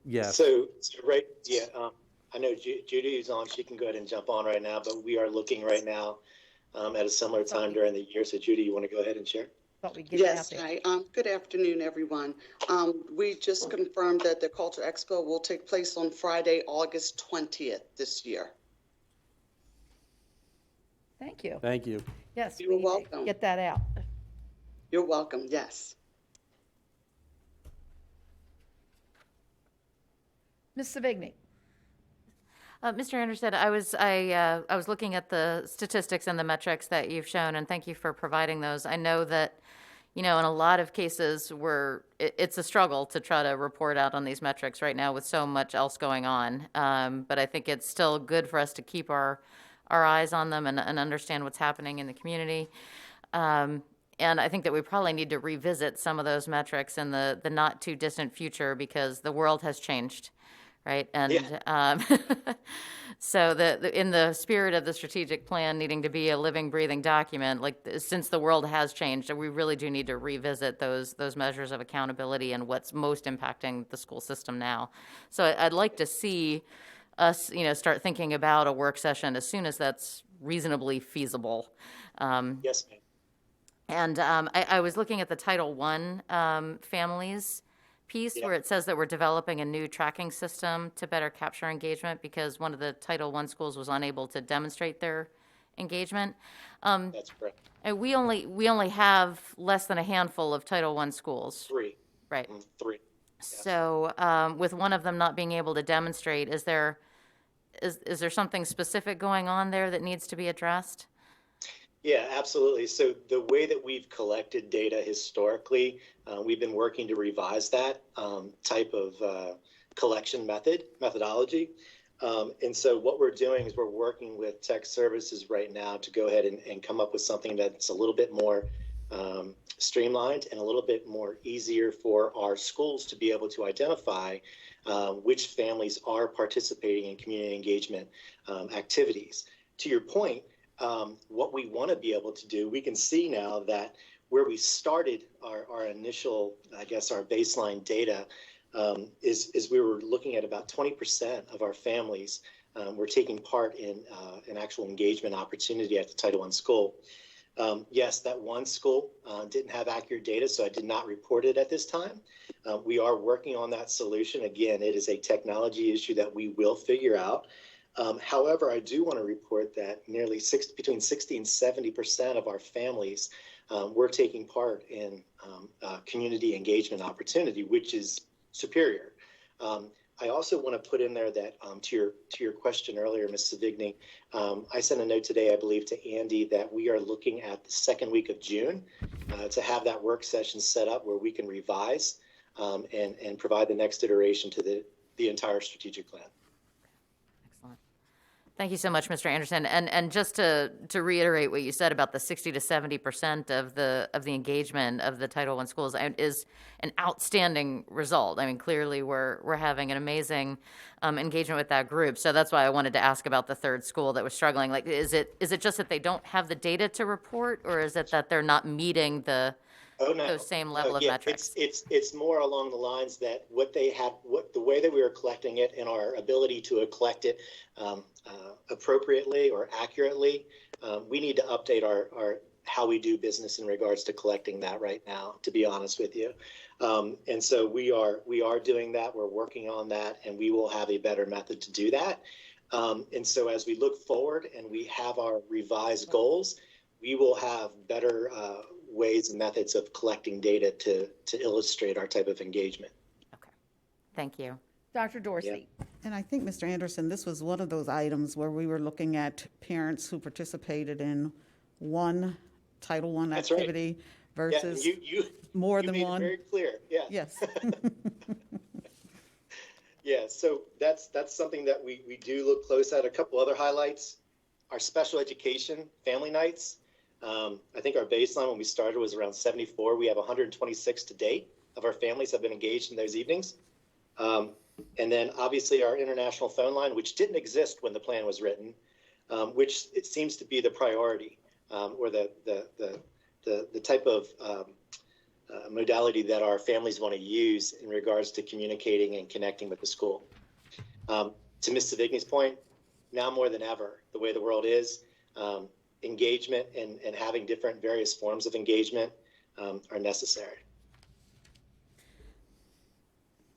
Yes. So right, yeah, I know Judy is on. She can go ahead and jump on right now, but we are looking right now at a similar time during the year. So Judy, you want to go ahead and share? Yes, hi. Good afternoon, everyone. We just confirmed that the Culture Expo will take place on Friday, August 20th this year. Thank you. Thank you. Yes, You're we need to welcome. get that out. You're welcome, yes. Ms. Savigny. Mr. Anderson, I was looking at the statistics and the metrics that you've shown, and thank you for providing those. I know that, in a lot of cases it's a struggle to try to report out on these metrics right now with so much else going on. But I think it's still good for us to keep our eyes on them and understand what's happening in the community. And I think that we probably need to revisit some of those metrics in the not too distant future, because the world has changed. Right. And so in the spirit of the strategic plan needing to be a living, breathing document, since the world has changed, we really do need to revisit those measures of accountability and what's most impacting the school system now. So I'd like to see us, start thinking about a work session as soon as that's reasonably feasible. Yes, ma'am. And I was looking at the Title I families piece where it says that we're developing a new tracking system to better capture engagement because one of the Title I schools was unable to demonstrate their engagement. That's correct. And we only have less than a handful of Title I schools. 3. Right. 3. So with one of them not being able to demonstrate, is there something specific going on there that needs to be addressed? Yeah, absolutely. So the way that we've collected data historically, we've been working to revise that type of collection methodology. And so what we're doing is we're working with tech services right now to go ahead and come up with something that's a little bit more streamlined and a little bit more easier for our schools to be able to identify which families are participating in community engagement activities. To your point, what we want to be able to do, we can see now that where we started our initial, I guess, our baseline data is we were looking at about 20% of our families were taking part in an actual engagement opportunity at the Title I school. Yes, that one school didn't have accurate data, so I did not report it at this time. We are working on that solution. Again, it is a technology issue that we will figure out. However, I do want to report that between 60 and 70% of our families were taking part in community engagement opportunity, which is superior. I also want to put in there that to your question earlier, Ms. Savigny, I sent a note today, I believe, to Andy that we are looking at the second week of June to have that work session set up where we can revise and provide the next iteration to the entire strategic plan. Excellent. Thank you so much, Mr. Anderson. And just to reiterate what you said about the 60 to 70% of the engagement of the Title I schools is an outstanding result. I mean, clearly we're having an amazing engagement with that group. So that's why I wanted to ask about the third school that was struggling. Like, is it just that they don't have the data to report, or is it that they're not meeting those same level of metrics? It's more along the lines that the way that we are collecting it and our ability to collect it appropriately or accurately, we need to update our how we do business in regards to collecting that right now, to be honest with you. And so we are doing that. We're working on that, and we will have a better method to do that. And so as we look forward and we have our revised goals, we will have better ways and methods of collecting data to illustrate our type of engagement. Okay. Thank you. Dr. Dorsey. Yeah. And I think, Mr. Anderson, this was one of those items where we were looking at parents who participated in one Title I activity versus more than one. Very clear. Yeah. Yes. Yeah. So that's something that we do look close at. A couple other highlights: our special education family nights. I think our baseline when we started was around 74. We have 126 to date of our families have been engaged in those evenings. And then obviously our international phone line, which didn't exist when the plan was written, which it seems to be the priority or the type of modality that our families want to use in regards to communicating and connecting with the school. To Ms. Savigny's point, now more than ever, the way the world is, engagement and having different various forms of engagement are necessary.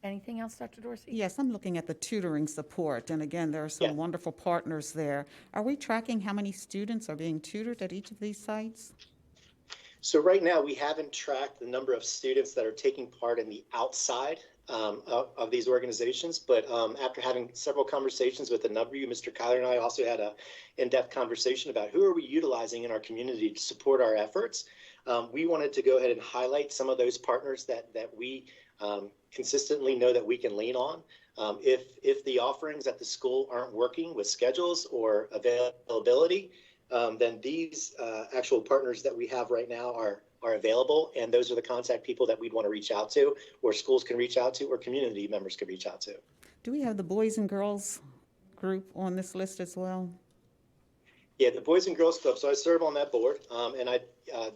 Anything else, Dr. Dorsey? Yes, I'm looking at the tutoring support, and again, there are some wonderful partners there. Are we tracking how many students are being tutored at each of these sites? So right now, we haven't tracked the number of students that are taking part in the outside of these organizations, but after having several conversations with a number of you, Mr. Kyler and I also had an in-depth conversation about who are we utilizing in our community to support our efforts. We wanted to go ahead and highlight some of those partners that we consistently know that we can lean on. If the offerings at the school aren't working with schedules or availability, then these actual partners that we have right now are available, and those are the contact people that we'd want to reach out to, or schools can reach out to, or community members can reach out to. Do we have the boys and girls group on this list as well? Yeah, the Boys and Girls Club. So I serve on that board, and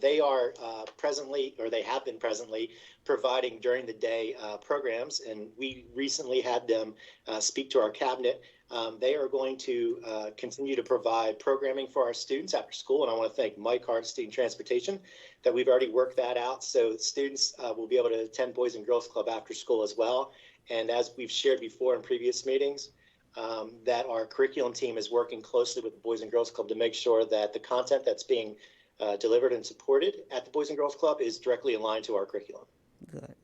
they are presently, or they have been presently, providing during the day programs. And we recently had them speak to our cabinet. They are going to continue to provide programming for our students after school. And I want to thank Mike Hart, Student Transportation, that we've already worked that out. So students will be able to attend Boys and Girls Club after school as well. And as we've shared before in previous meetings, that our curriculum team is working closely with the Boys and Girls Club to make sure that the content that's being delivered and supported at the Boys and Girls Club is directly aligned to our curriculum. Good.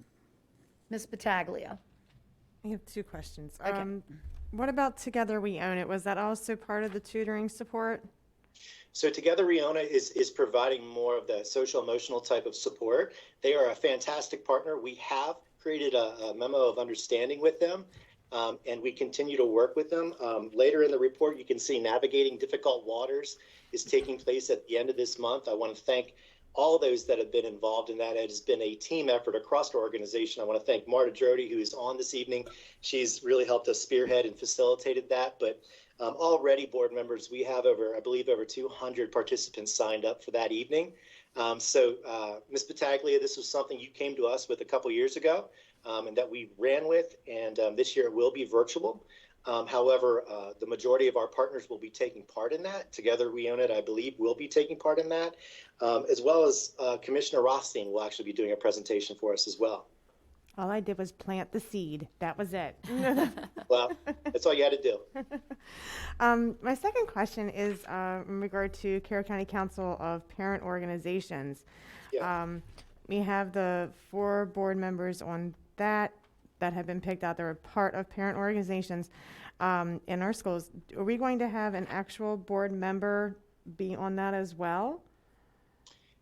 Ms. Battaglia. I have two questions. Okay. What about Together We Own It? Was that also part of the tutoring support? So Together We Own It is providing more of the social emotional type of support. They are a fantastic partner. We have created a memo of understanding with them. And we continue to work with them. Later in the report, you can see Navigating Difficult Waters is taking place at the end of this month. I want to thank all those that have been involved in that. It has been a team effort across our organization. I want to thank Marta Jody, who is on this evening. She's really helped us spearhead and facilitated that. But already, board members, we have I believe over 200 participants signed up for that evening. So Ms. Battaglia, this was something you came to us with a couple years ago. And that we ran with, and this year it will be virtual. However, the majority of our partners will be taking part in that. Together We Own It, I believe, will be taking part in that, as well as Commissioner Rothstein will actually be doing a presentation for us as well. All I did was plant the seed. That was it. Well, that's all you had to do. My second question is in regard to Carroll County Council of Parent Organizations. Yeah. We have the 4 board members on that have been picked out. They're a part of parent organizations in our schools. Are we going to have an actual board member be on that as well?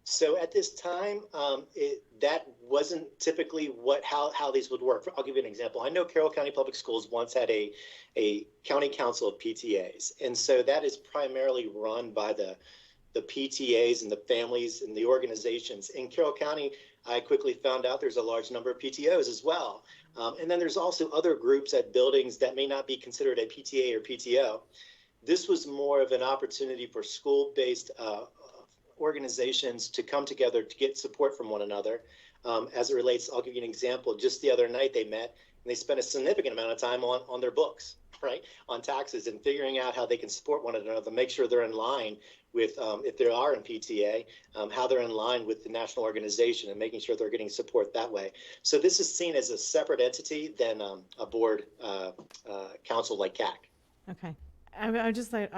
So at this time, that wasn't typically how these would work. I'll give you an example. I know Carroll County Public Schools once had a county council of PTAs, and so that is primarily run by the PTAs and the families and the organizations. In Carroll County, I quickly found out there's a large number of PTOs as well. And then there's also other groups at buildings that may not be considered a PTA or PTO. This was more of an opportunity for school-based organizations to come together to get support from one another. As it relates, I'll give you an example. Just the other night they met and they spent a significant amount of time on their books, right, on taxes and figuring out how they can support one another, make sure they're in line with, if they are in PTA, how they're in line with the national organization and making sure they're getting support that way. So this is seen as a separate entity than a board council like CAC. Okay. I just like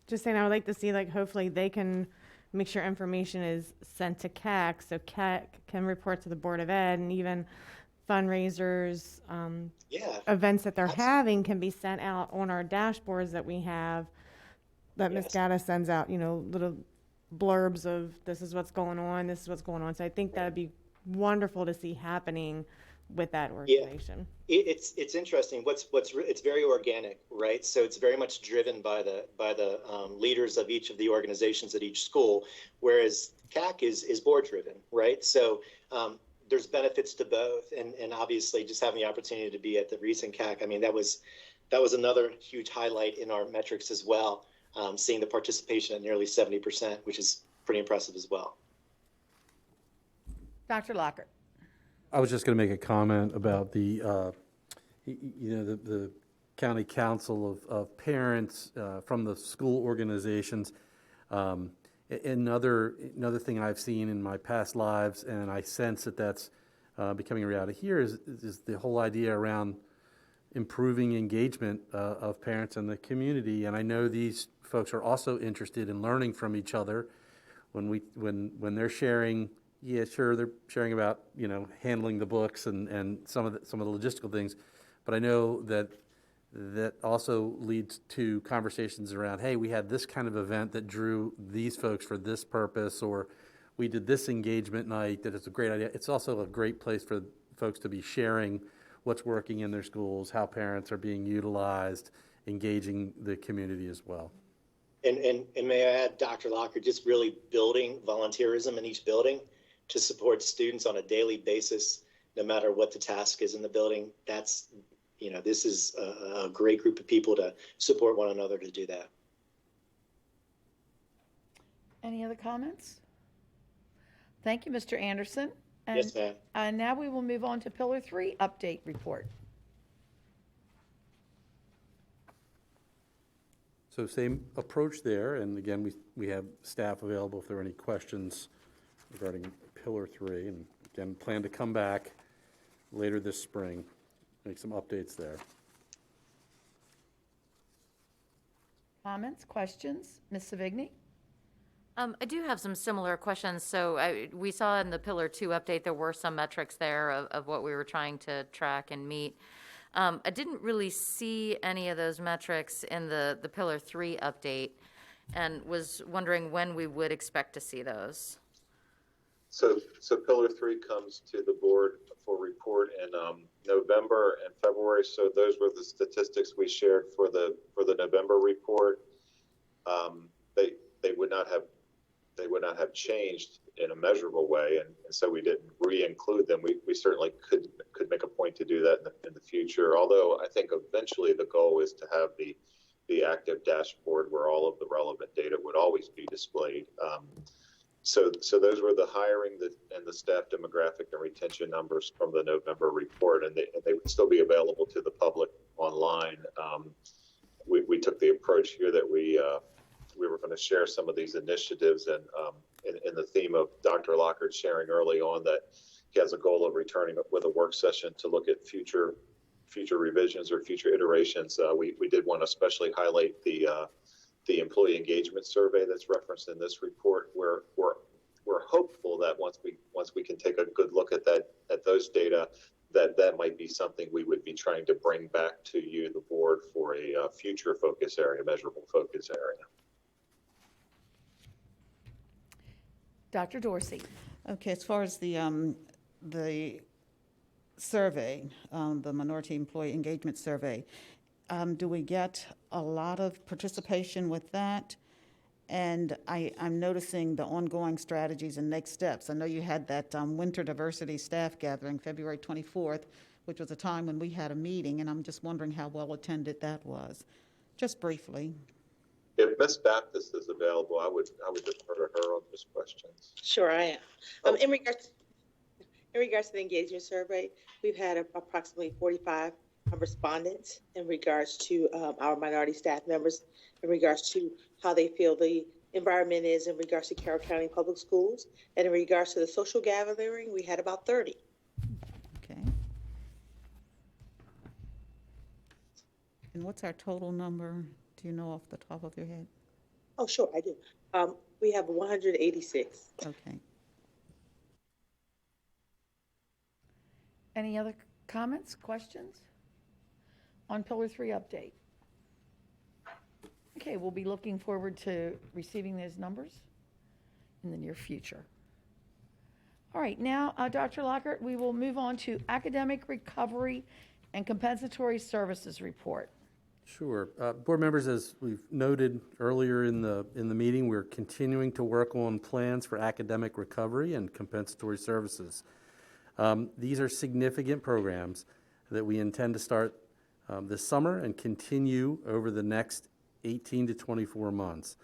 just saying I would like to see hopefully they can make sure information is sent to CAC so CAC can report to the Board of Ed, and even fundraisers, events that they're having can be sent out on our dashboards that we have, that Ms. Gatta sends out, little blurbs of this is what's going on, this is what's going on. So I think that would be wonderful to see happening with that organization. Yeah. It's interesting. It's very organic, right? So it's very much driven by the leaders of each of the organizations at each school, whereas CAC is board driven, right? So there's benefits to both, and obviously just having the opportunity to be at the recent CAC, I mean that was another huge highlight in our metrics as well. Seeing the participation at nearly 70%, which is pretty impressive as well. Dr. Lockhart. I was just going to make a comment about the county council of parents from the school organizations. Another thing I've seen in my past lives, and I sense that that's becoming a reality here, is the whole idea around improving engagement of parents in the community. And I know these folks are also interested in learning from each other. When they're sharing, yeah, sure, they're sharing about handling the books and some of the logistical things, but I know that also leads to conversations around, hey, we had this kind of event that drew these folks for this purpose, or we did this engagement night that is a great idea. It's also a great place for folks to be sharing what's working in their schools, how parents are being utilized, engaging the community as well. And may I add, Dr. Locker, just really building volunteerism in each building to support students on a daily basis, no matter what the task is in the building. That's, this is a great group of people to support one another to do that. Any other comments? Thank you, Mr. Anderson. And, Yes, ma'am. Now we will move on to Pillar 3 update report. So same approach there, and again, we have staff available if there are any questions regarding Pillar 3, and again, plan to come back later this spring, make some updates there. Comments, questions? Ms. Savigny? I do have some similar questions. So we saw in the Pillar 2 update, there were some metrics there of what we were trying to track and meet. I didn't really see any of those metrics in the Pillar 3 update and was wondering when we would expect to see those. So Pillar 3 comes to the board for report in November and February. So those were the statistics we shared for the November report. They would not have changed in a measurable way, and so we didn't re-include them. We certainly could make a point to do that in the future. Although I think eventually the goal is to have the active dashboard where all of the relevant data would always be displayed. So those were the hiring and the staff demographic and retention numbers from the November report, and they would still be available to the public online. We took the approach here that we were going to share some of these initiatives, and in the theme of Dr. Lockhart sharing early on that he has a goal of returning with a work session to look at future revisions or future iterations. We did want to especially highlight the employee engagement survey that's referenced in this report, where we're hopeful that once we can take a good look at those data, that might be something we would be trying to bring back to you, the board, for a future focus area, measurable focus area. Dr. Dorsey. Okay, as far as the survey, the Minority Employee Engagement Survey, do we get a lot of participation with that? And I'm noticing the ongoing strategies and next steps. I know you had that Winter Diversity Staff Gathering, February 24th, which was a time when we had a meeting, and I'm just wondering how well attended that was. Just briefly. If Ms. Baptist is available, I would defer to her on those questions. Sure, I am. In regards to the engagement survey, we've had approximately 45 respondents in regards to our minority staff members, in regards to how they feel the environment is in regards to Carroll County Public Schools. And in regards to the social gathering, we had about 30. Okay. And what's our total number? Do you know off the top of your head? Oh, sure, I do. We have 186. Okay. Any other comments, questions on Pillar 3 update? Okay, we'll be looking forward to receiving those numbers in the near future. All right, now, Dr. Lockhart, we will move on to Academic Recovery and Compensatory Services Report. Sure. Board members, as we've noted earlier in the meeting, we're continuing to work on plans for academic recovery and compensatory services. These are significant programs that we intend to start this summer and continue over the next 18 to 24 months.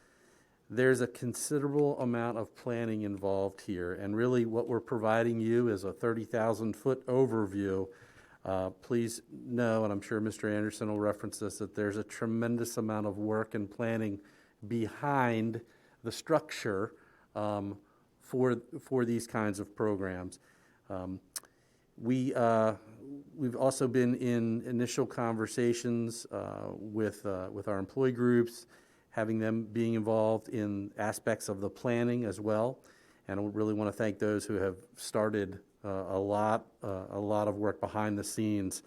There's a considerable amount of planning involved here, and really what we're providing you is a 30,000-foot overview. Please know, and I'm sure Mr. Anderson will reference this, that there's a tremendous amount of work and planning behind the structure for these kinds of programs. We've also been in initial conversations with our employee groups, having them being involved in aspects of the planning as well. And I really want to thank those who have started a lot of work behind the scenes.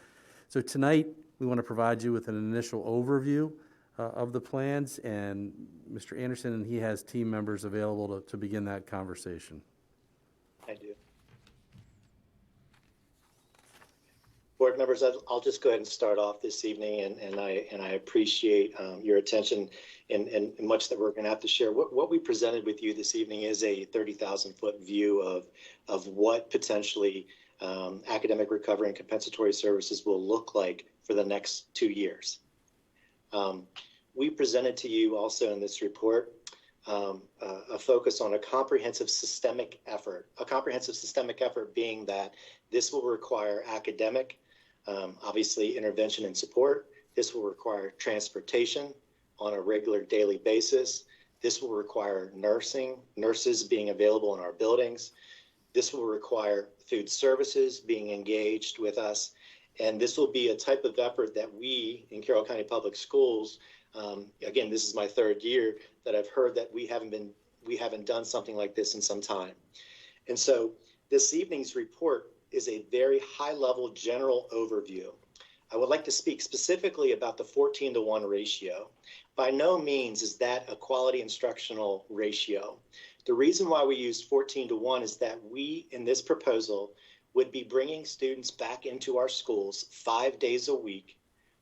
So tonight, we want to provide you with an initial overview of the plans, and Mr. Anderson and he has team members available to begin that conversation. I do. Board members, I'll just go ahead and start off this evening, and I appreciate your attention and much that we're going to have to share. What we presented with you this evening is a 30,000-foot view of what potentially academic recovery and compensatory services will look like for the next 2 years. We presented to you also in this report a focus on a comprehensive systemic effort. A comprehensive systemic effort being that this will require academic, obviously intervention and support. This will require transportation on a regular daily basis. This will require nurses being available in our buildings. This will require food services being engaged with us. And this will be a type of effort that we in Carroll County Public Schools, again, this is my third year that I've heard that we haven't done something like this in some time. And so this evening's report is a very high-level general overview. I would like to speak specifically about the 14-to-1 ratio. By no means is that a quality instructional ratio. The reason why we use 14-to-1 is that we, in this proposal, would be bringing students back into our schools 5 days a week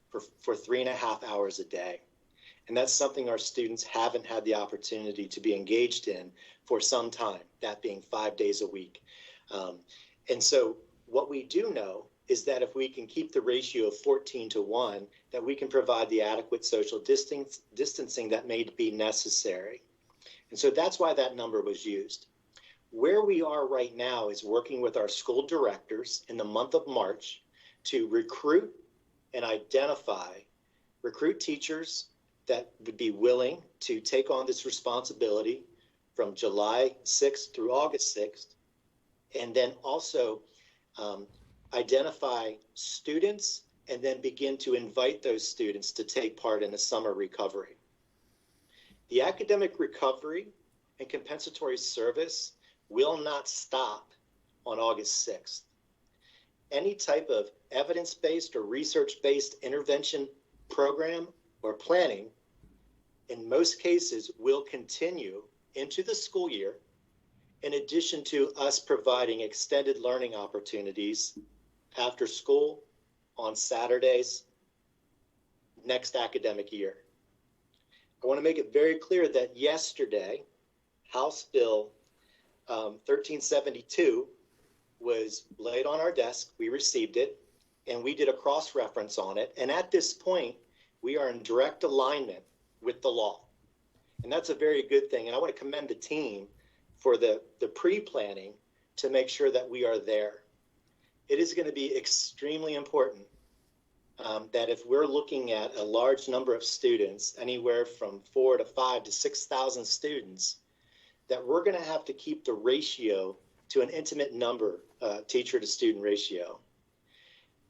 for 3.5 hours a day. And that's something our students haven't had the opportunity to be engaged in for some time, that being 5 days a week. And so what we do know is that if we can keep the ratio of 14-to-1, that we can provide the adequate social distancing that may be necessary. And so that's why that number was used. Where we are right now is working with our school directors in the month of March to recruit and recruit teachers that would be willing to take on this responsibility from July 6th through August 6th, and then also identify students and then begin to invite those students to take part in the summer recovery. The academic recovery and compensatory service will not stop on August 6th. Any type of evidence-based or research-based intervention program or planning, in most cases, will continue into the school year, in addition to us providing extended learning opportunities after school on Saturdays next academic year. I want to make it very clear that yesterday, House Bill 1372 was laid on our desk. We received it, and we did a cross-reference on it. And at this point, we are in direct alignment with the law. And that's a very good thing. And I want to commend the team for the pre-planning to make sure that we are there. It is going to be extremely important that if we're looking at a large number of students, anywhere from 4,000 to 5,000 to 6,000 students, that we're going to have to keep the ratio to an intimate number, teacher to student ratio.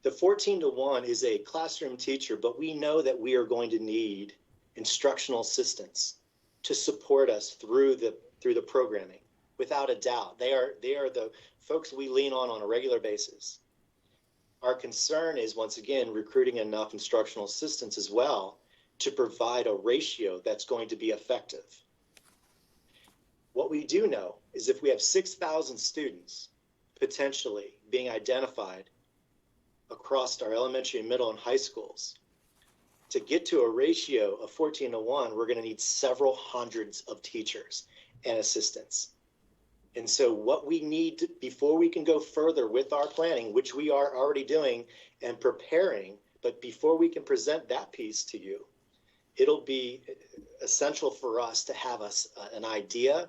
The 14-to-1 is a classroom teacher, but we know that we are going to need instructional assistants to support us through the programming, without a doubt. They are the folks we lean on a regular basis. Our concern is, once again, recruiting enough instructional assistants as well to provide a ratio that's going to be effective. What we do know is if we have 6,000 students potentially being identified across our elementary and middle and high schools, to get to a ratio of 14-to-1, we're going to need several hundreds of teachers and assistants. And so what we need before we can go further with our planning, which we are already doing and preparing, but before we can present that piece to you, it'll be essential for us to have an idea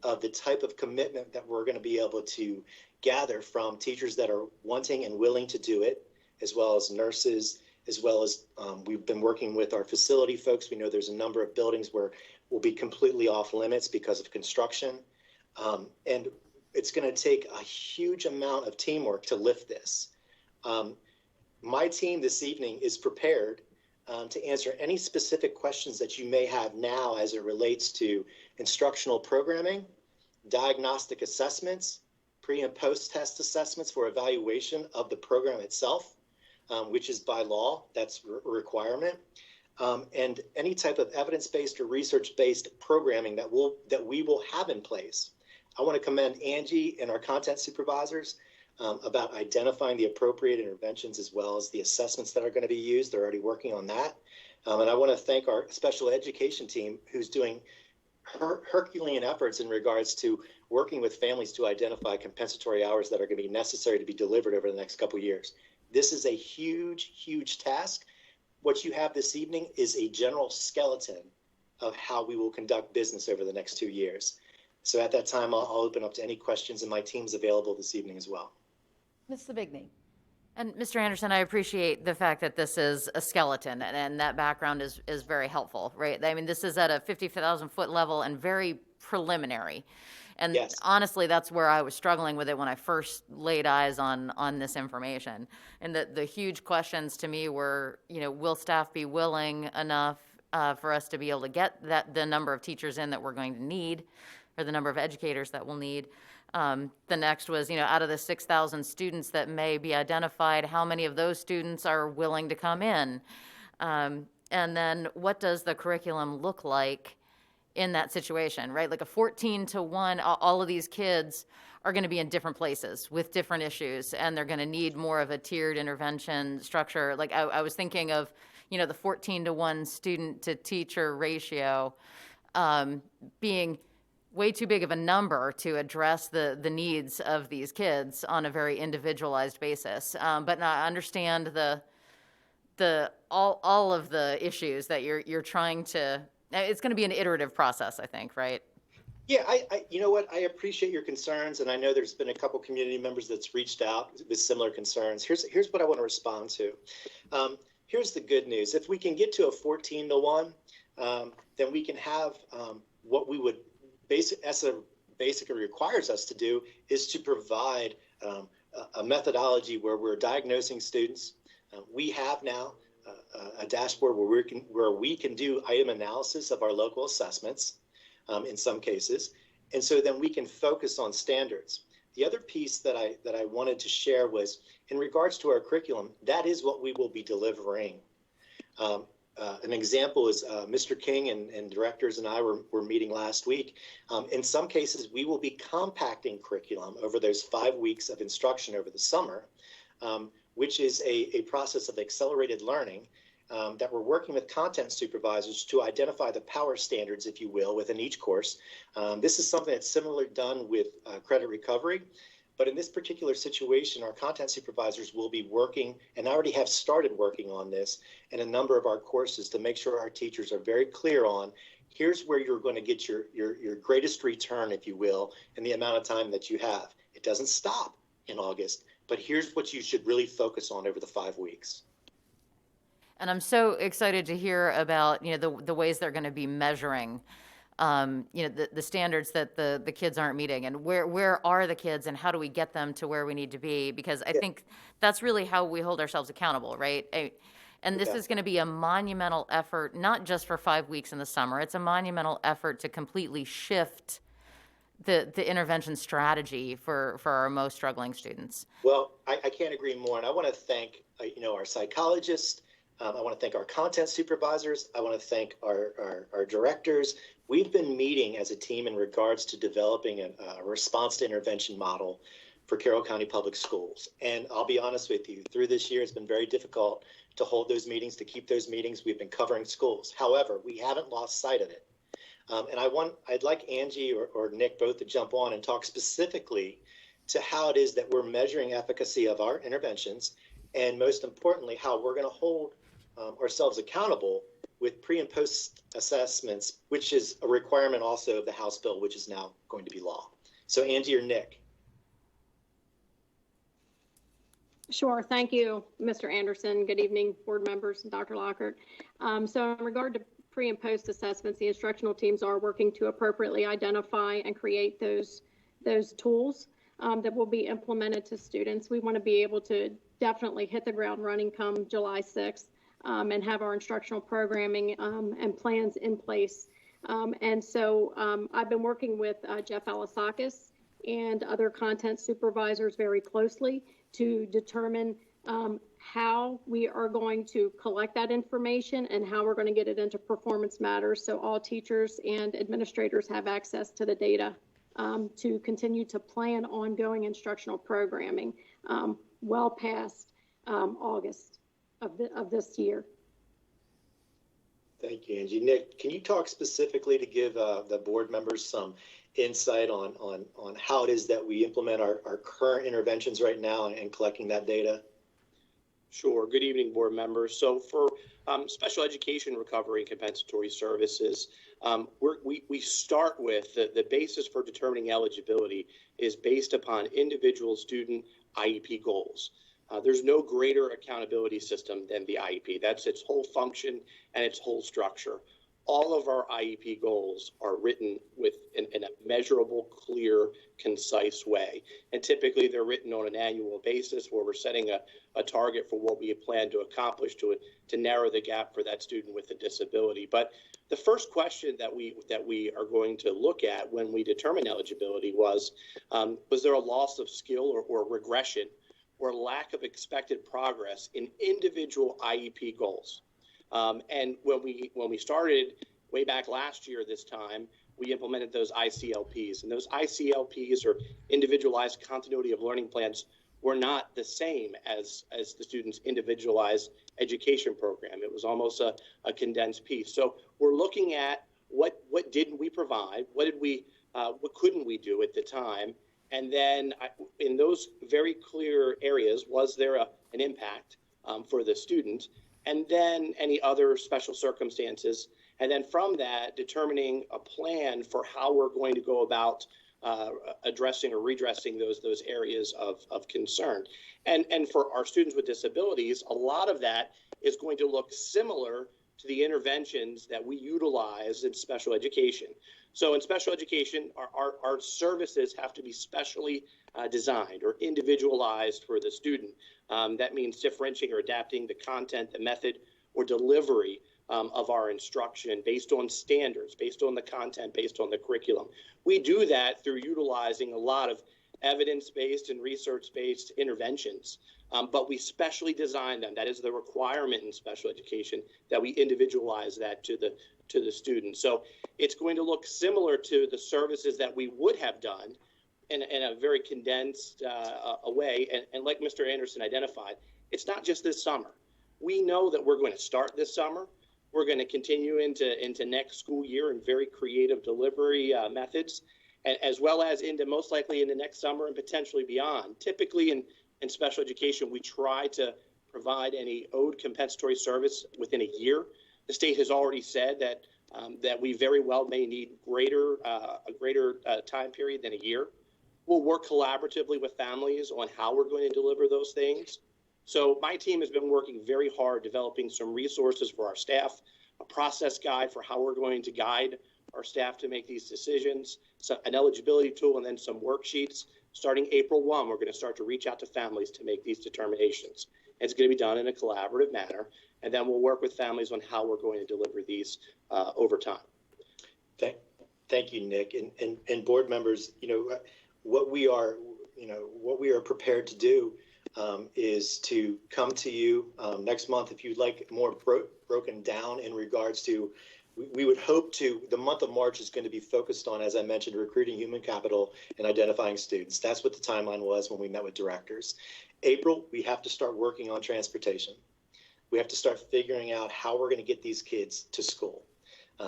of the type of commitment that we're going to be able to gather from teachers that are wanting and willing to do it, as well as nurses, as well as we've been working with our facility folks. We know there's a number of buildings where we'll be completely off limits because of construction. And it's going to take a huge amount of teamwork to lift this. My team this evening is prepared to answer any specific questions that you may have now as it relates to instructional programming, diagnostic assessments, pre- and post-test assessments for evaluation of the program itself, which is by law, that's a requirement, and any type of evidence-based or research-based programming that we will have in place. I want to commend Angie and our content supervisors about identifying the appropriate interventions as well as the assessments that are going to be used. They're already working on that. And I want to thank our special education team who's doing Herculean efforts in regards to working with families to identify compensatory hours that are going to be necessary to be delivered over the next couple of years. This is a huge, huge task. What you have this evening is a general skeleton of how we will conduct business over the next 2 years. So at that time, I'll open up to any questions, and my team's available this evening as well. Ms. Savigny. And Mr. Anderson, I appreciate the fact that this is a skeleton, and that background is very helpful, right? I mean, this is at a 50,000-foot level and very preliminary. And Yes. honestly, that's where I was struggling with it when I first laid eyes on this information. And the huge questions to me were, will staff be willing enough for us to be able to get the number of teachers in that we're going to need, or the number of educators that we'll need. The next was, out of the 6,000 students that may be identified, how many of those students are willing to come in? And then what does the curriculum look like in that situation, right? Like a 14-to-1, all of these kids are going to be in different places with different issues, and they're going to need more of a tiered intervention structure. Like I was thinking of, the 14-to-1 student to teacher ratio being way too big of a number to address the needs of these kids on a very individualized basis. But I understand all of the issues that you're trying to. It's going to be an iterative process, I think, right? Yeah, I you know what? I appreciate your concerns, and I know there's been a couple community members that's reached out with similar concerns. Here's what I want to respond to. Here's the good news. If we can get to a 14-to-1, then we can have what we would basically requires us to do is to provide a methodology where we're diagnosing students. We have now a dashboard where we can do item analysis of our local assessments in some cases, and so then we can focus on standards. The other piece that I wanted to share was in regards to our curriculum. That is what we will be delivering. An example is Mr. King and directors and I were meeting last week. In some cases, we will be compacting curriculum over those 5 weeks of instruction over the summer, which is a process of accelerated learning that we're working with content supervisors to identify the power standards, if you will, within each course. This is something that's similarly done with credit recovery. But in this particular situation, our content supervisors will be working, and already have started working on this in a number of our courses to make sure our teachers are very clear on, here's where you're going to get your greatest return, if you will, in the amount of time that you have. It doesn't stop in August, but here's what you should really focus on over the 5 weeks. And I'm so excited to hear about, the ways they're going to be measuring the standards that the kids aren't meeting, and where are the kids and how do we get them to where we need to be? Because I think that's really how we hold ourselves accountable, right? And this is going to be a monumental effort, not just for 5 weeks in the summer. It's a monumental effort to completely shift the intervention strategy for our most struggling students. Well, I can't agree more. And I want to thank, our psychologists. I want to thank our content supervisors. I want to thank our directors. We've been meeting as a team in regards to developing a response to intervention model for Carroll County Public Schools. And I'll be honest with you, through this year, it's been very difficult to hold those meetings, to keep those meetings. We've been covering schools. However, we haven't lost sight of it. And I'd like Angie or Nick both to jump on and talk specifically to how it is that we're measuring efficacy of our interventions, and most importantly, how we're going to hold ourselves accountable with pre and post assessments, which is a requirement also of the House bill, which is now going to be law. So Angie or Nick. Sure. Thank you, Mr. Anderson. Good evening, board members and Dr. Lockhart. So in regard to pre and post assessments, the instructional teams are working to appropriately identify and create those tools that will be implemented to students. We want to be able to definitely hit the ground running come July 6th. And have our instructional programming and plans in place. And so I've been working with Jeff Alasakis and other content supervisors very closely to determine how we are going to collect that information and how we're going to get it into performance matters, so all teachers and administrators have access to the data to continue to plan ongoing instructional programming well past August of this year. Thank you, Angie. Nick, can you talk specifically to give the board members some insight on how it is that we implement our current interventions right now and collecting that data? Sure. Good evening, board members. So for special education recovery and compensatory services, we start with the basis for determining eligibility is based upon individual student IEP goals. There's no greater accountability system than the IEP. That's its whole function and its whole structure. All of our IEP goals are written in a measurable, clear, concise way. And typically they're written on an annual basis where we're setting a target for what we plan to accomplish to narrow the gap for that student with a disability. But the first question that we are going to look at when we determine eligibility was there a loss of skill or regression or lack of expected progress in individual IEP goals? And when we started way back last year this time, we implemented those ICLPs. And those ICLPs, or individualized continuity of learning plans, were not the same as the student's individualized education program. It was almost a condensed piece. So we're looking at what didn't we provide, what couldn't we do at the time, and then in those very clear areas, was there an impact for the student? And then any other special circumstances. And then from that, determining a plan for how we're going to go about addressing or redressing those areas of concern. And for our students with disabilities, a lot of that is going to look similar to the interventions that we utilize in special education. So in special education, our services have to be specially designed or individualized for the student. That means differentiating or adapting the content, the method, or delivery of our instruction based on standards, based on the content, based on the curriculum. We do that through utilizing a lot of evidence-based and research-based interventions, but we specially design them. That is the requirement in special education, that we individualize that to the student. So it's going to look similar to the services that we would have done in a very condensed way. And like Mr. Anderson identified, it's not just this summer. We know that we're going to start this summer. We're going to continue into next school year in very creative delivery methods, as well as into most likely into next summer and potentially beyond. Typically in special education, we try to provide any owed compensatory service within a year. The state has already said that we very well may need a greater time period than a year. We'll work collaboratively with families on how we're going to deliver those things. So my team has been working very hard developing some resources for our staff, a process guide for how we're going to guide our staff to make these decisions, an eligibility tool, and then some worksheets. Starting April 1, we're going to start to reach out to families to make these determinations. And it's going to be done in a collaborative manner, and then we'll work with families on how we're going to deliver these over time. Thank you, Nick. And board members, what we are prepared to do is to come to you next month if you'd like more broken down in regards to, we would hope to, the month of March is going to be focused on, as I mentioned, recruiting human capital and identifying students. That's what the timeline was when we met with directors. April, we have to start working on transportation. We have to start figuring out how we're going to get these kids to school.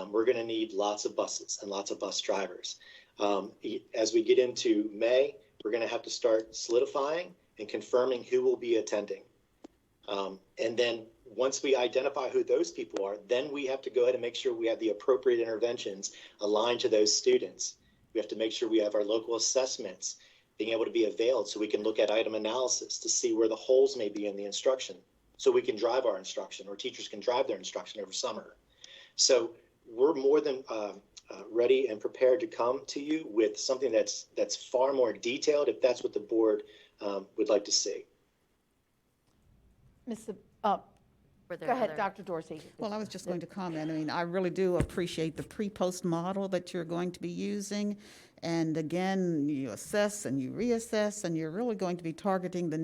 We're going to need lots of buses and lots of bus drivers. As we get into May, we're going to have to start solidifying and confirming who will be attending. And then once we identify who those people are, then we have to go ahead and make sure we have the appropriate interventions aligned to those students. We have to make sure we have our local assessments being able to be availed so we can look at item analysis to see where the holes may be in the instruction so we can drive our instruction, or teachers can drive their instruction over summer. So we're more than ready and prepared to come to you with something that's far more detailed if that's what the board would like to see. Go ahead, Dr. Dorsey. Well, I was just going to comment. I mean, I really do appreciate the pre-post model that you're going to be using. And again, you assess and you reassess, and you're really going to be targeting the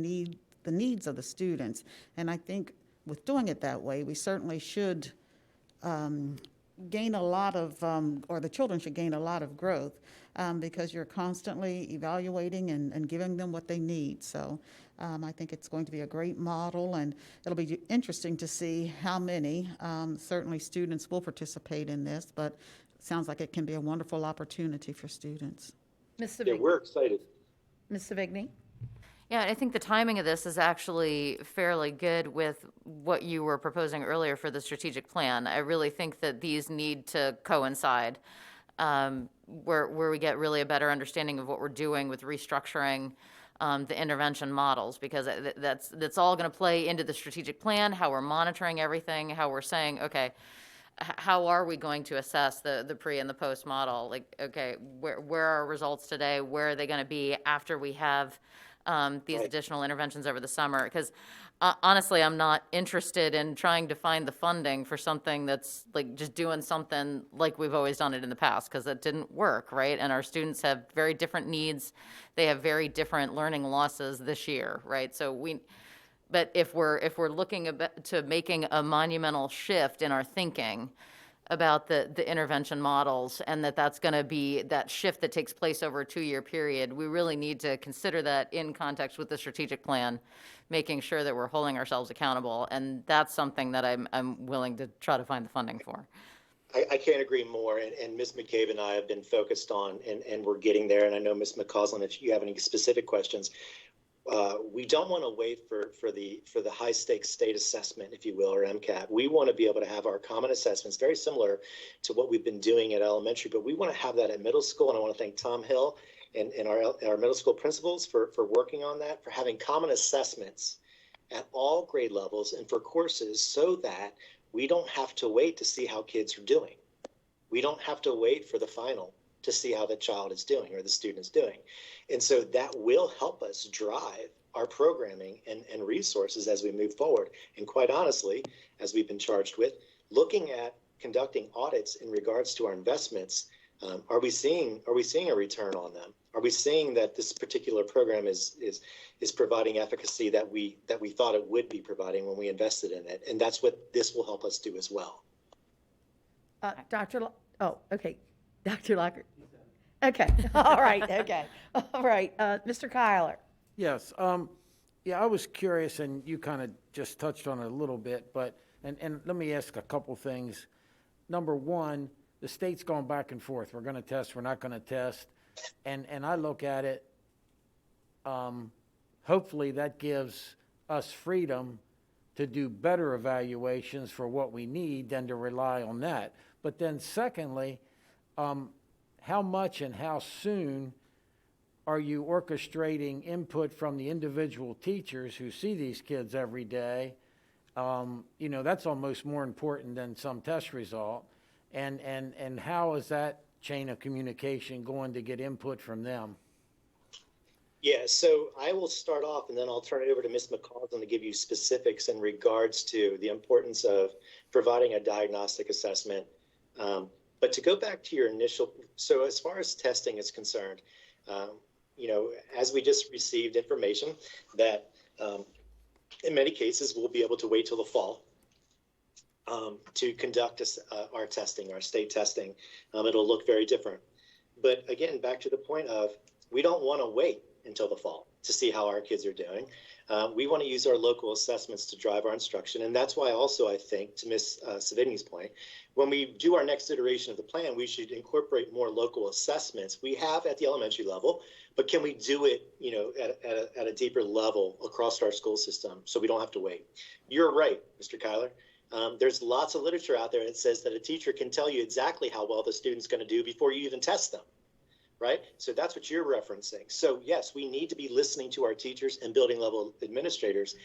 needs of the students. And I think with doing it that way, we certainly should gain a lot of, or the children should gain a lot of growth because you're constantly evaluating and giving them what they need. So I think it's going to be a great model, and it'll be interesting to see how many, certainly students will participate in this, but it sounds like it can be a wonderful opportunity for students. Ms. Savigny. Yeah, we're excited. Ms. Savigny. Yeah, I think the timing of this is actually fairly good with what you were proposing earlier for the strategic plan. I really think that these need to coincide, where we get really a better understanding of what we're doing with restructuring the intervention models, because that's all going to play into the strategic plan, how we're monitoring everything, how we're saying, okay, how are we going to assess the pre and the post model? Like, okay, where are our results today? Where are they going to be after we have these additional interventions over the summer? Because honestly, I'm not interested in trying to find the funding for something that's like just doing something like we've always done it in the past, because that didn't work, right? And our students have very different needs. They have very different learning losses this year, right? But if we're looking to making a monumental shift in our thinking about the intervention models, and that's going to be that shift that takes place over a 2-year period, we really need to consider that in context with the strategic plan, making sure that we're holding ourselves accountable. And that's something that I'm willing to try to find the funding for. I can't agree more. And Ms. McCabe and I have been focused on, and we're getting there. And I know Ms. McCausland, if you have any specific questions, we don't want to wait for the high stakes state assessment, if you will, or MCAT. We want to be able to have our common assessments, very similar to what we've been doing at elementary, but we want to have that at middle school. And I want to thank Tom Hill and our middle school principals for working on that, for having common assessments at all grade levels and for courses, so that we don't have to wait to see how kids are doing. We don't have to wait for the final to see how the child is doing or the student is doing. And so that will help us drive our programming and resources as we move forward. And quite honestly, as we've been charged with, looking at conducting audits in regards to our investments, are we seeing a return on them? Are we seeing that this particular program is providing efficacy that we thought it would be providing when we invested in it? And that's what this will help us do as well. Dr. Lockert. Okay. All right. Okay. All right. Mr. Kyler. Yes. Yeah, I was curious, and you kind of just touched on it a little bit, but, and let me ask a couple things. Number one, the state's going back and forth. We're going to test, we're not going to test. And I look at it, hopefully that gives us freedom to do better evaluations for what we need than to rely on that. But then secondly, how much and how soon are you orchestrating input from the individual teachers who see these kids every day? That's almost more important than some test result. And how is that chain of communication going to get input from them? Yeah, so I will start off, and then I'll turn it over to Ms. McCausland to give you specifics in regards to the importance of providing a diagnostic assessment. But to go back to your initial, so as far as testing is concerned, as we just received information that in many cases we'll be able to wait till the fall to conduct our testing, our state testing. It'll look very different. But again, back to the point of, we don't want to wait until the fall to see how our kids are doing. We want to use our local assessments to drive our instruction. And that's why also, I think, to Ms. Savigny's point, when we do our next iteration of the plan, we should incorporate more local assessments. We have at the elementary level, but can we do it, at a deeper level across our school system so we don't have to wait? You're right, Mr. Kyler. There's lots of literature out there that says that a teacher can tell you exactly how well the student's going to do before you even test them. Right? So that's what you're referencing. So yes, we need to be listening to our teachers and building level administrators.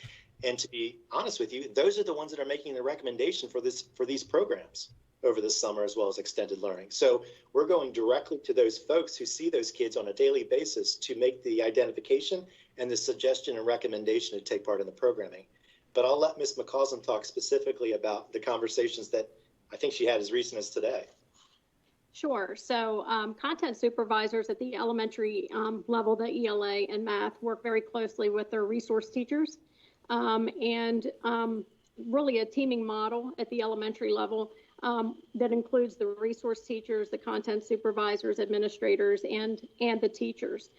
And to be honest with you, those are the ones that are making the recommendation for these programs over the summer, as well as extended learning. So we're going directly to those folks who see those kids on a daily basis to make the identification and the suggestion and recommendation to take part in the programming. But I'll let Ms. McCausland talk specifically about the conversations that I think she had as recent as today. Sure. So content supervisors at the elementary level, the ELA and math, work very closely with their resource teachers, and really a teaming model at the elementary level that includes the resource teachers, the content supervisors, administrators, and the teachers.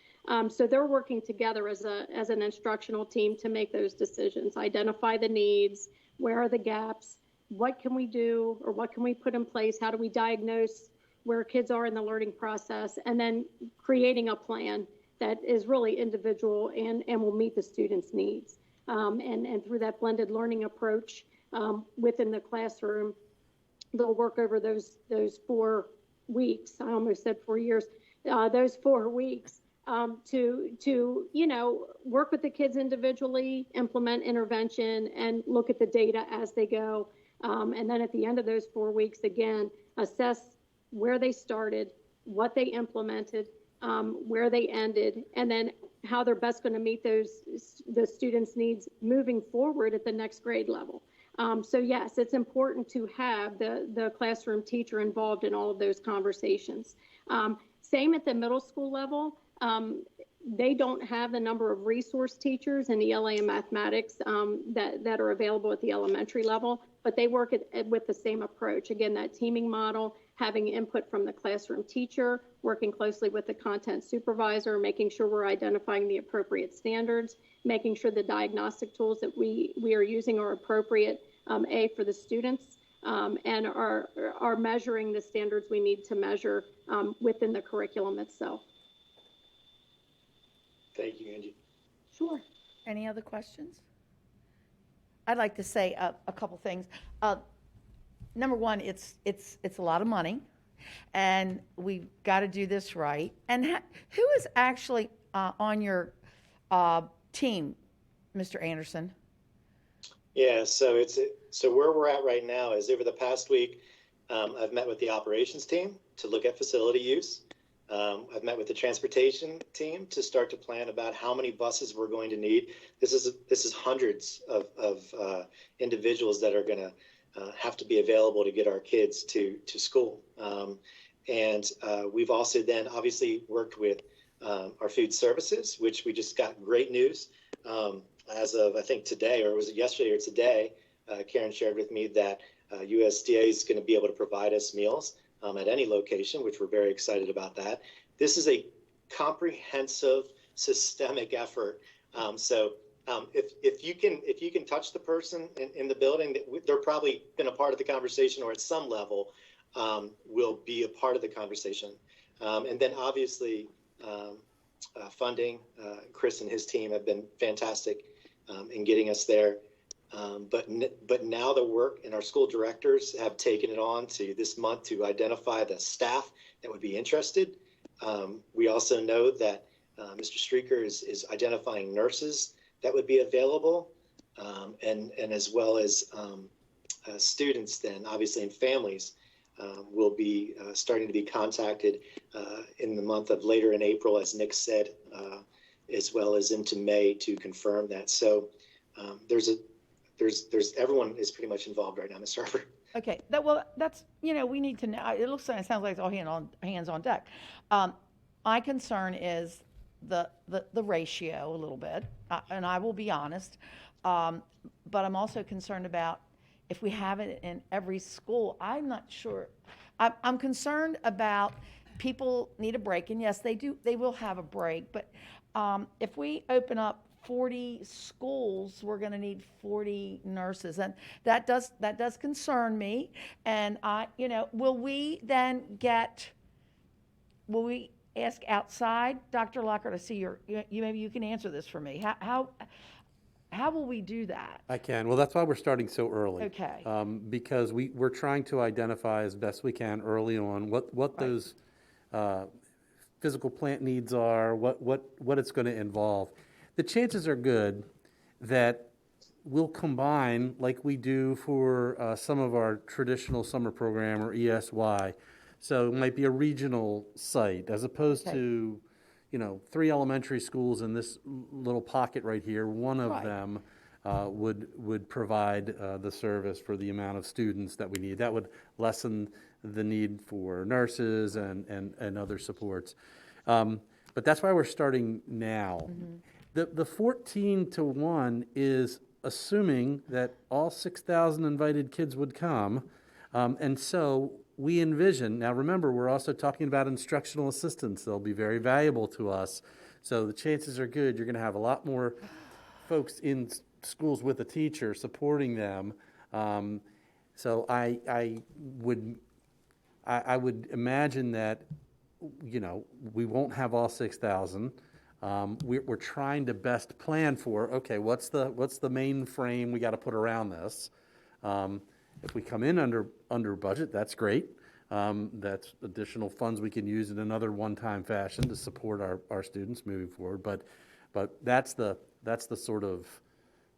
So they're working together as an instructional team to make those decisions, identify the needs, where are the gaps, what can we do, or what can we put in place, how do we diagnose where kids are in the learning process, and then creating a plan that is really individual and will meet the students' needs. And through that blended learning approach within the classroom, they'll work over those 4 weeks. I almost said 4 years. Those 4 weeks to work with the kids individually, implement intervention, and look at the data as they go. And then at the end of those 4 weeks, again, assess where they started, what they implemented, where they ended, and then how they're best going to meet the students' needs moving forward at the next grade level. So yes, it's important to have the classroom teacher involved in all of those conversations. Same at the middle school level. They don't have the number of resource teachers in ELA and mathematics that are available at the elementary level, but they work with the same approach. Again, that teaming model, having input from the classroom teacher, working closely with the content supervisor, making sure we're identifying the appropriate standards, making sure the diagnostic tools that we are using are appropriate, for the students, and are measuring the standards we need to measure within the curriculum itself. Thank you, Angie. Sure. Any other questions? I'd like to say a couple things. Number one, it's a lot of money, and we've got to do this right. And who is actually on your team, Mr. Anderson? Yeah, so where we're at right now is over the past week, I've met with the operations team to look at facility use. I've met with the transportation team to start to plan about how many buses we're going to need. This is hundreds of individuals that are going to have to be available to get our kids to school. And we've also then obviously worked with our food services, which we just got great news. As of, I think today, or was it yesterday or today, Karen shared with me that USDA is going to be able to provide us meals at any location, which we're very excited about that. This is a comprehensive, systemic effort. If you can touch the person in the building, they're probably been a part of the conversation, or at some level will be a part of the conversation. And then obviously funding. Chris and his team have been fantastic in getting us there. But now the work, and our school directors have taken it on to this month to identify the staff that would be interested. We also know that Mr. Streeker is identifying nurses that would be available, and as well as students then, obviously, and families will be starting to be contacted in the month of later in April, as Nick said, as well as into May to confirm that. So there's everyone is pretty much involved right now, Ms. Harper. Okay, that's, we need to know. It sounds like it's all hands on deck. My concern is the ratio a little bit, and I will be honest, but I'm also concerned about if we have it in every school. I'm not sure. I'm concerned about people need a break, and yes, they do. They will have a break, but if we open up 40 schools, we're going to need 40 nurses, and that does concern me. And will we ask outside, Dr. Lockhart? I see maybe you can answer this for me. How will we do that? I can. Well, that's why we're starting so early. Okay. Because we're trying to identify as best we can early on what those physical plant needs are, what it's going to involve. The chances are good that we'll combine, like we do for some of our traditional summer program or ESY. So it might be a regional site as opposed to, 3 elementary schools in this little pocket right here. One of them would provide the service for the amount of students that we need. That would lessen the need for nurses and other supports. But that's why we're starting now. Mm-hmm. The 14-to-1 is assuming that all 6,000 invited kids would come. And so we envision, now remember, we're also talking about instructional assistants. They'll be very valuable to us. So the chances are good you're going to have a lot more folks in schools with a teacher supporting them. So I would imagine that, we won't have all 6,000. We're trying to best plan for, okay, what's the main frame we got to put around this? If we come in under budget, that's great. That's additional funds we can use in another one-time fashion to support our students moving forward. But that's the sort of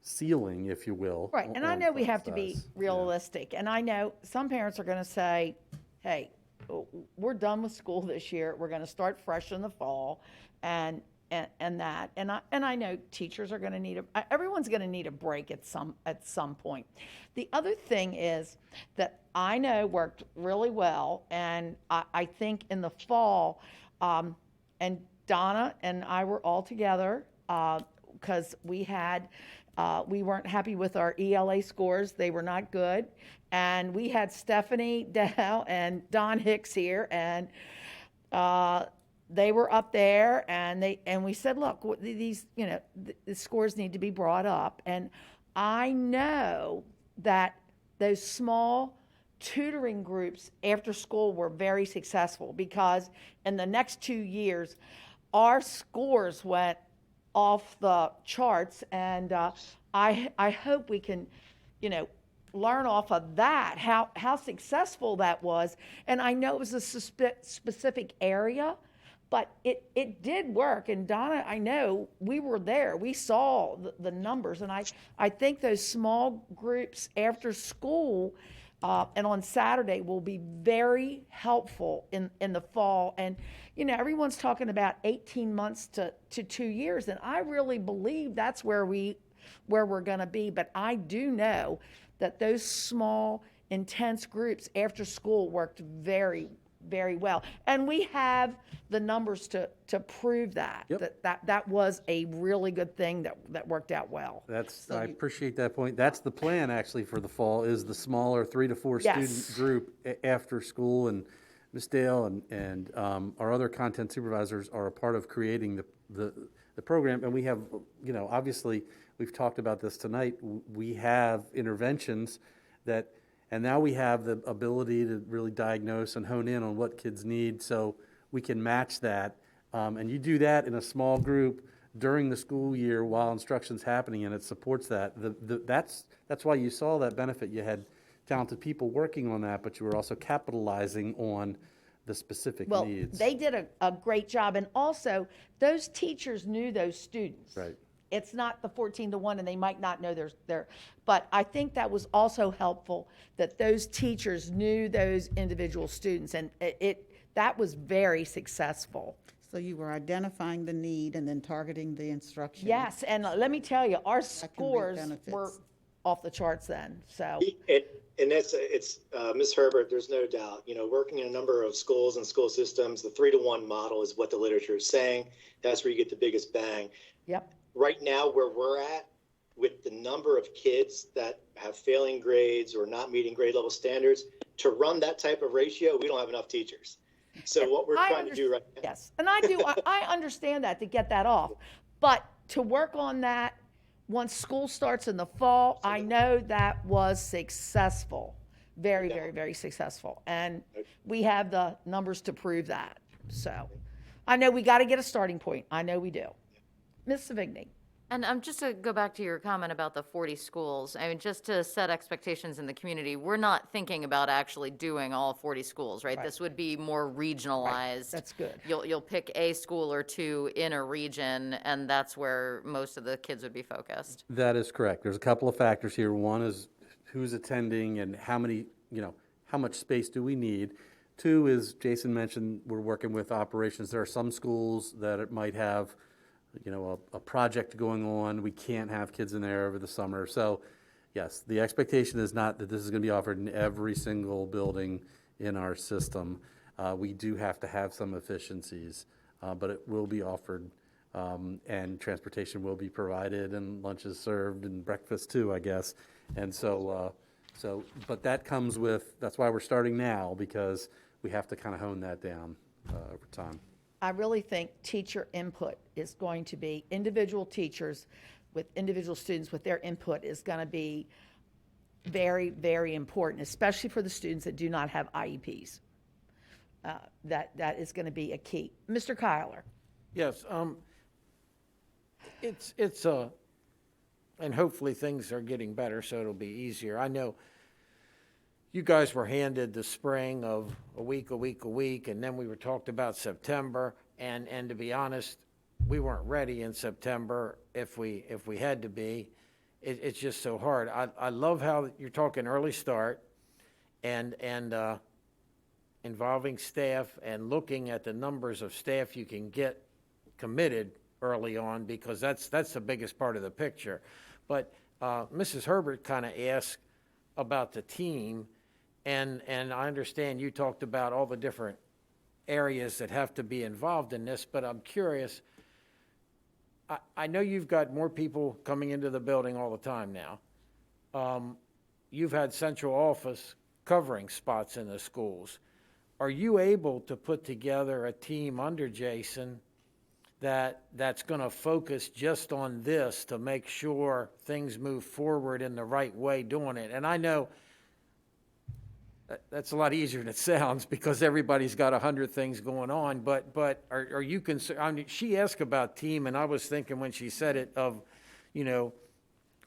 ceiling, if you will. Right, and I know we have to be size. realistic, and I know some parents are gonna say, hey, we're done with school this year, we're gonna start fresh in the fall, and that, and I know teachers are gonna need everyone's gonna need a break at some point. The other thing is that I know worked really well, and I think in the fall, and Donna and I were all together, because we weren't happy with our ELA scores. They were not good. And we had Stephanie Dow and Don Hicks here, and they were up there, and we said, look, these, the scores need to be brought up. And I know that those small tutoring groups after school were very successful, because in the next 2 years, our scores went off the charts, and I hope we can, learn off of that, how successful that was. And I know it was a specific area, but it did work. And Donna, I know we were there, we saw the numbers, and I think those small groups after school and on Saturday will be very helpful in the fall. And everyone's talking about 18 months to 2 years, and I really believe that's where we're going to be. But I do know that those small, intense groups after school worked very, very well, and we have the numbers to prove that. Yep. that was a really good thing that worked out well. I appreciate that point. That's the plan actually for the fall, is the smaller 3 to 4 student group after school. And Ms. Dale and our other content supervisors are a part of creating the program. And we have, obviously we've talked about this tonight. We have interventions and now we have the ability to really diagnose and hone in on what kids need, so we can match that. And you do that in a small group during the school year while instruction's happening, and it supports that. That's why you saw that benefit. You had talented people working on that, but you were also capitalizing on the specific needs. They did a great job, and also those teachers knew those students. Right. It's not the 14 to 1, and they might not know their, but I think that was also helpful, that those teachers knew those individual students, and that was very successful. So you were identifying the need and then targeting the instruction. Yes, and let me tell you, our scores were off the charts then. So. And it's Ms. Herbert, there's no doubt, working in a number of schools and school systems, the 3 to 1 model is what the literature is saying. That's where you get the biggest bang. Yep. Right now, where we're at, with the number of kids that have failing grades or not meeting grade level standards, to run that type of ratio, we don't have enough teachers. So what we're trying to do right now. Yes, and I understand that, to get that off. But to work on that once school starts in the fall, I know that was successful. Very, very, very successful. And we have the numbers to prove that. So I know we got to get a starting point. I know we do. Ms. Savigny. And just to go back to your comment about the 40 schools, I mean, just to set expectations in the community, we're not thinking about actually doing all 40 schools, right? This would be more regionalized. Right. That's good. You'll pick a school or two in a region, and that's where most of the kids would be focused. That is correct. There's a couple of factors here. One is who's attending and how much space do we need. Two is, Jason mentioned, we're working with operations. There are some schools that it might have a project going on. We can't have kids in there over the summer. So, yes, the expectation is not that this is going to be offered in every single building in our system. We do have to have some efficiencies, but it will be offered, and transportation will be provided, and lunches served, and breakfast too, I guess. And but that comes with, that's why we're starting now, because we have to kind of hone that down over time. I really think teacher input is going to be, individual teachers with individual students with their input is going to be very, very important, especially for the students that do not have IEPs. That is going to be a key. Mr. Kyler. Yes. It's and hopefully things are getting better, so it'll be easier. I know you guys were handed the spring of a week, and then we were talked about September, and to be honest, we weren't ready in September if we had to be. It's just so hard. I love how you're talking early start and involving staff and looking at the numbers of staff you can get committed early on, because that's the biggest part of the picture. But Mrs. Herbert kind of asked about the team, and I understand you talked about all the different areas that have to be involved in this, but I'm curious. I know you've got more people coming into the building all the time now. You've had central office covering spots in the schools. Are you able to put together a team under Jason that's going to focus just on this to make sure things move forward in the right way doing it? And I know that's a lot easier than it sounds, because everybody's got 100 things going on, but are you concerned? I mean, she asked about team, and I was thinking when she said it of, Mrs.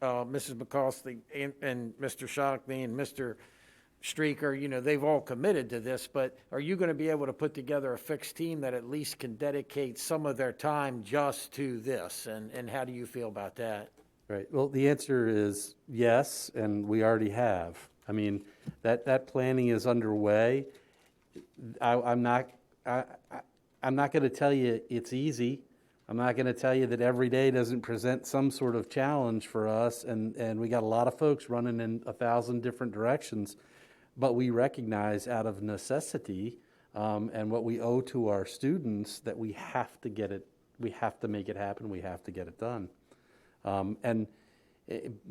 McCoskey and Mr. Shockney and Mr. Streaker, they've all committed to this, but are you going to be able to put together a fixed team that at least can dedicate some of their time just to this? And how do you feel about that? Right. Well, the answer is yes, and we already have. I mean, that planning is underway. I'm not going to tell you it's easy. I'm not going to tell you that every day doesn't present some sort of challenge for us, and we got a lot of folks running in 1,000 different directions. But we recognize out of necessity and what we owe to our students that we have to get it, we have to make it happen, we have to get it done. And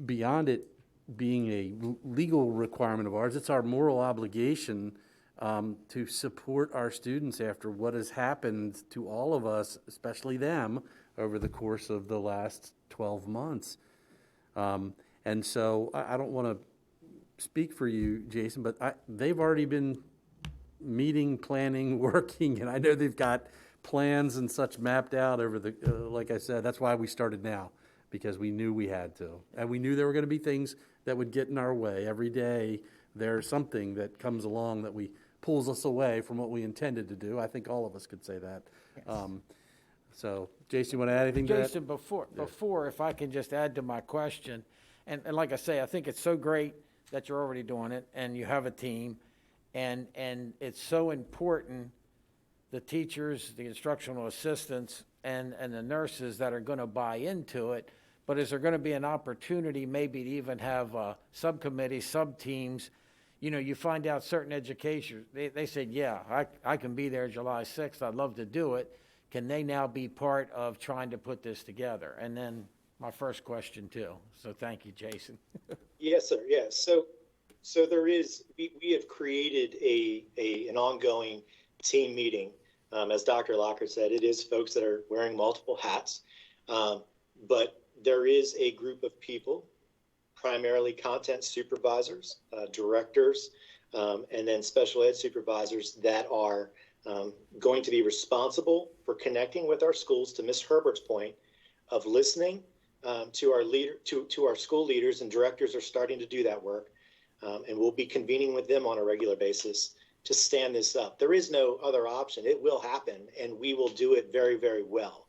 beyond it being a legal requirement of ours, it's our moral obligation to support our students after what has happened to all of us, especially them, over the course of the last 12 months. And so I don't want to speak for you, Jason, but they've already been meeting, planning, working, and I know they've got plans and such mapped out over the, like I said, that's why we started now, because we knew we had to. And we knew there were going to be things that would get in our way. Every day there's something that comes along that pulls us away from what we intended to do. I think all of us could say that. Yes. So, Jason, you want to add anything to that? Jason, before, if I can just add to my question, and like I say, I think it's so great that you're already doing it and you have a team, and it's so important, the teachers, the instructional assistants, and the nurses that are going to buy into it. But is there going to be an opportunity maybe to even have subcommittees, sub-teams? You find out certain educators, they said, yeah, I can be there July 6th. I'd love to do it. Can they now be part of trying to put this together? And then my first question too. So thank you, Jason. Yes, sir. Yes. So there is, we have created an ongoing team meeting. As Dr. Lockard said, it is folks that are wearing multiple hats, but there is a group of people, primarily content supervisors, directors, and then special ed supervisors that are going to be responsible for connecting with our schools, to Ms. Herbert's point, of listening to our school leaders, and directors are starting to do that work, and we'll be convening with them on a regular basis to stand this up. There is no other option. It will happen, and we will do it very, very well.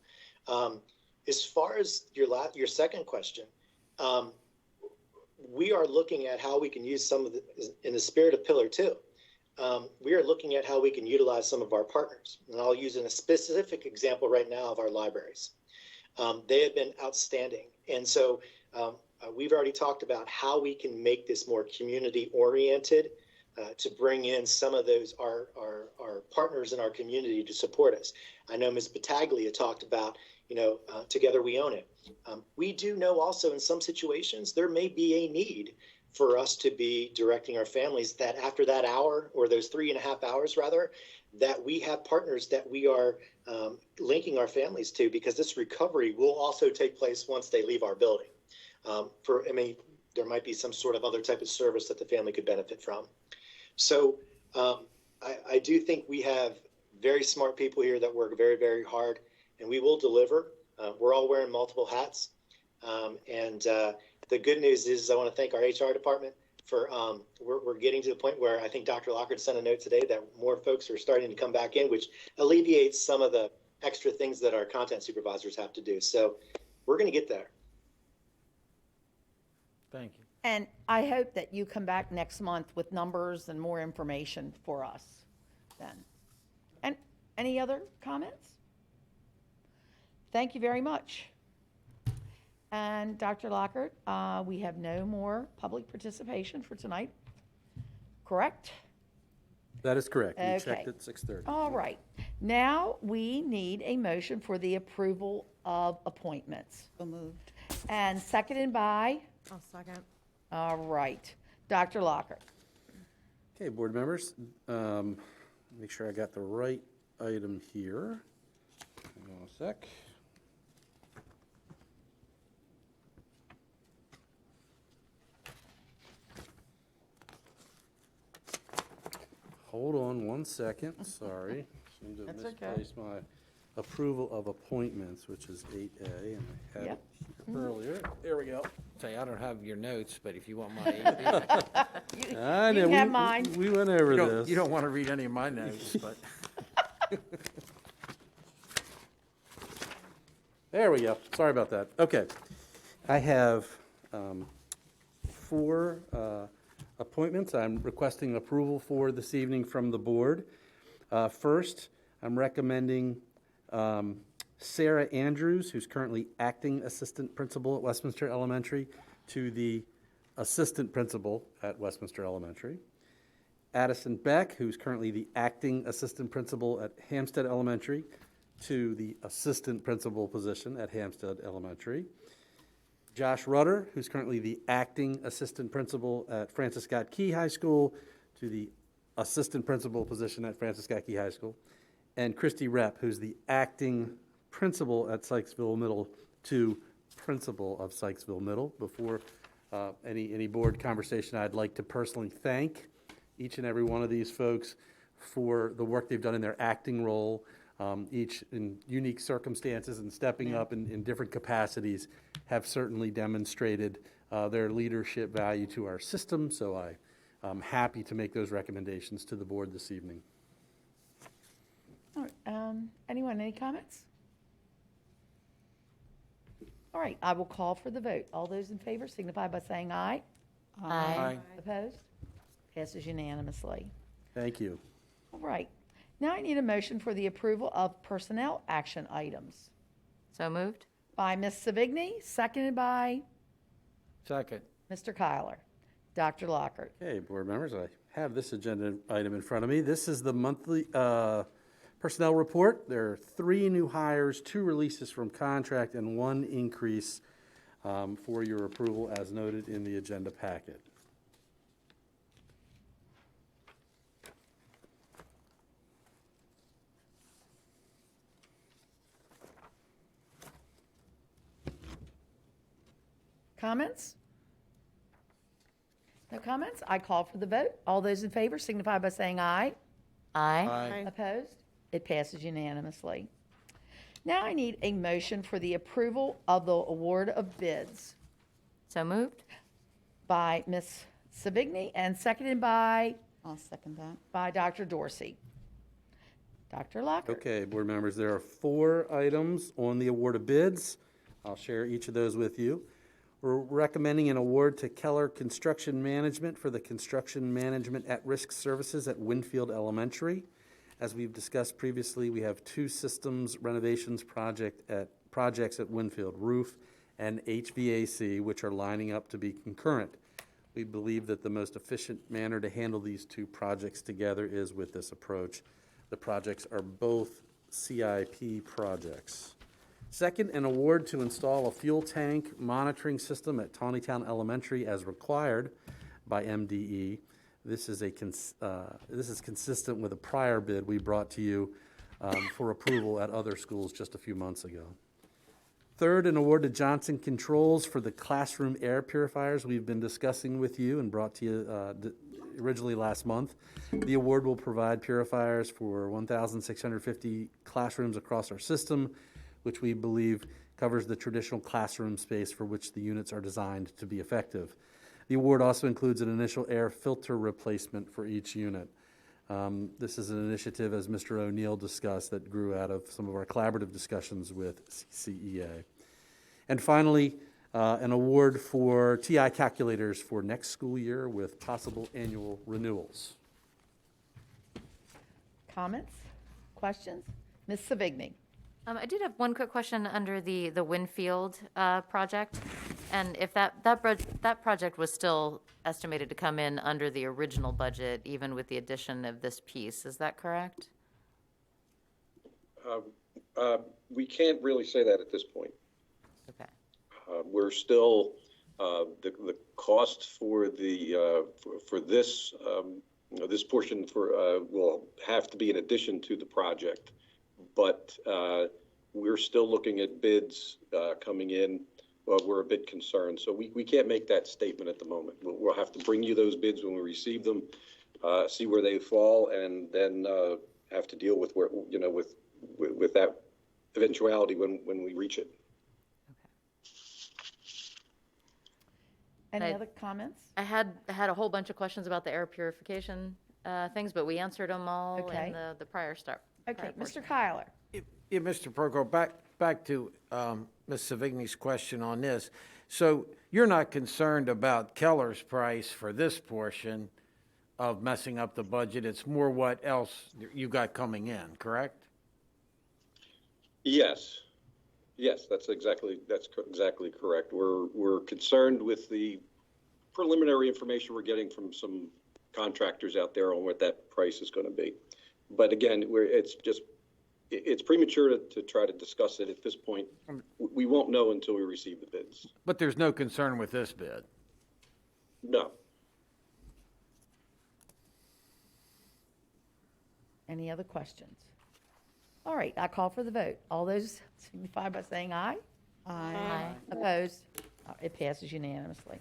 As far as your second question, we are looking at how we can use some of in the spirit of Pillar 2, we are looking at how we can utilize some of our partners. And I'll use a specific example right now of our libraries. They have been outstanding. And so we've already talked about how we can make this more community oriented to bring in some of those, our partners in our community to support us. I know Ms. Battaglia talked about, Together We Own It. We do know also in some situations there may be a need for us to be directing our families that after that hour, or those 3.5 hours rather, that we have partners that we are linking our families to, because this recovery will also take place once they leave our building. There might be some sort of other type of service that the family could benefit from. So I do think we have very smart people here that work very, very hard, and we will deliver. We're all wearing multiple hats. The good news is I want to thank our HR department for we're getting to the point where I think Dr. Lockard sent a note today that more folks are starting to come back in, which alleviates some of the extra things that our content supervisors have to do. So we're going to get there. Thank you. And I hope that you come back next month with numbers and more information for us then. And any other comments? Thank you very much. And Dr. Lockard, we have no more public participation for tonight, correct? That is correct. We Okay. checked at 6:30. All right. Now we need a motion for the approval of appointments. So moved. And seconded by, I'll second. all right, Dr. Lockard. Okay, board members, make sure I got the right item here. Hang on a sec. Hold on one second, sorry. Seemed to have That's okay. misplaced my approval of appointments, which is 8A, and I had Yep. it here earlier. There we go. Say, I don't have your notes, but if you want my I You know, can have mine. we went over this. You don't want to read any of my notes, but. There we go. Sorry about that. Okay. I have 4 appointments I'm requesting approval for this evening from the board. First, I'm recommending Sarah Andrews, who's currently acting assistant principal at Westminster Elementary, to the assistant principal at Westminster Elementary. Addison Beck, who's currently the acting assistant principal at Hampstead Elementary, to the assistant principal position at Hampstead Elementary. Josh Rudder, who's currently the acting assistant principal at Francis Scott Key High School, to the assistant principal position at Francis Scott Key High School. And Christy Repp, who's the acting principal at Sykesville Middle, to principal of Sykesville Middle. Before any board conversation, I'd like to personally thank each and every one of these folks for the work they've done in their acting role, each in unique circumstances and stepping up in different capacities, have certainly demonstrated their leadership value to our system. So I'm happy to make those recommendations to the board this evening. All right, anyone, any comments? All right, I will call for the vote. All those in favor signify by saying aye. Aye. Opposed? Passes unanimously. Thank you. All right, now I need a motion for the approval of personnel action items. So moved? By Ms. Savigny, seconded by Second. Mr. Kyler. Dr. Lockard. Okay, board members, I have this agenda item in front of me. This is the monthly personnel report. There are 3 new hires, 2 releases from contract, and 1 increase for your approval as noted in the agenda packet. Comments? No comments? I call for the vote. All those in favor signify by saying aye. Aye. Opposed? It passes unanimously. Now I need a motion for the approval of the award of bids So moved? by Ms. Savigny and seconded by I'll second that. Dr. Dorsey. Dr. Lockard. Okay, board members, there are 4 items on the award of bids. I'll share each of those with you. We're recommending an award to Keller Construction Management for the construction management at-risk services at Winfield Elementary. As we've discussed previously, we have 2 systems renovations projects at Winfield, roof and HVAC, which are lining up to be concurrent. We believe that the most efficient manner to handle these 2 projects together is with this approach. The projects are both CIP projects. Second, an award to install a fuel tank monitoring system at Tawnytown Elementary as required by MDE. This is consistent with a prior bid we brought to you for approval at other schools just a few months ago. Third, an award to Johnson Controls for the classroom air purifiers we've been discussing with you and brought to you originally last month. The award will provide purifiers for 1,650 classrooms across our system, which we believe covers the traditional classroom space for which the units are designed to be effective. The award also includes an initial air filter replacement for each unit. This is an initiative, as Mr. O'Neill discussed, that grew out of some of our collaborative discussions with CEA. And finally, an award for TI calculators for next school year with possible annual renewals. Comments? Questions? Ms. Savigny? I did have one quick question under the Winfield project, and if that project was still estimated to come in under the original budget, even with the addition of this piece, is that correct? We can't really say that at this point. Okay. We're still the cost for the for this this portion will have to be in addition to the project, but we're still looking at bids coming in. We're a bit concerned, so we can't make that statement at the moment. We'll have to bring you those bids when we receive them, see where they fall, and then have to deal with where with that eventuality when we reach it. Any other comments? I had a whole bunch of questions about the air purification things, but we answered them all in the prior start. Okay, Mr. Kyler. Yeah, Mr. Proko, back to Ms. Savigny's question on this. So you're not concerned about Keller's price for this portion of messing up the budget. It's more what else you got coming in, correct? Yes. Yes, that's exactly correct. We're concerned with the preliminary information we're getting from some contractors out there on what that price is going to be. But again, it's premature to try to discuss it at this point. We won't know until we receive the bids. But there's no concern with this bid? No. Any other questions? All right, I call for the vote. All those signify by saying aye. Aye. Opposed? It passes unanimously.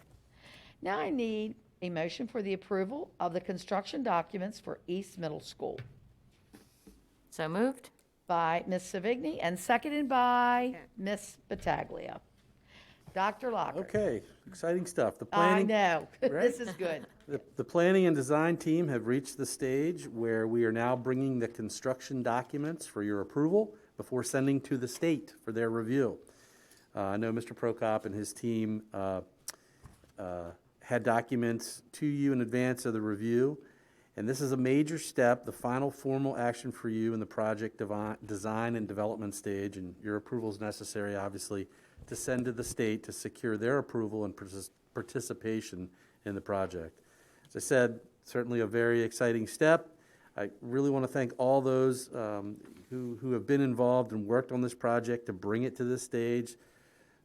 Now I need a motion for the approval of the construction documents for East Middle School. So moved. By Ms. Savigny and seconded by Ms. Battaglia. Dr. Locker. Okay, exciting stuff. The I planning. know. Right? This is good. The planning and design team have reached the stage where we are now bringing the construction documents for your approval before sending to the state for their review. I know Mr. Prokop and his team had documents to you in advance of the review, and this is a major step, the final formal action for you in the project design and development stage, and your approval is necessary, obviously, to send to the state to secure their approval and participation in the project. As I said, certainly a very exciting step. I really want to thank all those who have been involved and worked on this project to bring it to this stage,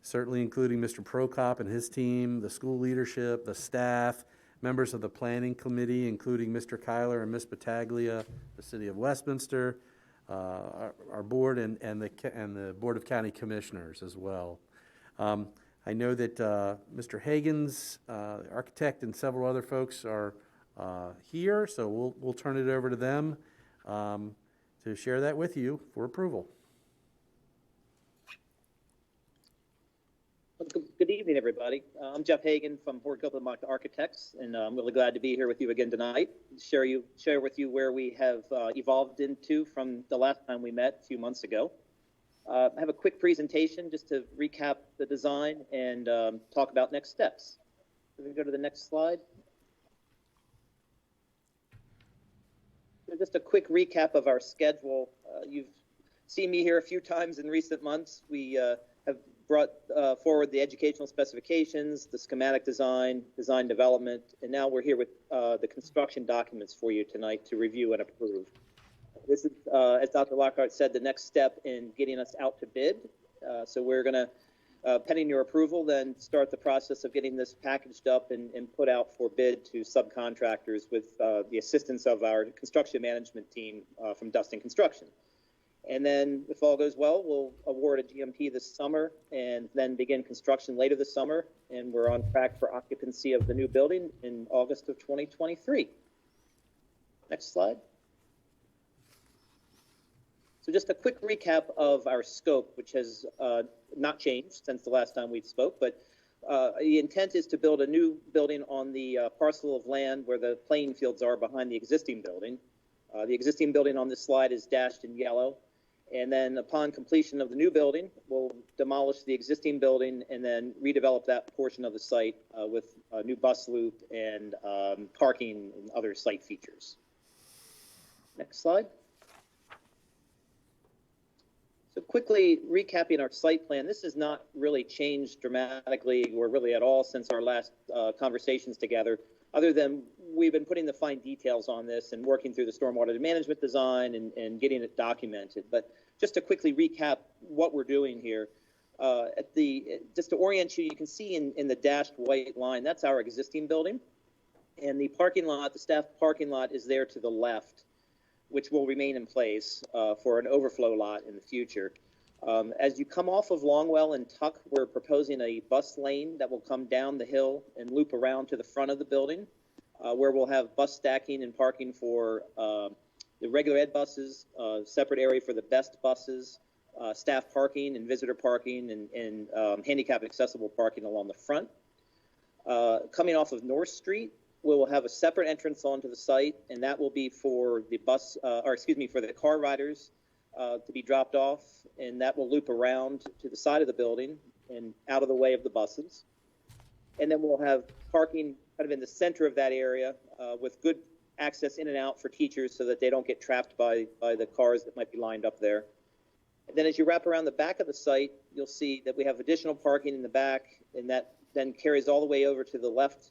certainly including Mr. Prokop and his team, the school leadership, the staff, members of the planning committee, including Mr. Kyler and Ms. Battaglia, the City of Westminster, our board, and the Board of County Commissioners as well. I know that Mr. Hagan's architect and several other folks are here, so we'll turn it over to them to share that with you for approval. Good evening, everybody. I'm Jeff Hagan from Fort Gilpin Architects, and I'm really glad to be here with you again tonight. Share with you where we have evolved into from the last time we met a few months ago. I have a quick presentation just to recap the design and talk about next steps. Can we go to the next slide? So just a quick recap of our schedule. You've seen me here a few times in recent months. We have brought forward the educational specifications, the schematic design development, and now we're here with the construction documents for you tonight to review and approve. This is, as Dr. Lockhart said, the next step in getting us out to bid. So we're going to, pending your approval, then start the process of getting this packaged up and put out for bid to subcontractors with the assistance of our construction management team from Dustin Construction. And then, if all goes well, we'll award a GMP this summer and then begin construction later this summer. And we're on track for occupancy of the new building in August of 2023. Next slide. So just a quick recap of our scope, which has not changed since the last time we spoke, but the intent is to build a new building on the parcel of land where the playing fields are behind the existing building. The existing building on this slide is dashed in yellow. And then upon completion of the new building, we'll demolish the existing building and then redevelop that portion of the site with a new bus loop and parking and other site features. Next slide. So quickly recapping our site plan, this has not really changed dramatically or really at all since our last conversations together, other than we've been putting the fine details on this and working through the stormwater management design and getting it documented. But just to quickly recap what we're doing here, just to orient you, you can see in the dashed white line, that's our existing building. And the parking lot, the staff parking lot is there to the left, which will remain in place for an overflow lot in the future. As you come off of Longwell and Tuck, we're proposing a bus lane that will come down the hill and loop around to the front of the building, where we'll have bus stacking and parking for the regular ed buses, separate area for the best buses, staff parking and visitor parking, and handicap accessible parking along the front. Coming off of North Street, we'll have a separate entrance onto the site, and that will be for the for the car riders to be dropped off, and that will loop around to the side of the building and out of the way of the buses. And then we'll have parking kind of in the center of that area with good access in and out for teachers so that they don't get trapped by the cars that might be lined up there. And then as you wrap around the back of the site, you'll see that we have additional parking in the back, and that then carries all the way over to the left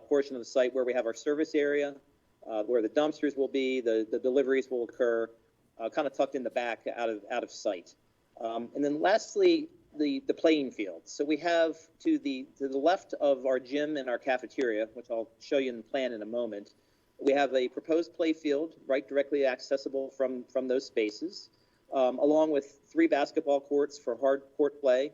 portion of the site where we have our service area, where the dumpsters will be, the deliveries will occur, kind of tucked in the back out of sight. And then lastly, the playing field. So we have to the left of our gym and our cafeteria, which I'll show you in the plan in a moment, we have a proposed play field right directly accessible from those spaces, along with 3 basketball courts for hard court play.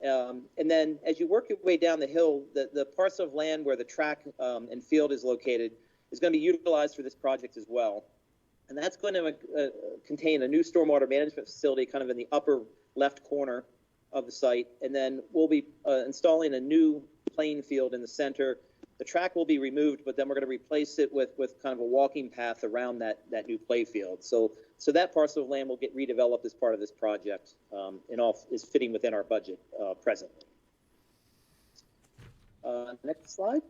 And then as you work your way down the hill, the parcel of land where the track and field is located is going to be utilized for this project as well. And that's going to contain a new stormwater management facility kind of in the upper left corner of the site. And then we'll be installing a new playing field in the center. The track will be removed, but then we're going to replace it with kind of a walking path around that new play field. So that parcel of land will get redeveloped as part of this project, and all is fitting within our budget presently. Next slide.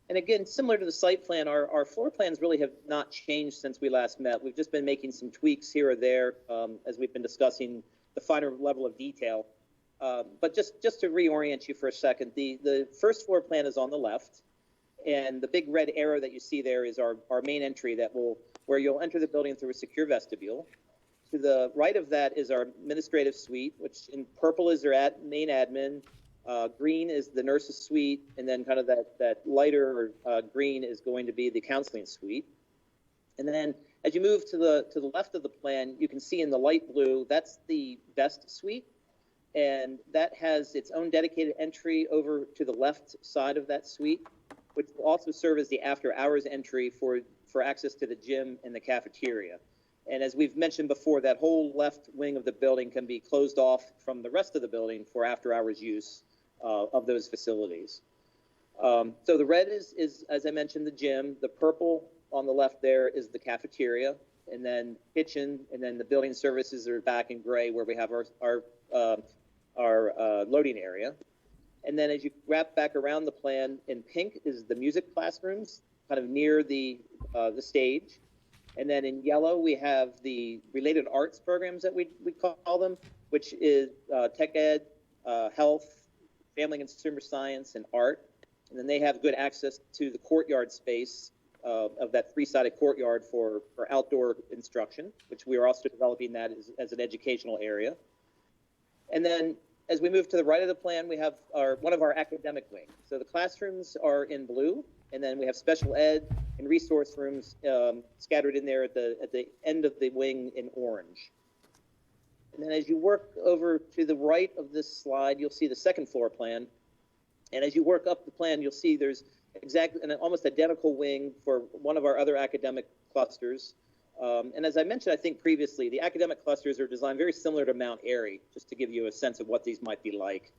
And again, similar to the site plan, our floor plans really have not changed since we last met. We've just been making some tweaks here or there as we've been discussing the finer level of detail. But just to reorient you for a second, the first floor plan is on the left, and the big red arrow that you see there is our main entry where you'll enter the building through a secure vestibule. To the right of that is our administrative suite, which in purple is their main admin, green is the nurse's suite, and then kind of that lighter green is going to be the counseling suite. And then as you move to the left of the plan, you can see in the light blue, that's the best suite. And that has its own dedicated entry over to the left side of that suite, which will also serve as the after-hours entry for access to the gym and the cafeteria. And as we've mentioned before, that whole left wing of the building can be closed off from the rest of the building for after-hours use of those facilities. So the red is, as I mentioned, the gym. The purple on the left there is the cafeteria, and then kitchen, and then the building services are back in gray where we have our loading area. And then as you wrap back around the plan, in pink is the music classrooms, kind of near the stage. And then in yellow, we have the related arts programs that we call them, which is tech ed, health, family and consumer science, and art. And then they have good access to the courtyard space of that 3-sided courtyard for outdoor instruction, which we are also developing that as an educational area. And then as we move to the right of the plan, we have one of our academic wings. So the classrooms are in blue, and then we have special ed and resource rooms scattered in there at the end of the wing in orange. And then as you work over to the right of this slide, you'll see the second floor plan. And as you work up the plan, you'll see there's exactly an almost identical wing for one of our other academic clusters. And as I mentioned, I think previously, the academic clusters are designed very similar to Mount Airy, just to give you a sense of what these might be like.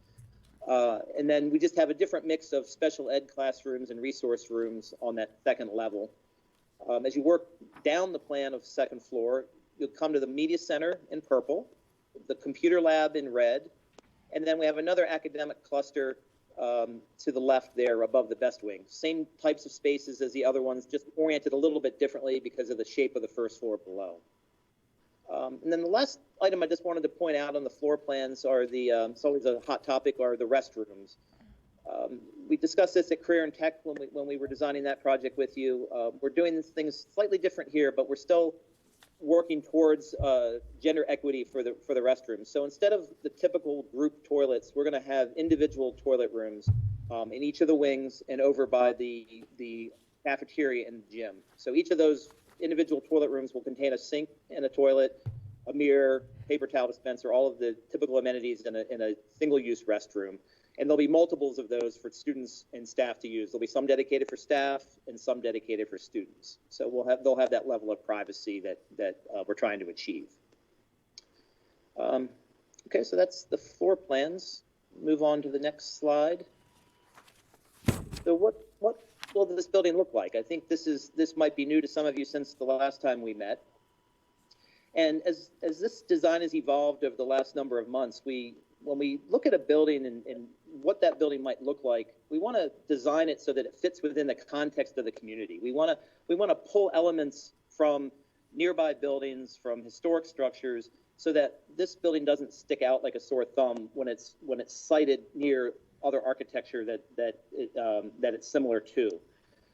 And then we just have a different mix of special ed classrooms and resource rooms on that second level. As you work down the plan of second floor, you'll come to the media center in purple, the computer lab in red, and then we have another academic cluster to the left there above the best wing. Same types of spaces as the other ones, just oriented a little bit differently because of the shape of the first floor below. And then the last item I just wanted to point out on the floor plans are it's always a hot topic, are the restrooms. We discussed this at Career and Tech when we were designing that project with you. We're doing things slightly different here, but we're still working towards gender equity for the restrooms. So instead of the typical group toilets, we're going to have individual toilet rooms in each of the wings and over by the cafeteria and the gym. So each of those individual toilet rooms will contain a sink and a toilet, a mirror, paper towel dispenser, all of the typical amenities in a single-use restroom. And there'll be multiples of those for students and staff to use. There'll be some dedicated for staff and some dedicated for students. So they'll have that level of privacy that we're trying to achieve. Okay, so that's the floor plans. Move on to the next slide. So what will this building look like? I think this might be new to some of you since the last time we met. And as this design has evolved over the last number of months, when we look at a building and what that building might look like, we want to design it so that it fits within the context of the community. We want to pull elements from nearby buildings, from historic structures, so that this building doesn't stick out like a sore thumb when it's sited near other architecture that it's similar to.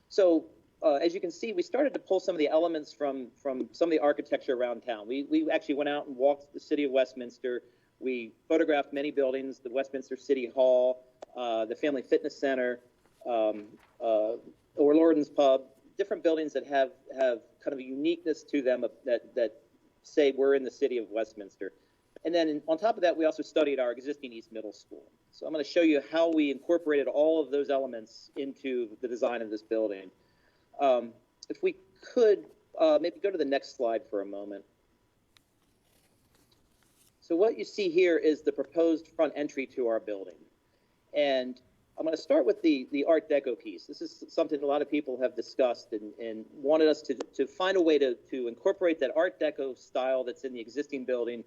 So as you can see, we started to pull some of the elements from some of the architecture around town. We actually went out and walked the city of Westminster. We photographed many buildings, the Westminster City Hall, the Family Fitness Center, O'Lorden's Pub, different buildings that have kind of a uniqueness to them that say we're in the city of Westminster. And then on top of that, we also studied our existing East Middle School. So I'm going to show you how we incorporated all of those elements into the design of this building. If we could maybe go to the next slide for a moment. So what you see here is the proposed front entry to our building. And I'm going to start with the Art Deco piece. This is something a lot of people have discussed and wanted us to find a way to incorporate that Art Deco style that's in the existing building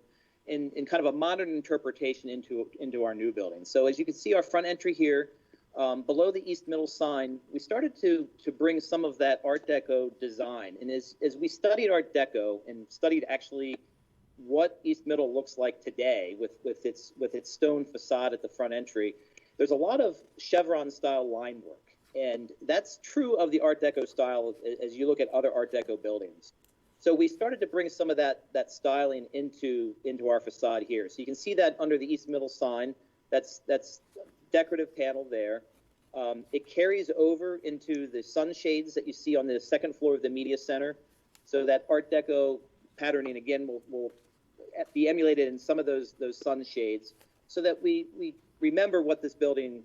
in kind of a modern interpretation into our new building. So as you can see, our front entry here, below the East Middle sign, we started to bring some of that Art Deco design. And as we studied Art Deco and studied actually what East Middle looks like today with its stone facade at the front entry, there's a lot of chevron style line work. And that's true of the Art Deco style as you look at other Art Deco buildings. So we started to bring some of that styling into our facade here. So you can see that under the East Middle sign, that's decorative panel there. It carries over into the sunshades that you see on the second floor of the media center. So that Art Deco patterning again will be emulated in some of those sunshades, so that we remember what this building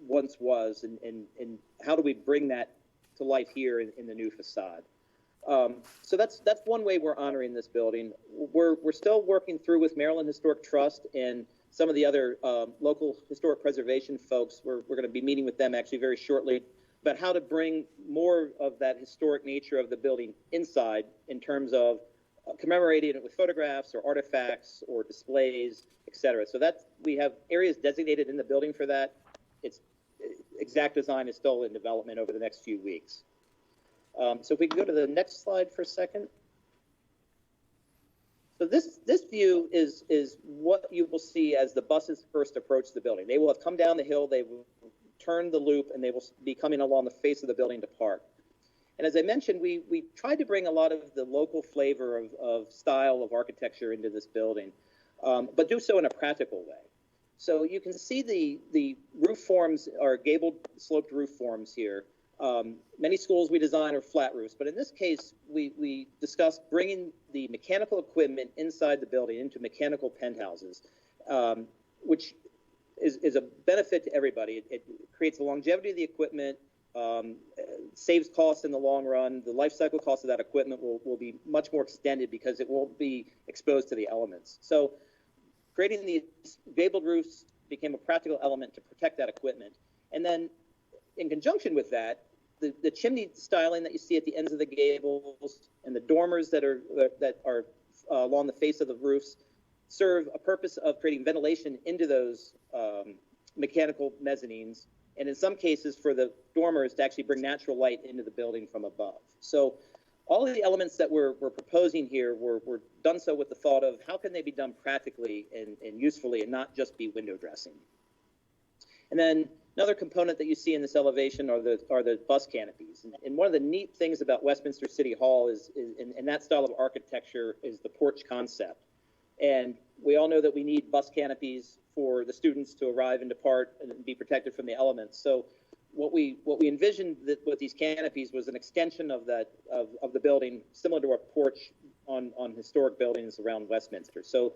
once was and how do we bring that to life here in the new facade. So that's one way we're honoring this building. We're still working through with Maryland Historic Trust and some of the other local historic preservation folks. We're going to be meeting with them actually very shortly about how to bring more of that historic nature of the building inside in terms of commemorating it with photographs or artifacts or displays, etc. So we have areas designated in the building for that. Its exact design is still in development over the next few weeks. So if we can go to the next slide for a second. So this view is what you will see as the buses first approach the building. They will have come down the hill, they will turn the loop, and they will be coming along the face of the building to park. And as I mentioned, we tried to bring a lot of the local flavor of style of architecture into this building, but do so in a practical way. So you can see the roof forms are gabled sloped roof forms here. Many schools we design are flat roofs, but in this case, we discussed bringing the mechanical equipment inside the building into mechanical penthouses, which is a benefit to everybody. It creates the longevity of the equipment, saves costs in the long run. The life cycle cost of that equipment will be much more extended because it won't be exposed to the elements. So creating these gabled roofs became a practical element to protect that equipment. And then in conjunction with that, the chimney styling that you see at the ends of the gables and the dormers that are along the face of the roofs serve a purpose of creating ventilation into those mechanical mezzanines, and in some cases for the dormers to actually bring natural light into the building from above. So all of the elements that we're proposing here were done so with the thought of how can they be done practically and usefully and not just be window dressing. And then another component that you see in this elevation are the bus canopies. And one of the neat things about Westminster City Hall is in that style of architecture is the porch concept. And we all know that we need bus canopies for the students to arrive and depart and be protected from the elements. So what we envisioned with these canopies was an extension of the building, similar to a porch on historic buildings around Westminster. So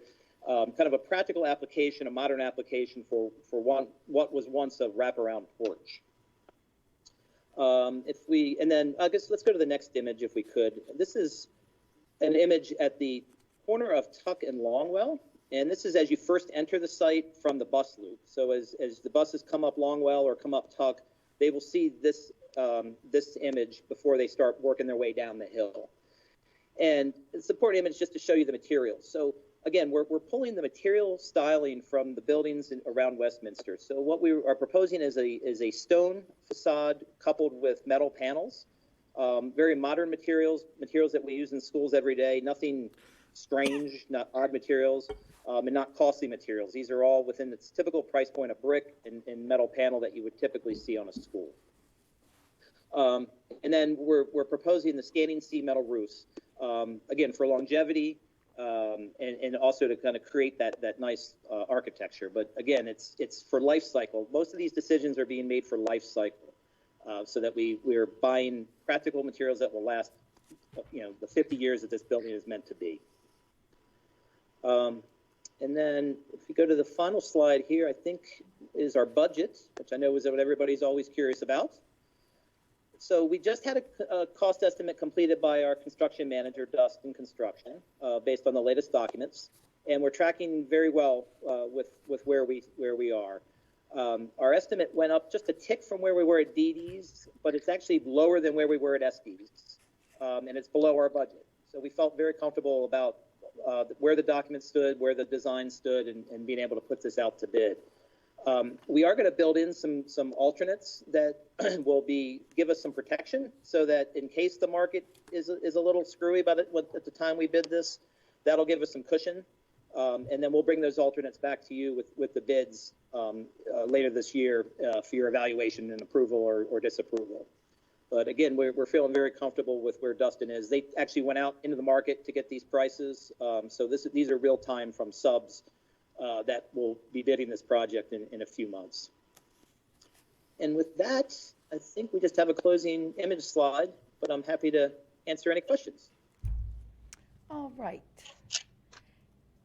kind of a practical application, a modern application for what was once a wraparound porch. And then I guess let's go to the next image if we could. This is an image at the corner of Tuck and Longwell. And this is as you first enter the site from the bus loop. So as the buses come up Longwell or come up Tuck, they will see this image before they start working their way down the hill. And it's an important image just to show you the materials. So again, we're pulling the material styling from the buildings around Westminster. So what we are proposing is a stone facade coupled with metal panels, very modern materials that we use in schools every day, nothing strange, not odd materials, and not costly materials. These are all within its typical price point of brick and metal panel that you would typically see on a school. And then we're proposing the standing seam metal roofs, again, for longevity, and also to kind of create that nice architecture. But again, it's for life cycle. Most of these decisions are being made for life cycle, so that we're buying practical materials that will last, the 50 years that this building is meant to be. And then if you go to the final slide here, I think is our budget, which I know is what everybody's always curious about. So we just had a cost estimate completed by our construction manager, Dustin Construction, based on the latest documents, and we're tracking very well with where we are. Our estimate went up just a tick from where we were at DD's, but it's actually lower than where we were at SD's, and it's below our budget. So we felt very comfortable about where the documents stood, where the design stood, and being able to put this out to bid. We are going to build in some alternates that will give us some protection, so that in case the market is a little screwy about it at the time we bid this, that'll give us some cushion, and then we'll bring those alternates back to you with the bids later this year for your evaluation and approval or disapproval. But again, we're feeling very comfortable with where Dustin is. They actually went out into the market to get these prices, so these are real time from subs that will be bidding this project in a few months. And with that, I think we just have a closing image slide, but I'm happy to answer any questions. All right.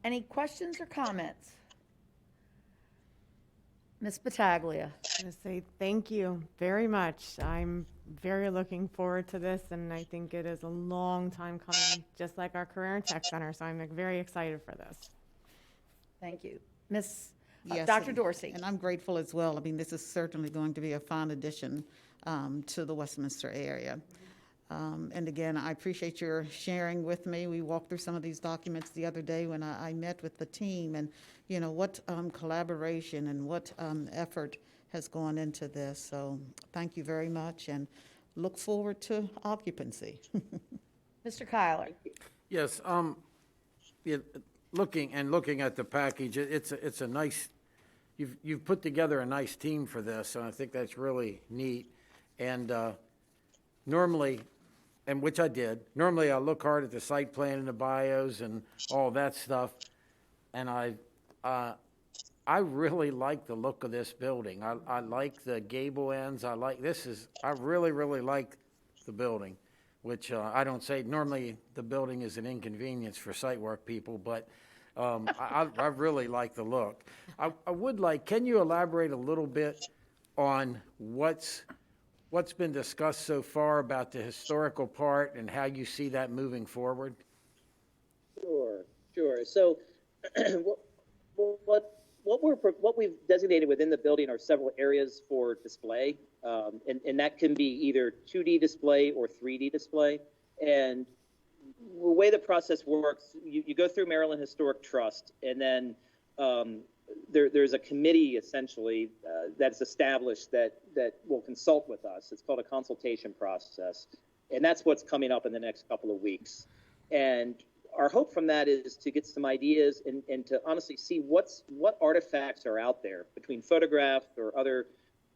Any questions or comments? Ms. Battaglia. I'm going to say thank you very much. I'm very looking forward to this, and I think it is a long time coming, just like our Career and Tech Center, so I'm very excited for this. Thank you. Ms. Yes, Dr. Dorsey. And I'm grateful as well. I mean, this is certainly going to be a fine addition to the Westminster area. And again, I appreciate your sharing with me. We walked through some of these documents the other day when I met with the team, and what collaboration and what effort has gone into this. So thank you very much, and look forward to occupancy. Mr. Kyler. Yes, looking at the package, it's a nice. You've put together a nice team for this, and I think that's really neat. And normally, and which I did, normally I look hard at the site plan and the bios and all that stuff, and I really like the look of this building. I like the gable ends. I really, really like the building, which I don't say, normally the building is an inconvenience for site work people, but I really like the look. I would like, can you elaborate a little bit on what's what's been discussed so far about the historical part and how you see that moving forward? Sure. So what we've designated within the building are several areas for display, and that can be either 2D display or 3D display. And the way the process works, you go through Maryland Historic Trust, and then there's a committee essentially that's established that will consult with us. It's called a consultation process, and that's what's coming up in the next couple of weeks. And our hope from that is to get some ideas and to honestly see what artifacts are out there between photographs or other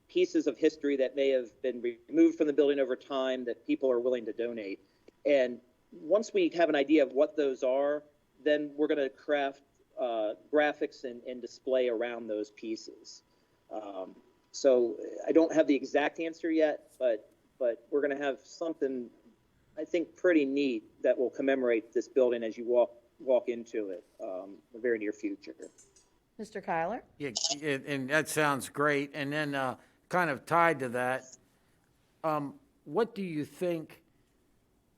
pieces of history that may have been removed from the building over time that people are willing to donate. And once we have an idea of what those are, then we're going to craft graphics and display around those pieces. So I don't have the exact answer yet, but we're going to have something, I think, pretty neat that will commemorate this building as you walk into it in the very near future. Mr. Kyler? Yeah, and that sounds great. And then kind of tied to that, what do you think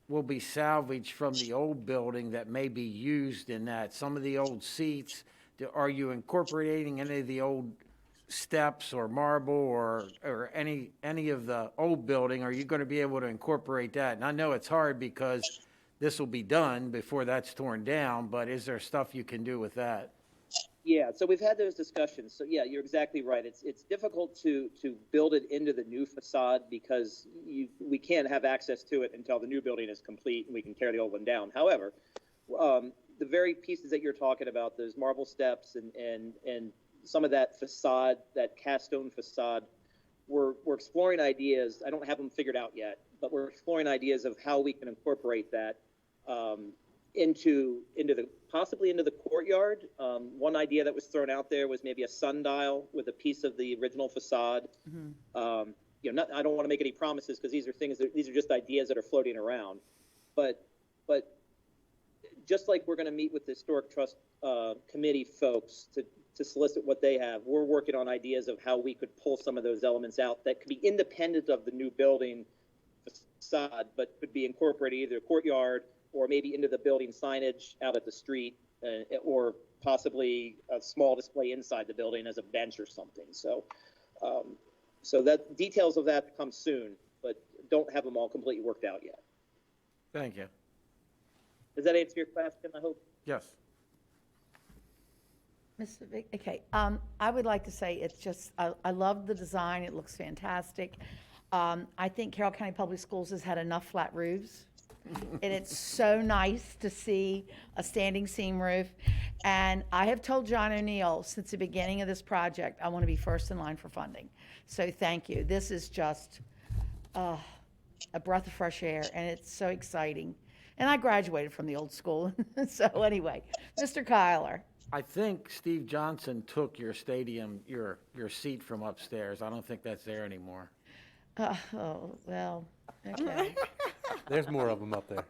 will be salvaged from the old building that may be used in that? Some of the old seats, are you incorporating any of the old steps or marble or any of the old building? Are you going to be able to incorporate that? And I know it's hard because this will be done before that's torn down, but is there stuff you can do with that? Yeah, so we've had those discussions. So yeah, you're exactly right. It's difficult to build it into the new facade because we can't have access to it until the new building is complete and we can tear the old one down. However, the very pieces that you're talking about, those marble steps and some of that facade, that cast stone facade, we're exploring ideas. I don't have them figured out yet, but we're exploring ideas of how we can incorporate that possibly into the courtyard. One idea that was thrown out there was maybe a sundial with a piece of the original facade. I don't want to make any promises because these are just ideas that are floating around. But just like we're going to meet with the Historic Trust committee folks to solicit what they have, we're working on ideas of how we could pull some of those elements out that could be independent of the new building facade, but could be incorporated either courtyard or maybe into the building signage out at the street, or possibly a small display inside the building as a bench or something. So that details of that come soon, but don't have them all completely worked out yet. Thank you. Does that answer your question, I hope? Yes. Mr. Vic, okay. I would like to say it's just, I love the design. It looks fantastic. I think Carroll County Public Schools has had enough flat roofs. And it's so nice to see a standing seam roof. And I have told John O'Neill since the beginning of this project, I want to be first in line for funding. So thank you. This is just a breath of fresh air, and it's so exciting. And I graduated from the old school. So anyway, Mr. Kyler. I think Steve Johnson took your stadium, your seat from upstairs. I don't think that's there anymore. Oh, well, okay. There's more of them up there.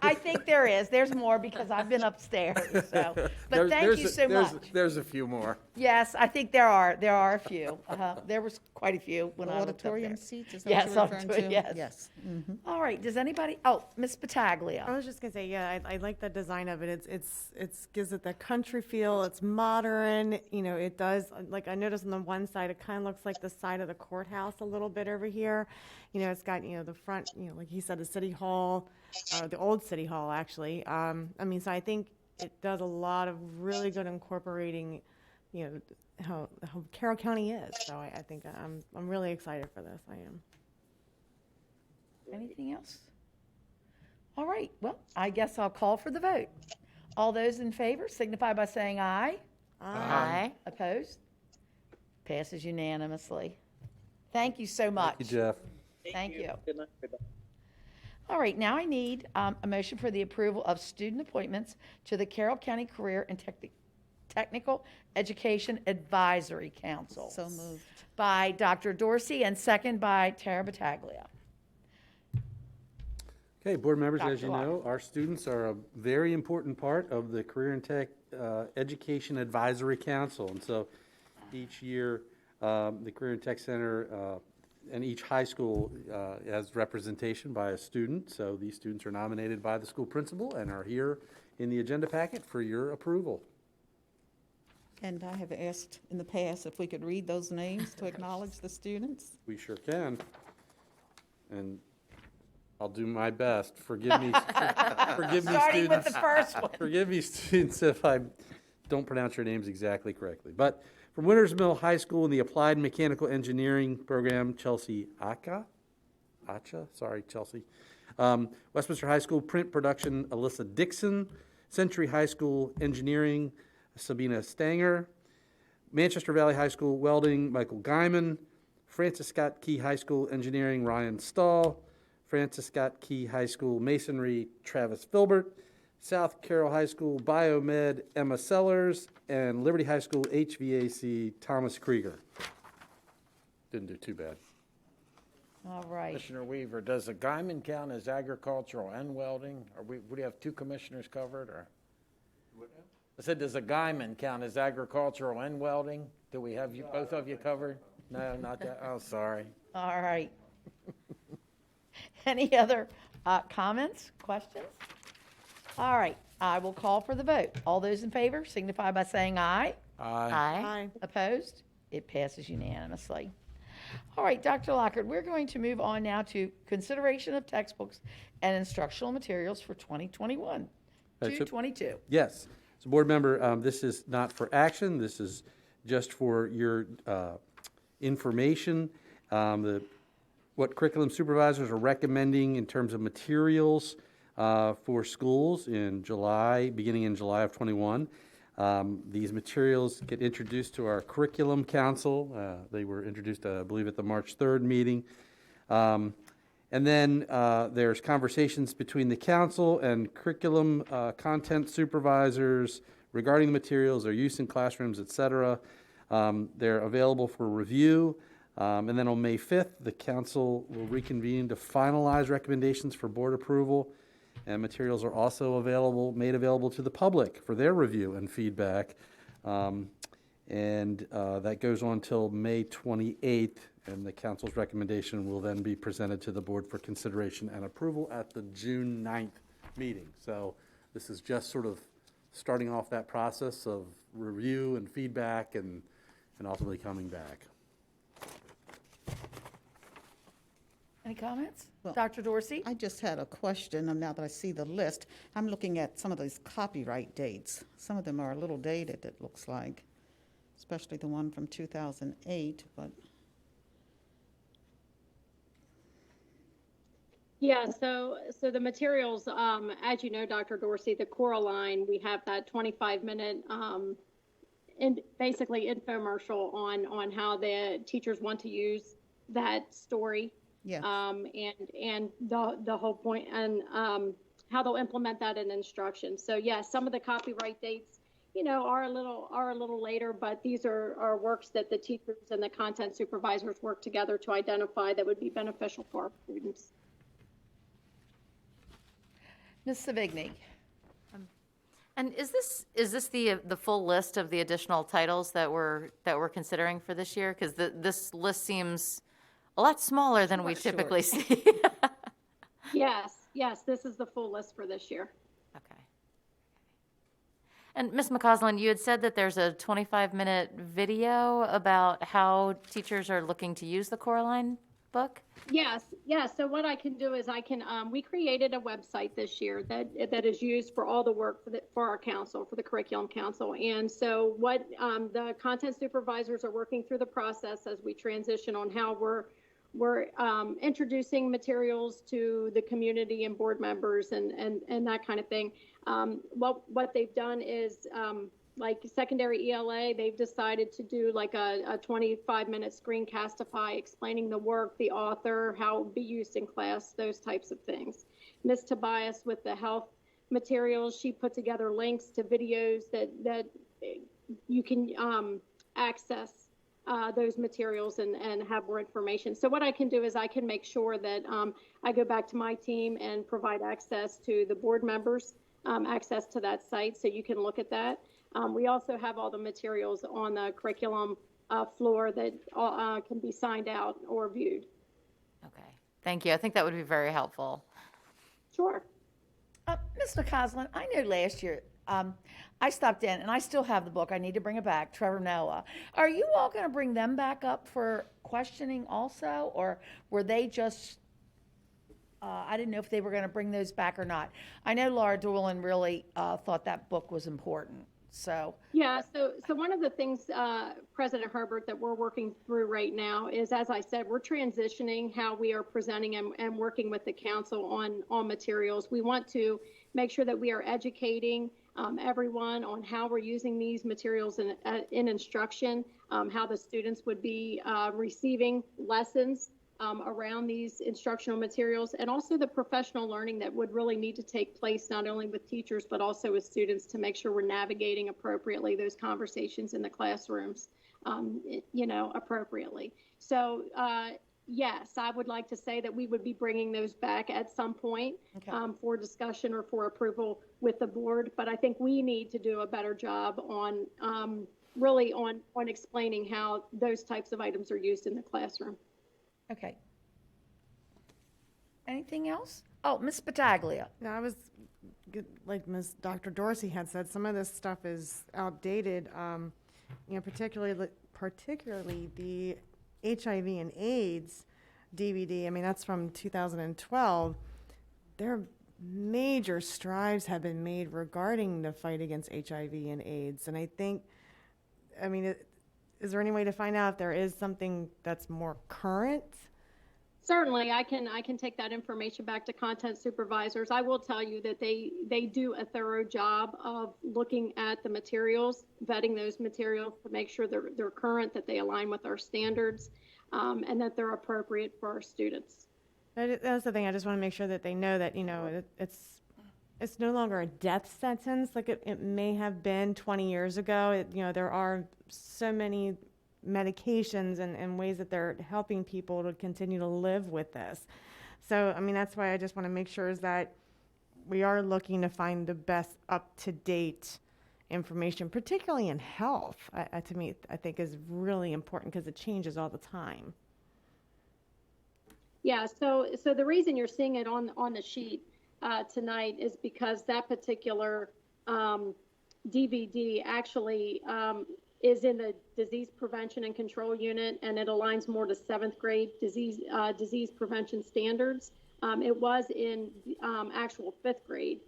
I think there is. There's more because I've been upstairs. So, but thank you so much. There's a few more. Yes, I think there are. There are a few. There was quite a few when I looked up Auditorium there. seats, is that Yes, what you're referring to? yes. Yes. Mhm. All right. Does anybody? Oh, Miss Battaglia. I was just gonna say, yeah, I like the design of it. It's gives it the country feel. It's modern. It does. Like I noticed on the one side, it kind of looks like the side of the courthouse a little bit over here. It's got the front. Like he said, the city hall, the old city hall actually. So I think it does a lot of really good incorporating, how Carroll County is. So I think I'm really excited for this. I am. Anything else? All right. Well, I guess I'll call for the vote. All those in favor signify by saying aye. Aye. Opposed? Passes unanimously. Thank you so much. Thank you, Jeff. Thank you. Good night, everybody. All right, now I need a motion for the approval of student appointments to the Carroll County Career and Technical Education Advisory Council. So moved. By Dr. Dorsey and second by Tara Battaglia. Okay, board members, as Dr. you know, our students are a very important part of the Career and Tech Education Advisory Council. And so each year, the Career and Tech Center And each high school has representation by a student, so these students are nominated by the school principal and are here in the agenda packet for your approval. And I have asked in the past if we could read those names to acknowledge the students. We sure can. And I'll do my best. Forgive me, forgive me, Starting with students. the first one. Forgive me, students, if I don't pronounce your names exactly correctly. But from Winters Mill High School in the Applied Mechanical Engineering program, Chelsea Acha, sorry, Chelsea. Westminster High School Print Production, Alyssa Dixon. Century High School Engineering, Sabina Stanger. Manchester Valley High School Welding, Michael Guyman. Francis Scott Key High School Engineering, Ryan Stahl. Francis Scott Key High School Masonry, Travis Filbert. South Carroll High School Biomed, Emma Sellers. And Liberty High School HVAC, Thomas Krieger. Didn't do too bad. All right. Commissioner Weaver, does a Guyman count as agricultural and welding? Or would you have two commissioners covered, or? I said, does a Guyman count as agricultural and welding? Do we have you, both of you covered? No, not that, oh, sorry. All right. Any other comments, questions? All right, I will call for the vote. All those in favor signify by saying aye. Aye. Opposed? It passes unanimously. All right, Dr. Lockhart, we're going to move on now to consideration of textbooks and instructional materials for 2021 to 22. Yes. So, board member, this is not for action. This is just for your information. What curriculum supervisors are recommending in terms of materials for schools in July, beginning in July of 21. These materials get introduced to our curriculum council. They were introduced, I believe, at the March 3rd meeting. And then there's conversations between the council and curriculum content supervisors regarding the materials, their use in classrooms, et cetera. They're available for review. And then on May 5th, the council will reconvene to finalize recommendations for board approval. And materials are also made available to the public for their review and feedback. And that goes on till May 28th, and the council's recommendation will then be presented to the board for consideration and approval at the June 9th meeting. So this is just sort of starting off that process of review and feedback and ultimately coming back. Any comments? Well, Dr. Dorsey? I just had a question, and now that I see the list, I'm looking at some of these copyright dates. Some of them are a little dated, it looks like, especially the one from 2008, but... Yeah, so the materials, as you know, Dr. Dorsey, the Coraline, we have that 25-minute, basically infomercial on how the teachers want to use that story. Yeah. And the whole point, and how they'll implement that in instruction. So yeah, some of the copyright dates, are a little later, but these are works that the teachers and the content supervisors work together to identify that would be beneficial for our students. Ms. Savigny? And is this the full list of the additional titles that we're considering for this year? Because this list seems a lot smaller than we typically see. Yes, this is the full list for this year. Okay. And Ms. McCausland, you had said that there's a 25-minute video about how teachers are looking to use the Coraline book? Yes. So what I can do is we created a website this year that is used for all the work for our council, for the curriculum council. And so what the content supervisors are working through the process as we transition on how we're introducing materials to the community and board members and that kind of thing. What they've done is, like secondary ELA, they've decided to do like a 25-minute screencastify explaining the work, the author, how it will be used in class, those types of things. Ms. Tobias with the health materials, she put together links to videos that you can access those materials and have more information. So what I can do is I can make sure that I go back to my team and provide access to the board members, access to that site so you can look at that. We also have all the materials on the curriculum floor that can be signed out or viewed. Thank you. I think that would be very helpful. Sure. Mr. Coslin, I know last year I stopped in, and I still have the book. I need to bring it back, Trevor Noah. Are you all going to bring them back up for questioning also, or were they just, I didn't know if they were going to bring those back or not. I know Laura Doolin really thought that book was important. So Yeah, so one of the things, President Herbert, that we're working through right now is, as I said, we're transitioning how we are presenting and working with the council on materials. We want to make sure that we are educating everyone on how we're using these materials in instruction, how the students would be receiving lessons around these instructional materials, and also the professional learning that would really need to take place not only with teachers but also with students to make sure we're navigating appropriately those conversations in the classrooms, appropriately. So yes, I would like to say that we would be bringing those back at some point for discussion or for approval with the board, but I think we need to do a better job on really on explaining how those types of items are used in the classroom. okay. Anything else? Oh, Ms. Battaglia. Now, I was, like Ms. Dr. Dorsey had said, some of this stuff is outdated, particularly the HIV and AIDS DVD. I mean, that's from 2012. There are major strides have been made regarding the fight against HIV and AIDS. And I think, is there any way to find out if there is something that's more current? Certainly, I can take that information back to content supervisors. I will tell you that they do a thorough job of looking at the materials, vetting those materials to make sure they're current, that they align with our standards, and that they're appropriate for our students. That's the thing. I just want to make sure that they know that, it's no longer a death sentence like it may have been 20 years ago. There are so many medications and ways that they're helping people to continue to live with this. So, that's why I just want to make sure is that we are looking to find the best up-to-date information, particularly in health. To me, I think is really important because it changes all the time. Yeah, so the reason you're seeing it on the sheet tonight is because that particular DVD actually is in the disease prevention and control unit, and it aligns more to 7th grade disease prevention standards. It was in actual 5th grade,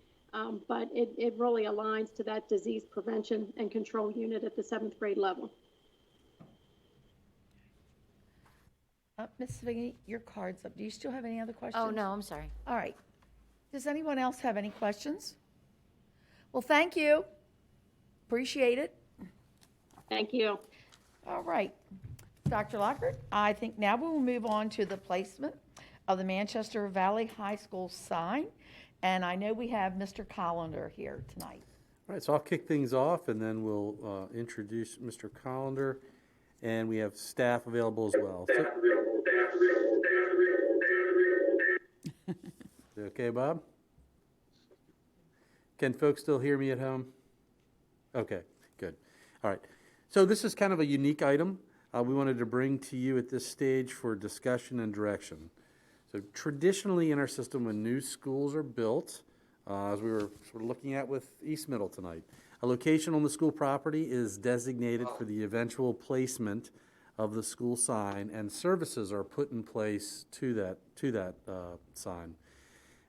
but it really aligns to that disease prevention and control unit at the 7th grade level. Ms. Svigny, your card's up. Do you still have any other questions? Oh, no, I'm sorry. All right. Does anyone else have any questions? Well, thank you. Appreciate it. Thank you. All right. Dr. Lockhart, I think now we will move on to the placement of the Manchester Valley High School sign. And I know we have Mr. Collender here tonight. All right, so I'll kick things off, and then we'll introduce Mr. Collender, and we have staff available as well. So, is it okay, Bob? Can folks still hear me at home? Okay, good. All right. So this is kind of a unique item we wanted to bring to you at this stage for discussion and direction. So traditionally in our system, when new schools are built, as we were sort of looking at with East Middle tonight, a location on the school property is designated for the eventual placement of the school sign, and services are put in place to that sign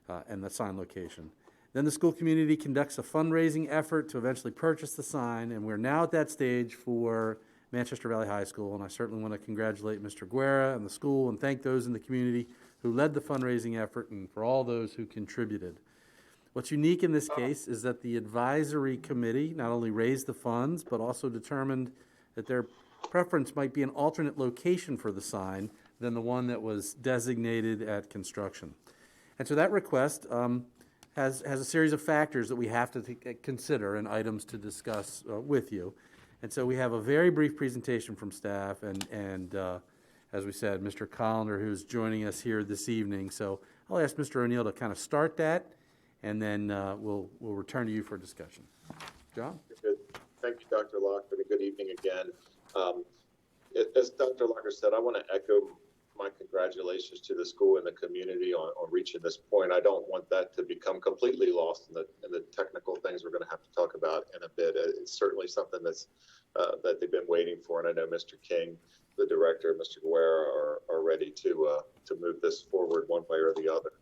and the sign location. Then the school community conducts a fundraising effort to eventually purchase the sign, and we're now at that stage for Manchester Valley High School, and I certainly want to congratulate Mr. Guerra and the school and thank those in the community who led the fundraising effort and for all those who contributed. What's unique in this case is that the advisory committee not only raised the funds, but also determined that their preference might be an alternate location for the sign than the one that was designated at construction. And so that request has a series of factors that we have to consider and items to discuss with you. And so we have a very brief presentation from staff and as we said, Mr. Collender, who's joining us here this evening. So I'll ask Mr. O'Neill to kind of start that, and then we'll return to you for discussion. John? Good. Thank you, Dr. Lockhart, and good evening again. As Dr. Lockhart said, I want to echo my congratulations to the school and the community on reaching this point. I don't want that to become completely lost in the technical things we're going to have to talk about in a bit. It's certainly something that's that they've been waiting for, and I know Mr. King, the director, Mr. Guerra are ready to move this forward one way or the other.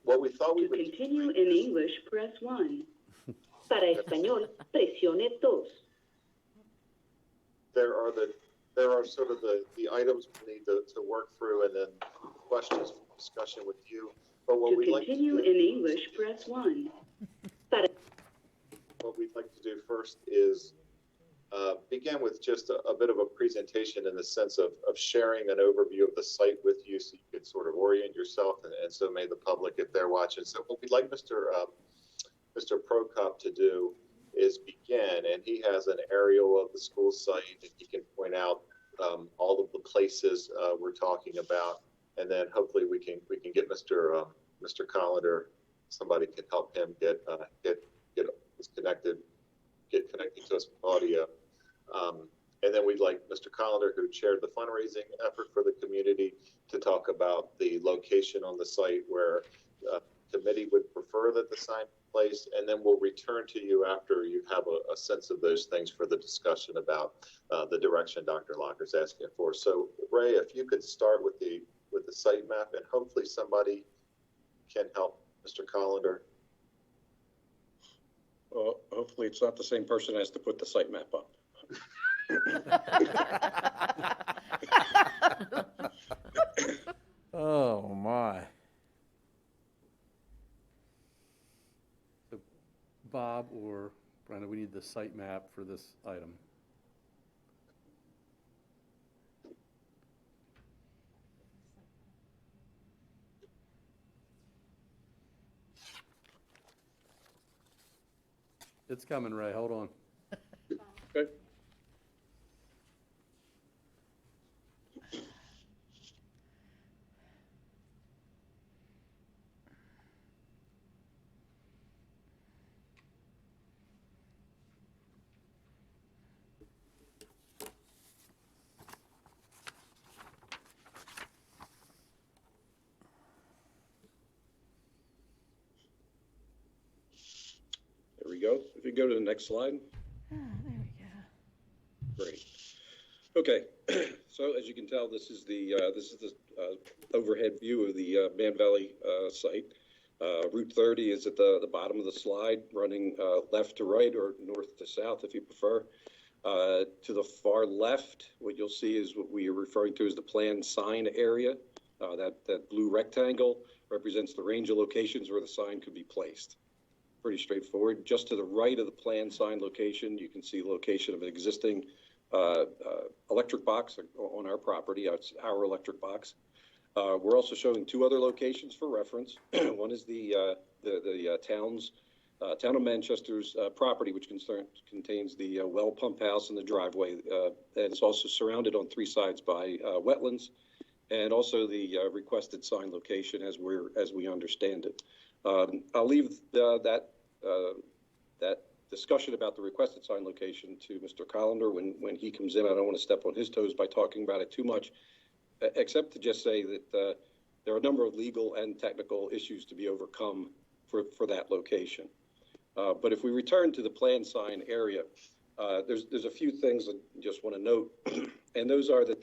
What we thought we would continue in English, press 1. Para español, presione 2. There are sort of the items we need to work through, and then questions for discussion with you. But what we'd like to do, in English, press 1. what we'd like to do first is begin with just a bit of a presentation in the sense of sharing an overview of the site with you, so you can sort of orient yourself, and so may the public if they're watching. So what we'd like Mr. Prokop to do is begin, and he has an aerial of the school site, and he can point out all of the places we're talking about, and then hopefully we can get Mr. Collender, somebody can help him get connected to us with audio. And then we'd like Mr. Collender, who chaired the fundraising effort for the community, to talk about the location on the site where the committee would prefer that the sign be placed, and then we'll return to you after you have a sense of those things for the discussion about the direction Dr. Locker's asking for. So, Ray, if you could start with the site map, and hopefully somebody can help Mr. Collender. Well, hopefully it's not the same person that has to put the site map up. Oh, my. So Bob or Brenda, we need the site map for this item. It's coming, Ray. Hold on. Okay. There we go. If you go to the next slide. There we go. Great. Okay, so as you can tell, this is the overhead view of the Man Valley site. Route 30 is at the bottom of the slide, running left to right or north to south, if you prefer. To the far left, what you'll see is what we are referring to as the planned sign area. That blue rectangle represents the range of locations where the sign could be placed. Pretty straightforward. Just to the right of the planned sign location, you can see the location of an existing electric box on our property. It's our electric box. We're also showing two other locations for reference. One is the town of Manchester's property, which contains the well pump house and the driveway. And it's also surrounded on three sides by wetlands, and also the requested sign location as we understand it. I'll leave that discussion about the requested sign location to Mr. Collender when he comes in. I don't want to step on his toes by talking about it too much, except to just say that there are a number of legal and technical issues to be overcome for that location. But if we return to the planned sign area, there's a few things I just want to note, and those are that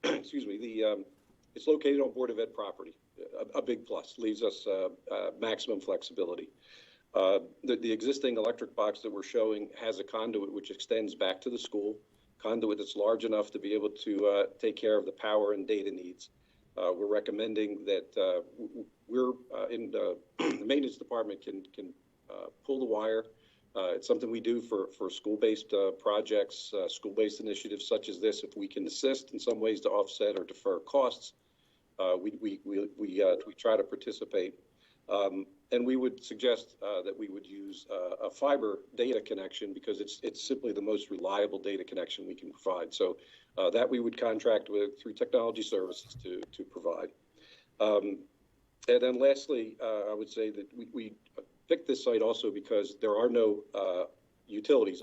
it's located on Board of Ed property. A big plus, leaves us maximum flexibility. The existing electric box that we're showing has a conduit which extends back to the school, conduit that's large enough to be able to take care of the power and data needs. We're recommending that we're in the maintenance department can pull the wire. It's something we do for school-based projects, school-based initiatives such as this. If we can assist in some ways to offset or defer costs, we try to participate. And we would suggest that we would use a fiber data connection because it's simply the most reliable data connection we can provide. So that we would contract with through technology services to provide. And then lastly, I would say that we picked this site also because there are no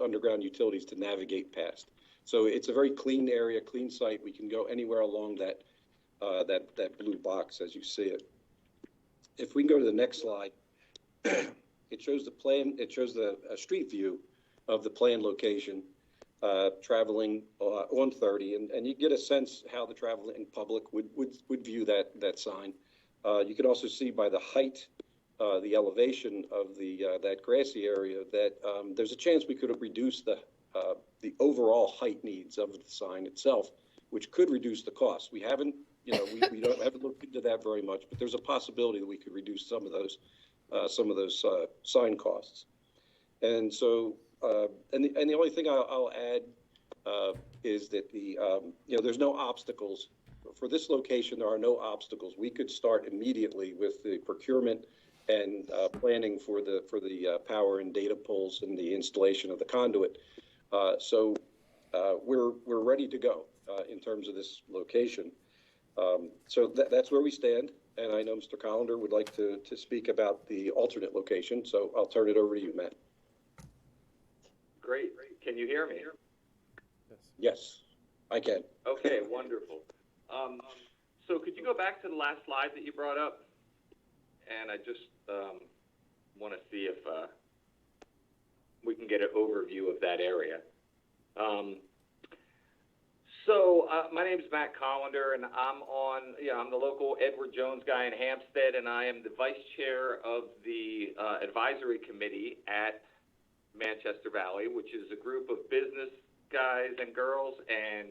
underground utilities to navigate past. So it's a very clean area, clean site. We can go anywhere along that that blue box as you see it. If we can go to the next slide, it shows the plan. It shows a street view of the planned location, traveling on 30, and you get a sense how the traveling public would view that sign. You can also see by the height, the elevation of that grassy area that there's a chance we could have reduced the overall height needs of the sign itself, which could reduce the cost. We haven't, we haven't looked into that very much, but there's a possibility that we could reduce some of those sign costs. And so, and the only thing I'll add is that there's no obstacles for this location. There are no obstacles. We could start immediately with the procurement and planning for the power and data poles and the installation of the conduit. So we're ready to go in terms of this location. So that's where we stand. And I know Mr. Collender would like to speak about the alternate location. So I'll turn it over to you, Matt. Great. Can you hear me? Yes, I can. Okay, wonderful. So could you go back to the last slide that you brought up? And I just want to see if we can get an overview of that area. So my name is Matt Collender, and I'm the local Edward Jones guy in Hampstead, and I am the vice chair of the advisory committee at Manchester Valley, which is a group of business guys and girls, and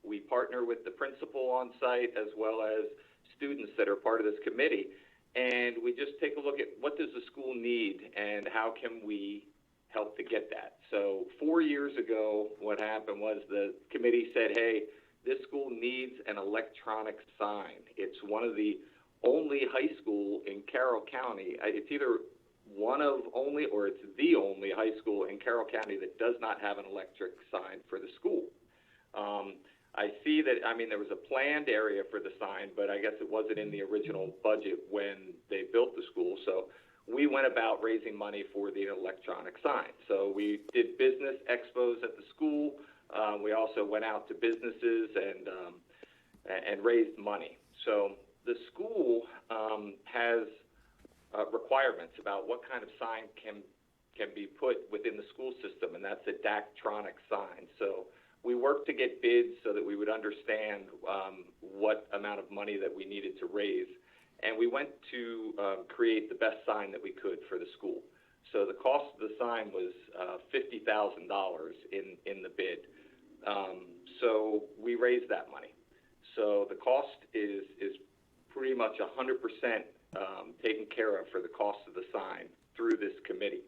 we partner with the principal on site as well as students that are part of this committee. And we just take a look at what does the school need and how can we help to get that. So 4 years ago, what happened was the committee said, hey, this school needs an electronic sign. It's one of the only high school in Carroll County. It's either one of only or it's the only high school in Carroll County that does not have an electric sign for the school. I see that, there was a planned area for the sign, but I guess it wasn't in the original budget when they built the school. So we went about raising money for the electronic sign. So we did business expos at the school. We also went out to businesses and raised money. So the school has requirements about what kind of sign can be put within the school system, and that's a Dactronic sign. So we worked to get bids so that we would understand what amount of money that we needed to raise. And we went to create the best sign that we could for the school. So the cost of the sign was $50,000 in the bid. So we raised that money. So the cost is pretty much 100% taken care of for the cost of the sign through this committee.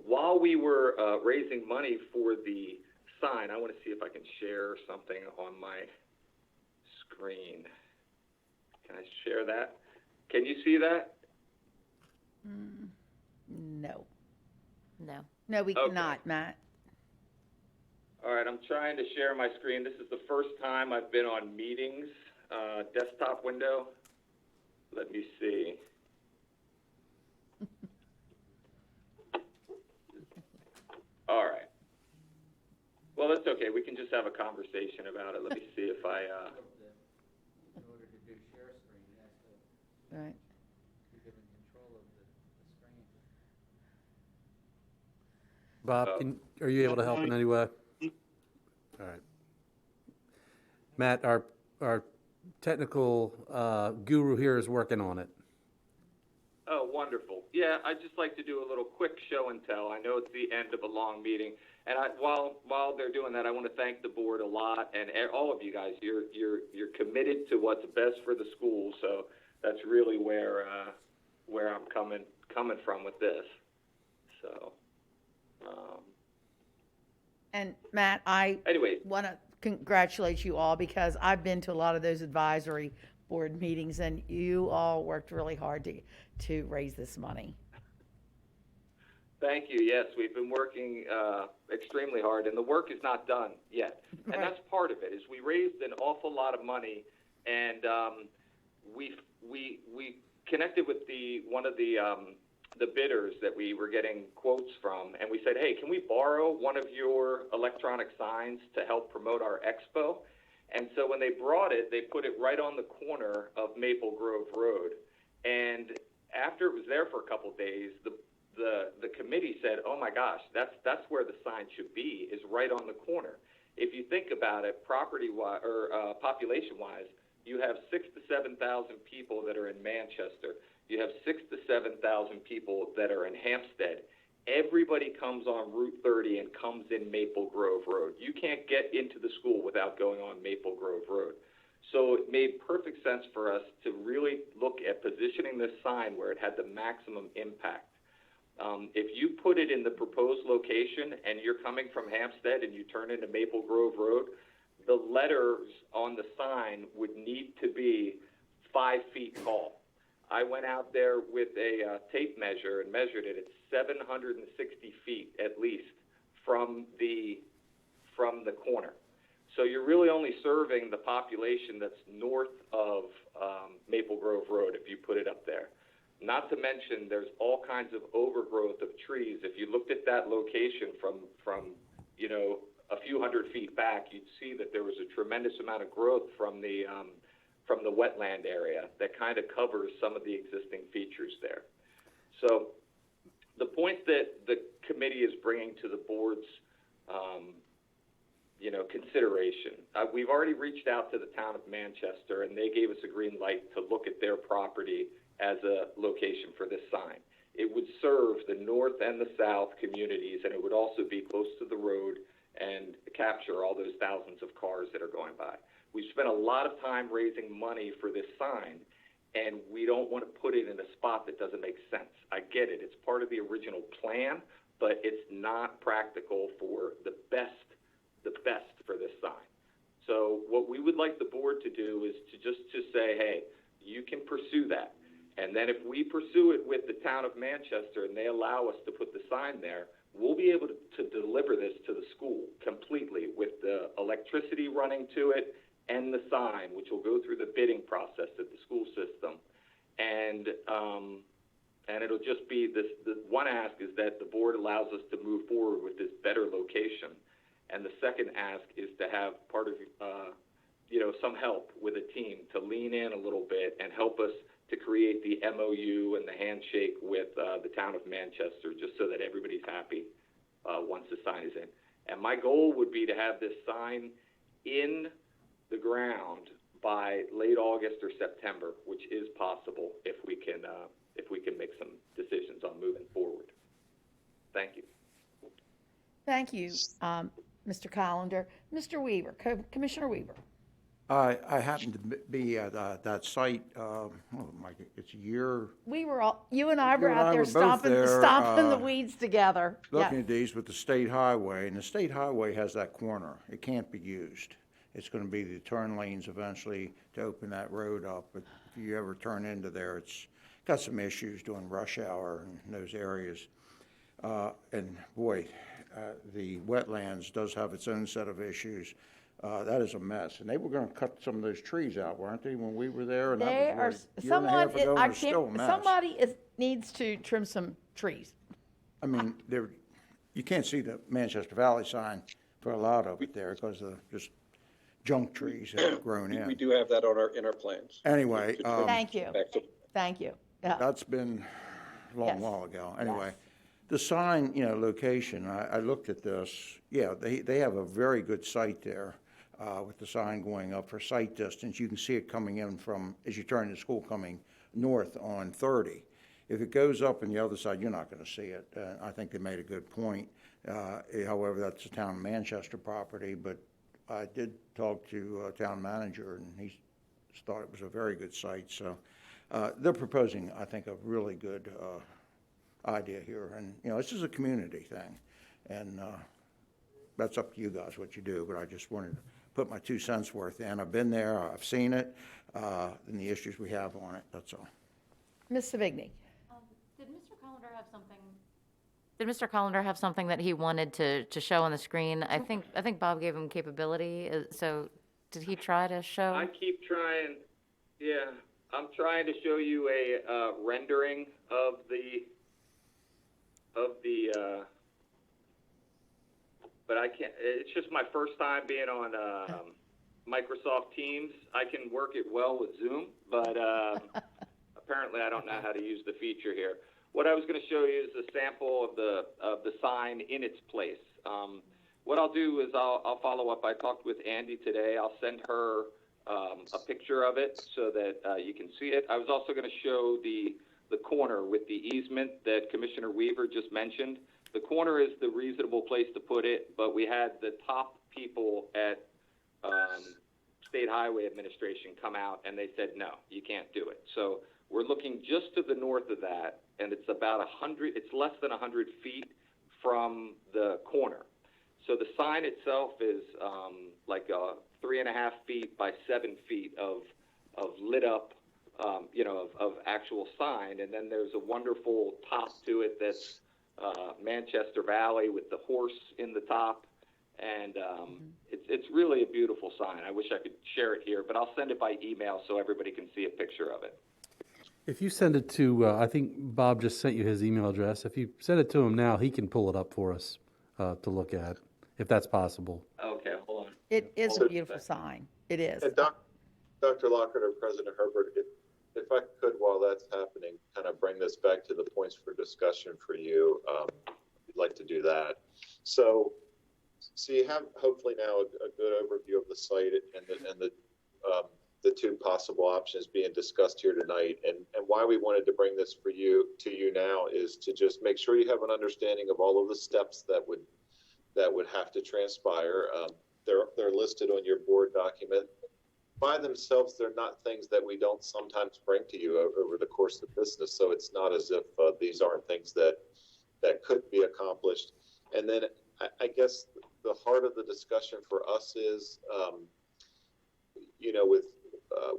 While we were raising money for the sign, I want to see if I can share something on my screen. Can I share that? Can you see that? No. No. No, we cannot, Matt. All right, I'm trying to share my screen. This is the first time I've been on meetings, desktop window. Let me see. All right. Well, that's okay. We can just have a conversation about it. Let me see if I... In order to do share screen, you have to Right. keep it in control of the screen. Bob, are you able to help in any way? All right. Matt, our technical guru here is working on it. Oh, wonderful. Yeah, I'd just like to do a little quick show and tell. I know it's the end of a long meeting. And while they're doing that, I want to thank the board a lot and all of you guys. You're committed to what's best for the school, so that's really where I'm coming from with this. So. And Matt, I want to congratulate you all because I've been to a lot of those advisory board meetings, and you all worked really hard to raise this money. Thank you. Yes, we've been working extremely hard, and the work is not done yet. And that's part of it. Is we raised an awful lot of money, and we connected with one of the bidders that we were getting quotes from, and we said, hey, can we borrow one of your electronic signs to help promote our expo? And so when they brought it, they put it right on the corner of Maple Grove Road. And after it was there for a couple days, the committee said, "Oh my gosh, that's where the sign should be, is right on the corner." If you think about it, property-wise or population-wise, you have 6,000 to 7,000 people that are in Manchester. You have 6,000 to 7,000 people that are in Hampstead. Everybody comes on Route 30 and comes in Maple Grove Road. You can't get into the school without going on Maple Grove Road. So it made perfect sense for us to really look at positioning this sign where it had the maximum impact. If you put it in the proposed location and you're coming from Hampstead and you turn into Maple Grove Road, the letters on the sign would need to be 5 feet tall. I went out there with a tape measure and measured it. It's 760 feet at least from the corner. So you're really only serving the population that's north of Maple Grove Road if you put it up there. Not to mention there's all kinds of overgrowth of trees. If you looked at that location from a few hundred feet back, you'd see that there was a tremendous amount of growth from the wetland area that kind of covers some of the existing features there. So the point that the committee is bringing to the board's consideration, we've already reached out to the town of Manchester, and they gave us a green light to look at their property as a location for this sign. It would serve the north and the south communities, and it would also be close to the road and capture all those thousands of cars that are going by. We've spent a lot of time raising money for this sign, and we don't want to put it in a spot that doesn't make sense. I get it. It's part of the original plan, but it's not practical for the best for this sign. So what we would like the board to do is to say, hey, you can pursue that. And then if we pursue it with the town of Manchester and they allow us to put the sign there, we'll be able to deliver this to the school completely with the electricity running to it and the sign, which will go through the bidding process at the school system. And it'll just be this, the one ask is that the board allows us to move forward with this better location. And the second ask is to have part of, some help with a team to lean in a little bit and help us to create the MOU and the handshake with the town of Manchester, just so that everybody's happy once the sign is in. And my goal would be to have this sign in the ground by late August or September, which is possible if we can make some decisions on moving forward. Thank you. Thank you, Mr. Collender. Mr. Weaver, Commissioner Weaver. I happened to be at that site, it's a year. You and I were You and out I there were both there, stomping the weeds together. Looking at these with the state highway, and the state highway has that corner. It can't be used. It's going to be the turn lanes eventually to open that road up. But if you ever turn into there, it's got some issues during rush hour in those areas. And boy, the wetlands does have its own set of issues. That is a mess. And they were going to cut some of those trees out, weren't they, when we were there? And that was a year and a half ago, and it's still a mess. Somebody needs to trim some trees. I mean, you can't see the Manchester Valley sign for a lot of it there because of just junk trees that have grown in. We do have that in our plans. Anyway. Thank you. Thank you. Yeah. That's been a long while ago. Anyway, the sign, location, I looked at this. Yeah, they have a very good site there with the sign going up for sight distance. You can see it coming in from, as you turn to school, coming north on 30. If it goes up on the other side, you're not going to see it. I think they made a good point. However, that's the town of Manchester property, but I did talk to a town manager, and he thought it was a very good site. So they're proposing, I think, a really good idea here. And, this is a community thing. And that's up to you guys what you do, but I just wanted to put my 2 cents worth in. I've been there, I've seen it, and the issues we have on it, that's all. Ms. Savigny. Did Mr. Collender have something that he wanted to show on the screen? I think Bob gave him capability. So did he try to show? I keep trying. Yeah, I'm trying to show you a rendering of the. But I can't. It's just my first time being on Microsoft Teams. I can work it well with Zoom, but apparently I don't know how to use the feature here. What I was going to show you is a sample of the sign in its place. What I'll do is I'll follow up. I talked with Andy today. I'll send her a picture of it so that you can see it. I was also going to show the corner with the easement that Commissioner Weaver just mentioned. The corner is the reasonable place to put it, but we had the top people at State Highway Administration come out and they said, no, you can't do it. So we're looking just to the north of that, and it's about it's less than 100 feet from the corner. So the sign itself is like 3.5 feet by 7 feet of lit up, of actual sign. And then there's a wonderful top to it that's Manchester Valley with the horse in the top. And it's really a beautiful sign. I wish I could share it here, but I'll send it by email so everybody can see a picture of it. If you send it to, I think Bob just sent you his email address. If you send it to him now, he can pull it up for us to look at, if that's possible. Okay, hold on. It is a beautiful sign. It is. And Dr. Lockhart or President Herbert, if I could, while that's happening, kind of bring this back to the points for discussion for you, I'd like to do that. So you have hopefully now a good overview of the site and the two possible options being discussed here tonight. And why we wanted to bring this to you now is to just make sure you have an understanding of all of the steps that would have to transpire. They're listed on your board document. By themselves, they're not things that we don't sometimes bring to you over the course of business. So it's not as if these aren't things that could be accomplished. And then I guess the heart of the discussion for us is,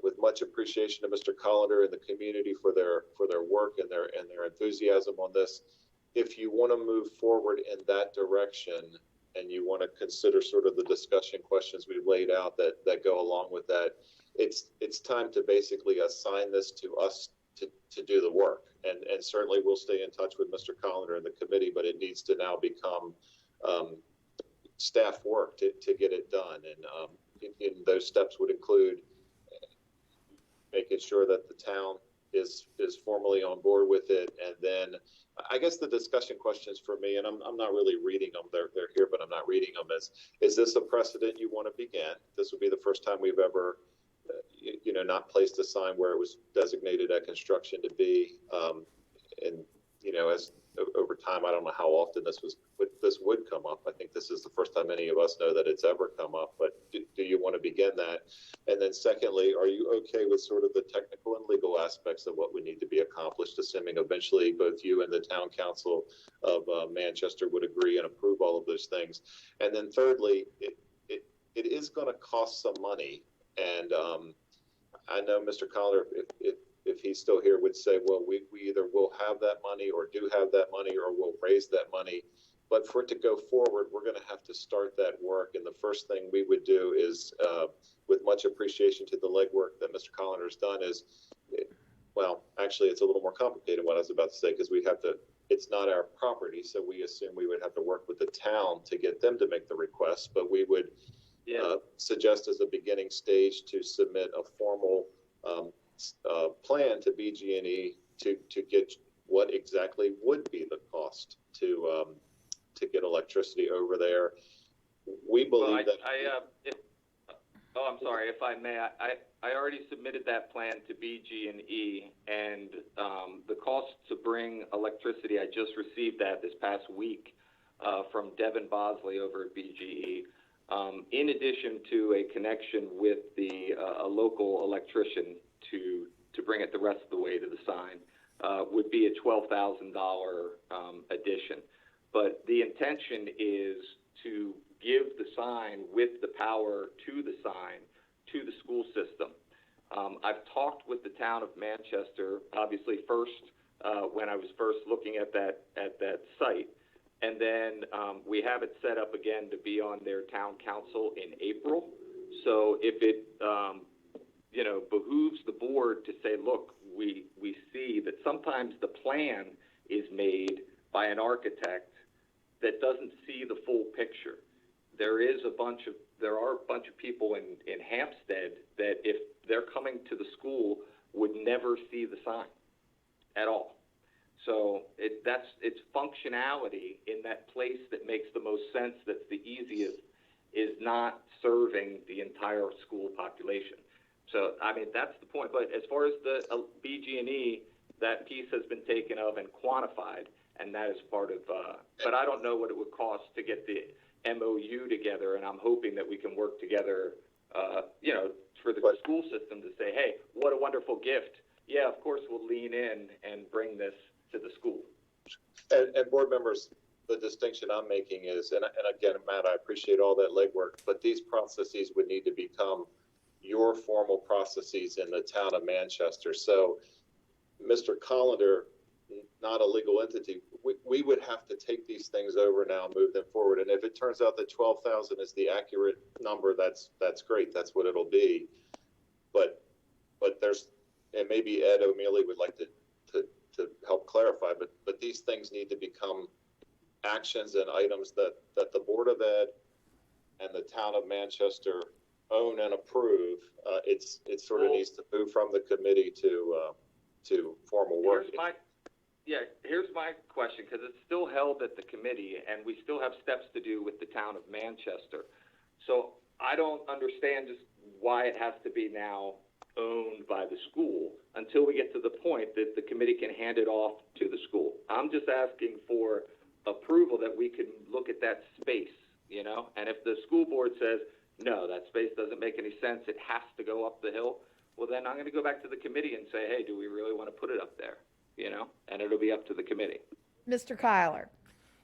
with much appreciation to Mr. Collender and the community for their work and their enthusiasm on this. If you want to move forward in that direction and you want to consider sort of the discussion questions we've laid out that go along with that, it's time to basically assign this to us to do the work. And certainly we'll stay in touch with Mr. Collender and the committee, but it needs to now become staff work to get it done. And those steps would include making sure that the town is formally on board with it. And then I guess the discussion questions for me, and I'm not really reading them, they're here, but I'm not reading them, is this a precedent you want to begin? This would be the first time we've ever, not placed a sign where it was designated at construction to be. And, as over time, I don't know how often this would come up. I think this is the first time any of us know that it's ever come up, but do you want to begin that? And then secondly, are you okay with sort of the technical and legal aspects of what would need to be accomplished, assuming eventually both you and the town council of Manchester would agree and approve all of those things? And then thirdly, it is going to cost some money. And I know Mr. Colliner, if he's still here, would say, well, we either will have that money or do have that money or we'll raise that money. But for it to go forward, we're going to have to start that work. And the first thing we would do is, with much appreciation to the legwork that Mr. Colliner's done, is, well, actually, it's a little more complicated what I was about to say, because it's not our property. So we assume we would have to work with the town to get them to make the request. But we would suggest as a beginning stage to submit a formal plan to BG&E to get what exactly would be the cost to get electricity over there. We believe I'm sorry, if I may, I already submitted that plan to BG&E, and the cost to bring electricity, I just received that this past week from Devin Bosley over at BGE. In addition to a connection with a local electrician to bring it the rest of the way to the sign, would be a $12,000 addition. But the intention is to give the sign with the power to the sign to the school system. I've talked with the town of Manchester, obviously first when I was first looking at that site, and then we have it set up again to be on their town council in April. So if it behooves the board to say, look, we see that sometimes the plan is made by an architect that doesn't see the full picture. There is a bunch of there are a bunch of people in Hampstead that if they're coming to the school would never see the sign at all. So it's functionality in that place that makes the most sense, that's the easiest, is not serving the entire school population. So, I mean, that's the point. But as far as the BG&E, that piece has been taken of and quantified, and that is part of, but I don't know what it would cost to get the MOU together, and I'm hoping that we can work together, for the school system to say, hey, what a wonderful gift. Yeah, of course we'll lean in and bring this to the school. And board members, the distinction I'm making is, and again, Matt, I appreciate all that legwork, but these processes would need to become your formal processes in the town of Manchester. So Mr. Collender, not a legal entity, we would have to take these things over now and move them forward. And if it turns out that 12,000 is the accurate number, that's great. That's what it'll be. But there's, and maybe Ed O'Mealy would like to help clarify, but these things need to become actions and items that the Board of Ed and the town of Manchester own and approve. It sort of needs to move from the committee to formal work. Here's my question, because it's still held at the committee, and we still have steps to do with the town of Manchester. So I don't understand just why it has to be now owned by the school until we get to the point that the committee can hand it off to the school. I'm just asking for approval that we can look at that space, and if the school board says, no, that space doesn't make any sense, it has to go up the hill, well, then I'm going to go back to the committee and say, hey, do we really want to put it up there? And it'll be up to the committee. Mr. Kyler.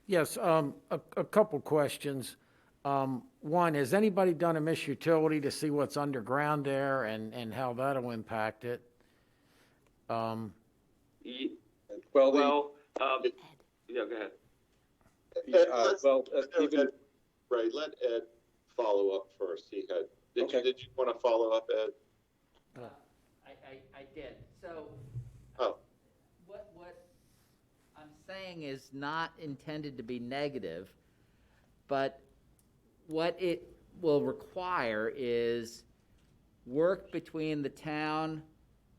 Yes, a couple questions. One, has anybody done a Miss Utility to see what's underground there and how that'll impact it? Yeah, go ahead. Let Ed follow up first. Did you want to follow up, Ed? I did. So what I'm saying is not intended to be negative, but what it will require is work between the town,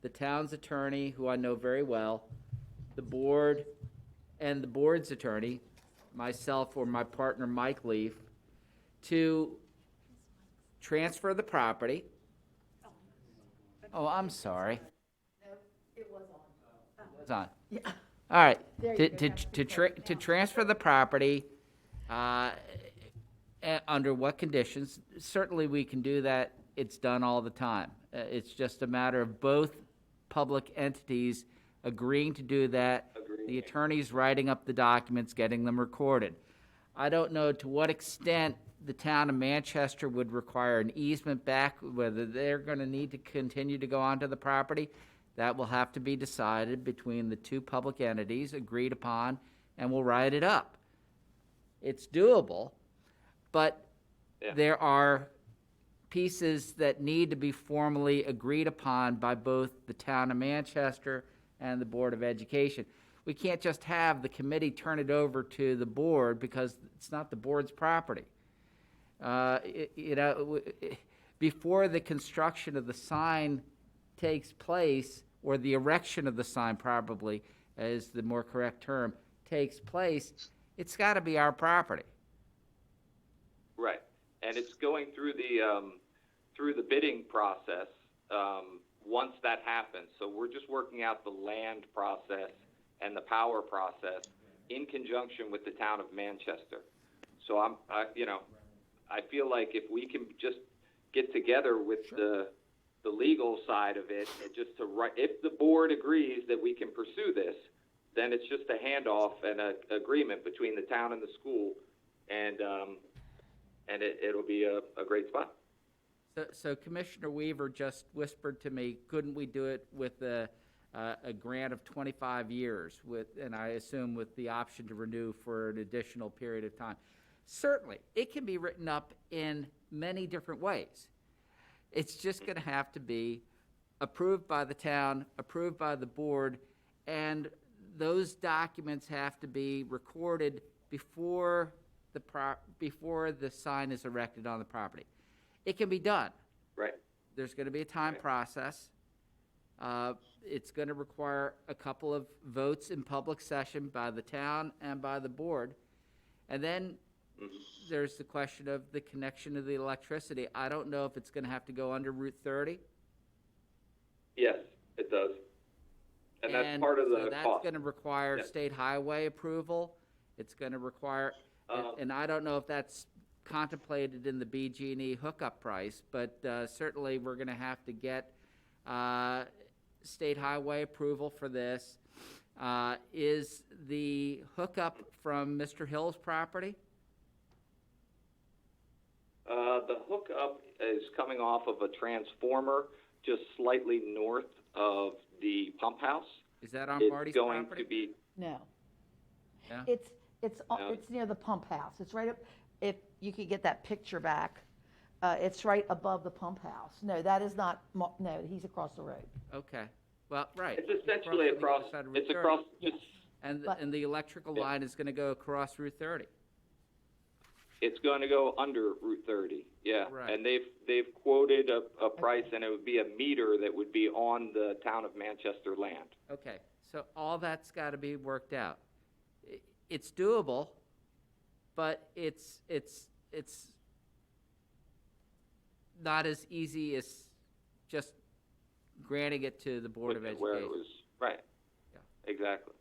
the town's attorney, who I know very well, the board, and the board's attorney, myself or my partner Mike Leaf, to transfer the property. Oh, I'm sorry. No, it was on. It was on. Yeah. All right. There you To transfer the property, under what conditions? Certainly we can do that. It's done all the time. It's just a matter of both public entities agreeing to do that. The attorneys writing up the documents, getting them recorded. I don't know to what extent the town of Manchester would require an easement back, whether they're going to need to continue to go onto the property. That will have to be decided between the two public entities, agreed upon, and we'll write it up. It's doable, but there are pieces that need to be formally agreed upon by both the town of Manchester and the Board of Education. We can't just have the committee turn it over to the board because it's not the board's property. Before the construction of the sign takes place, or the erection of the sign probably is the more correct term, takes place, it's got to be our property. Right, and it's going through the bidding process once that happens. So we're just working out the land process and the power process in conjunction with the town of Manchester. So I feel like if we can just get together with the legal side of it, and just if the board agrees that we can pursue this, then it's just a handoff and an agreement between the town and the school, and it'll be a great spot. So Commissioner Weaver just whispered to me, couldn't we do it with a grant of 25 years, and I assume with the option to renew for an additional period of time? Certainly, it can be written up in many different ways. It's just going to have to be approved by the town, approved by the board, and those documents have to be recorded before the sign is erected on the property. it can be done. Right. There's going to be a time process. It's going to require a couple of votes in public session by the town and by the board. And then there's the question of the connection of the electricity. I don't know if it's going to have to go under Route 30. Yes, it does. And that's part of the so that's cost. going to require state highway approval. It's going to require, and I don't know if that's contemplated in the BG&E hookup price, but certainly we're going to have to get state highway approval for this. Is the hookup from Mr. Hill's property? The hookup is coming off of a transformer just slightly north of the pump house. Is that on It's Marty's going property? to be. No. Yeah? It's near the pump house. It's right up, if you could get that picture back, it's right above the pump house. No, that is not, no, he's across the road. Okay. Well, right. It's essentially across. It's across. Just, And the electrical line is going to go across Route 30. it's going to go under Route 30. Yeah. Right. And they've quoted a price, and it would be a meter that would be on the town of Manchester land. Okay. So all that's got to be worked out. It's doable, but it's not as easy as just granting it to the Board of Education. Where it was, right. Yeah. Exactly.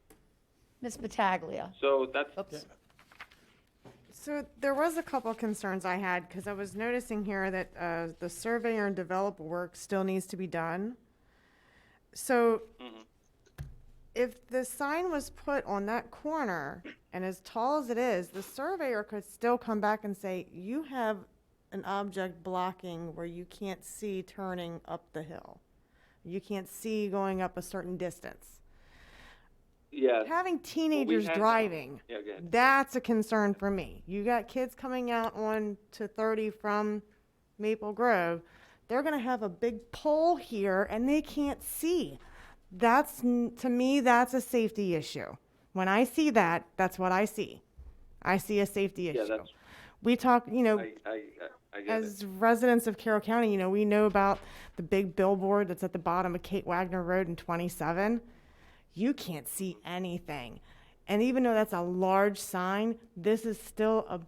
Ms. Battaglia. So that's. Oops. So there was a couple of concerns I had because I was noticing here that the surveyor and developer work still needs to be done. So if the sign was put on that corner and as tall as it is, the surveyor could still come back and say, you have an object blocking where you can't see turning up the hill. You can't see going up a certain distance. Yes. Having teenagers driving, Yeah, go ahead. that's a concern for me. You got kids coming out on to 30 from Maple Grove. They're going to have a big pole here and they can't see. That's, to me, that's a safety issue. When I see that, that's what I see. I see a safety issue. That's. We talk, I get as it. residents of Carroll County, we know about the big billboard that's at the bottom of Kate Wagner Road in 27. You can't see anything. And even though that's a large sign, this is still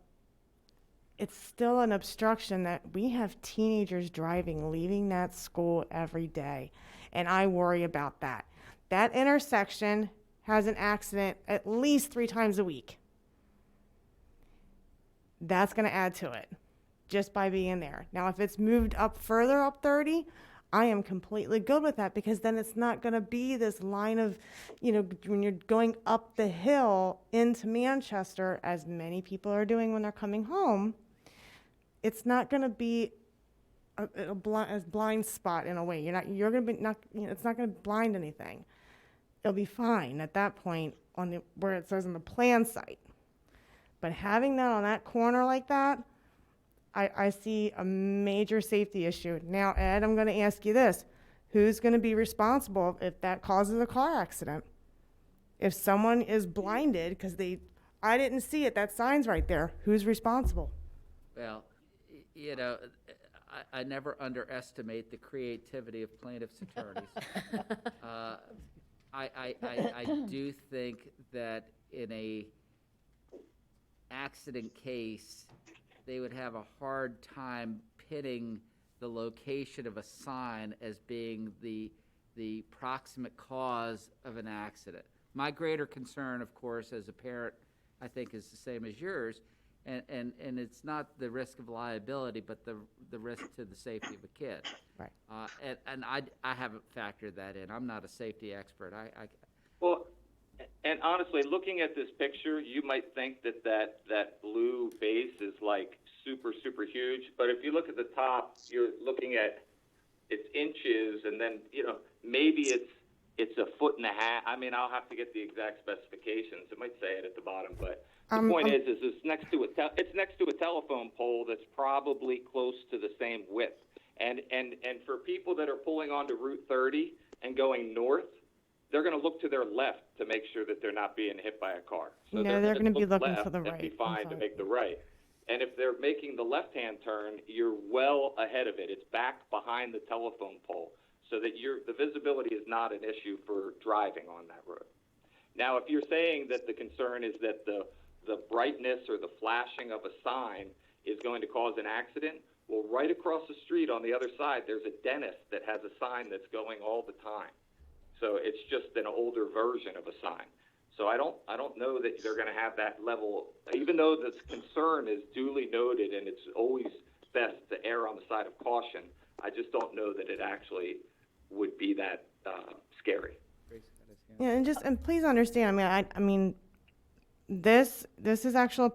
it's still an obstruction that we have teenagers driving, leaving that school every day. And I worry about that. That intersection has an accident at least 3 times a week. That's going to add to it just by being there. Now, if it's moved up further up 30, I am completely good with that because then it's not going to be this line of, when you're going up the hill into Manchester, as many people are doing when they're coming home, it's not going to be a blind spot in a way. It's not going to blind anything. It'll be fine at that point where it says on the plan site. But having that on that corner like that, I see a major safety issue. Now, Ed, I'm going to ask you this. Who's going to be responsible if that causes a car accident? If someone is blinded because I didn't see it, that sign's right there, who's responsible? Well, I never underestimate the creativity of plaintiffs' attorneys. I do think that in a accident case, they would have a hard time pitting the location of a sign as being the proximate cause of an accident. My greater concern, of course, as a parent, I think is the same as yours, and it's not the risk of liability, but the risk to the safety of a kid. Right. And I haven't factored that in. I'm not a safety expert. Well, and honestly, looking at this picture, you might think that blue base is like super, super huge. But if you look at the top, you're looking at its inches, and then maybe it's 1.5 feet. I mean, I'll have to get the exact specifications. It might say it at the bottom, but the point is it's next to a telephone pole that's probably close to the same width. And for people that are pulling onto Route 30 and going north, they're going to look to their left to make sure that they're not being hit by a car. So No, they're going to be looking left to the and right. be fine to make the right. And if they're making the left-hand turn, you're well ahead of it. It's back behind the telephone pole, so that the visibility is not an issue for driving on that road. Now, if you're saying that the concern is that the brightness or the flashing of a sign is going to cause an accident, well, right across the street on the other side, there's a dentist that has a sign that's going all the time. So it's just an older version of a sign. So I don't know that they're going to have that level, even though this concern is duly noted and it's always best to err on the side of caution. I just don't know that it actually would be that scary. Yeah, and please understand. I mean, this is actually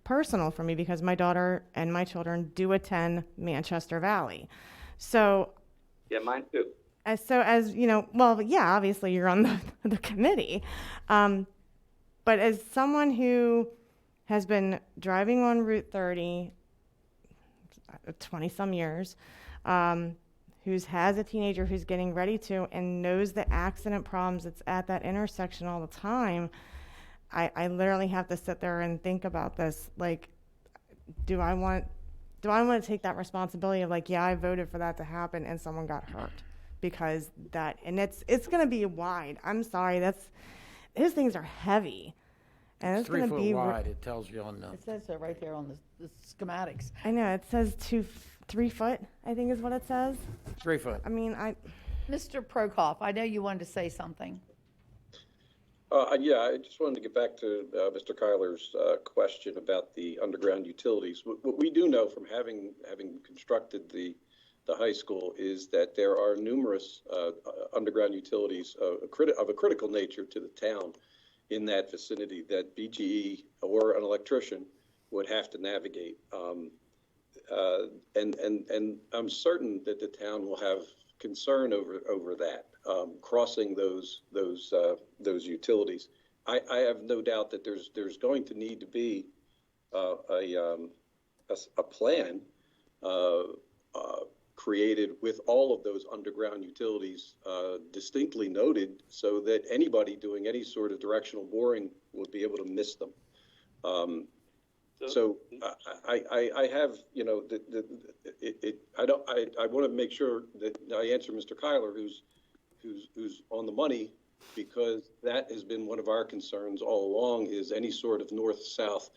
personal for me because my daughter and my children do attend Manchester Valley, so. Yeah, mine too. So as you know, well, yeah, obviously you're on the committee, but as someone who has been driving on Route 30 20 some years, who has a teenager who's getting ready to and knows the accident problems that's at that intersection all the time, I literally have to sit there and think about this. Like, do I want to take that responsibility of like, yeah, I voted for that to happen and someone got hurt? Because it's going to be wide. I'm sorry, those things are heavy, and it's 3 going to foot be wide. It tells you on the. It says so right there on the schematics. I know it says 3 foot. I think is what it says. 3 foot. I mean, Mr. Prokop, I know you wanted to say something. Yeah, I just wanted to get back to Mr. Kyler's question about the underground utilities. What we do know from having constructed the high school is that there are numerous underground utilities of a critical nature to the town in that vicinity that BGE or an electrician would have to navigate. And I'm certain that the town will have concern over that, crossing those utilities. I have no doubt that there's going to need to be a plan created with all of those underground utilities distinctly noted, so that anybody doing any sort of directional boring would be able to miss them. So I have, you know, I want to make sure that I answer Mr. Kyler, who's on the money, because that has been one of our concerns all along, is any sort of north-south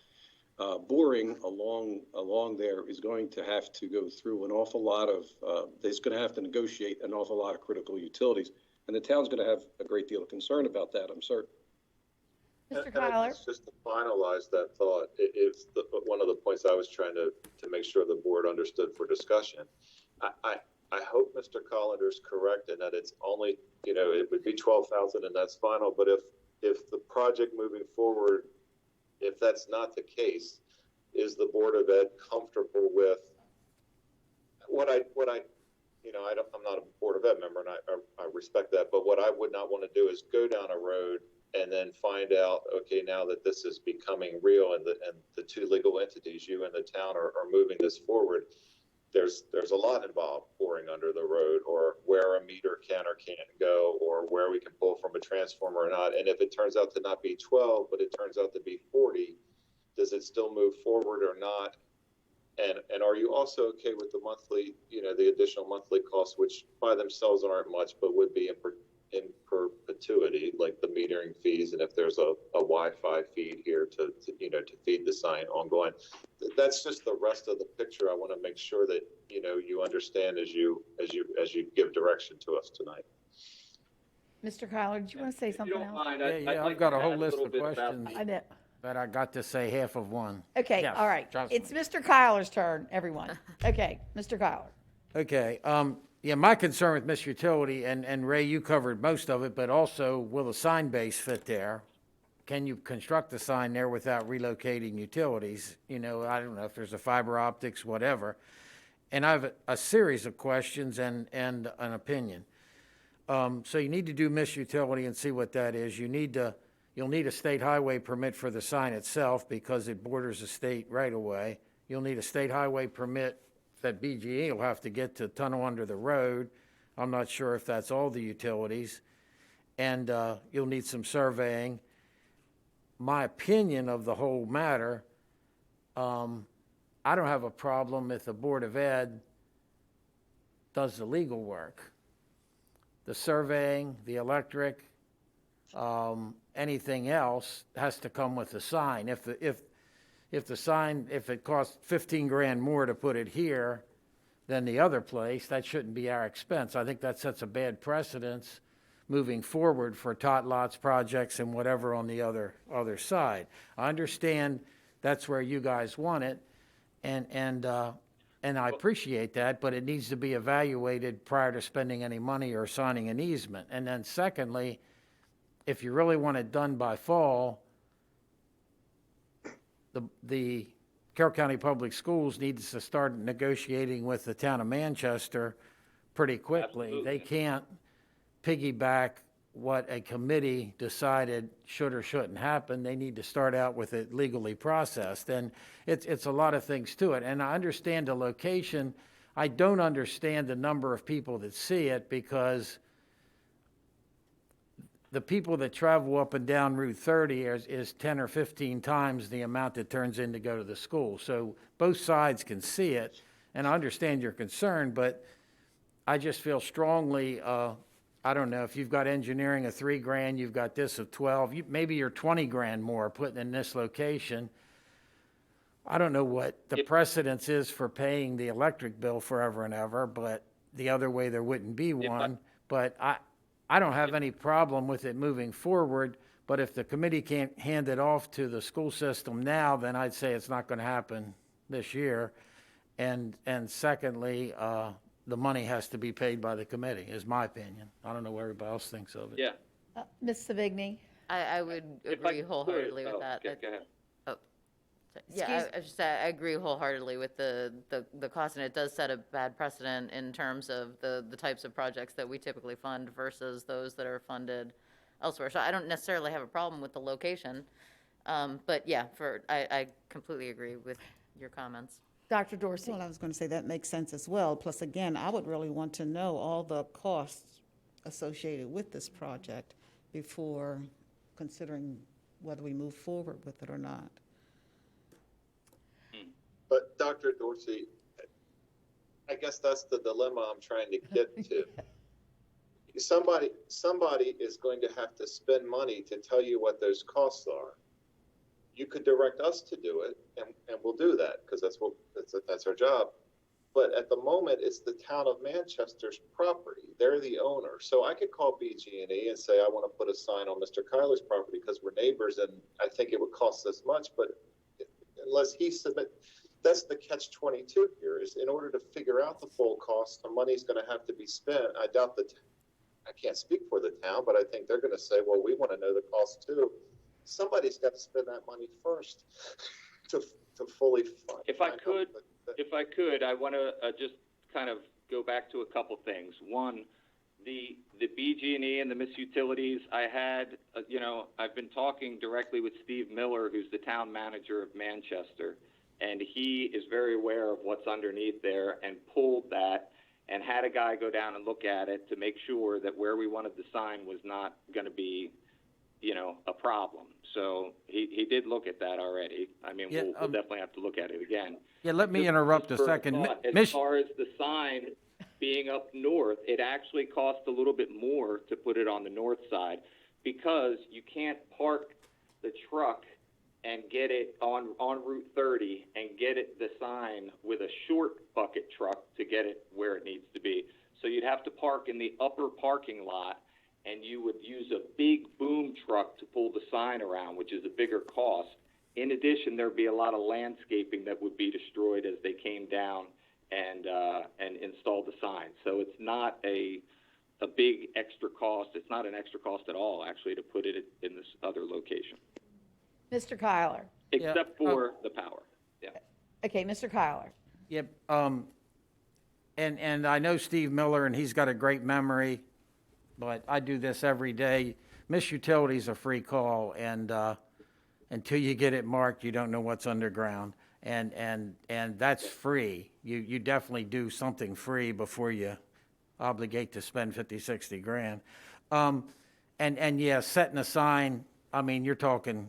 boring along there is going to have to go through an awful lot of, it's going to have to negotiate an awful lot of critical utilities. And the town's going to have a great deal of concern about that, I'm certain. Mr. Kyler? Just to finalize that thought, it's one of the points I was trying to make sure the board understood for discussion. I hope Mr. Collander's correct in that it's only, you know, it would be 12,000 and that's final. But if the project moving forward, if that's not the case, is the Board of Ed comfortable with what I you know, I'm not a Board of Ed member and I respect that, but what I would not want to do is go down a road and then find out, okay, now that this is becoming real and the two legal entities, you and the town, are moving this forward, there's a lot involved, boring under the road, or where a meter can or can't go, or where we can pull from a transformer or not. And if it turns out to not be 12, but it turns out to be 40, does it still move forward or not? And are you also okay with the monthly, you know, the additional monthly costs, which by themselves aren't much, but would be in perpetuity, like the metering fees, and if there's a Wi-Fi feed here to feed the sign ongoing. That's just the rest of the picture. I want to make sure that, you know, you understand as you give direction to us tonight. Mr. Kyler, did you want to say something else? I've got a whole list of questions I know. that I got to say half of one. Okay, Yes, all right. trust It's me. Mr. Kyler's turn, everyone. Okay, Mr. Kyler. Okay, yeah, my concern with Miss Utility, and Ray, you covered most of it, but also, will the sign base fit there? Can you construct the sign there without relocating utilities? You know, I don't know if there's a fiber optics, whatever. And I have a series of questions and an opinion. So you need to do Miss Utility and see what that is. You'll need a state highway permit for the sign itself because it borders a state right of way. You'll need a state highway permit that BGE will have to get to tunnel under the road. I'm not sure if that's all the utilities. And you'll need some surveying. My opinion of the whole matter, I don't have a problem if the Board of Ed does the legal work. The surveying, the electric, anything else has to come with the sign. If the sign, if it costs 15 grand more to put it here than the other place, that shouldn't be our expense. I think that sets a bad precedence moving forward for tot lots projects and whatever on the other side. I understand that's where you guys want it, and I appreciate that, but it needs to be evaluated prior to spending any money or signing an easement. And then secondly, if you really want it done by fall, the Carroll County Public Schools needs to start negotiating with the town of Manchester pretty quickly. Absolutely. They can't piggyback what a committee decided should or shouldn't happen. They need to start out with it legally processed. And it's a lot of things to it. And I understand the location. I don't understand the number of people that see it, because the people that travel up and down Route 30 is 10 or 15 times the amount that turns in to go to the school. So both sides can see it, and I understand your concern, but I just feel strongly, I don't know, if you've got engineering of $3 grand, you've got this of 12, maybe you're 20 grand more putting in this location. I don't know what the precedence is for paying the electric bill forever and ever, but the other way there wouldn't be one. But I don't have any problem with it moving forward, but if the committee can't hand it off to the school system now, then I'd say it's not going to happen this year. And secondly, the money has to be paid by the committee, is my opinion. I don't know what everybody else thinks of it. Yeah. Ms. Savigny? I would agree wholeheartedly with that. Go ahead. Yeah, I agree wholeheartedly with the cost, and it does set a bad precedent in terms of the types of projects that we typically fund versus those that are funded elsewhere. So I don't necessarily have a problem with the location, but yeah, I completely agree with your comments. Dr. Dorsey? Well, I was going to say that makes sense as well. Plus, again, I would really want to know all the costs associated with this project before considering whether we move forward with it or not. But Dr. Dorsey, I guess that's the dilemma I'm trying to get to. Somebody is going to have to spend money to tell you what those costs are. You could direct us to do it, and we'll do that, because that's our job. But at the moment, it's the town of Manchester's property. They're the owner. So I could call BG&E and say, I want to put a sign on Mr. Kyler's property because we're neighbors, and I think it would cost this much. But unless he submit, that's the catch-22 here, is in order to figure out the full cost, the money's going to have to be spent. I doubt that, I can't speak for the town, but I think they're going to say, well, we want to know the cost too. Somebody's got to spend that money first to fully fund. If I could, I want to just kind of go back to a couple things. One, the BG&E and the Miss Utilities, I had, I've been talking directly with Steve Miller, who's the town manager of Manchester, and he is very aware of what's underneath there and pulled that and had a guy go down and look at it to make sure that where we wanted the sign was not going to be, a problem. So he did look at that already. I mean, Yeah, we'll definitely have to look at it again. Yeah, let me interrupt a Just for second. thought, as far as the sign being up north, it actually costs a little bit more to put it on the north side because you can't park the truck and get it on Route 30 and get it the sign with a short bucket truck to get it where it needs to be. So you'd have to park in the upper parking lot, and you would use a big boom truck to pull the sign around, which is a bigger cost. In addition, there'd be a lot of landscaping that would be destroyed as they came down and installed the sign. So it's not a big extra cost. It's not an extra cost at all, actually, to put it in this other location. Mr. Kyler? Except for the power. Yeah. Okay, Mr. Kyler? Yep. And I know Steve Miller, and he's got a great memory, but I do this every day. Miss Utilities a free call, and until you get it marked, you don't know what's underground, and that's free. You definitely do something free before you obligate to spend 50, 60 grand. And yeah, setting a sign, I mean, you're talking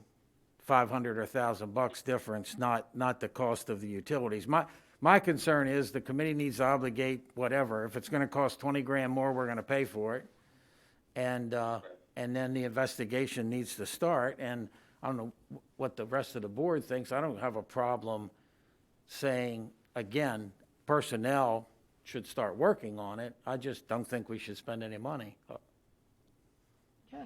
$500 or $1,000 difference, not the cost of the utilities. My concern is the committee needs to obligate whatever. If it's going to cost 20 grand more, we're going to pay for it. And then the investigation needs to start. And I don't know what the rest of the board thinks. I don't have a problem saying, again, personnel should start working on it. I just don't think we should spend any money. Okay.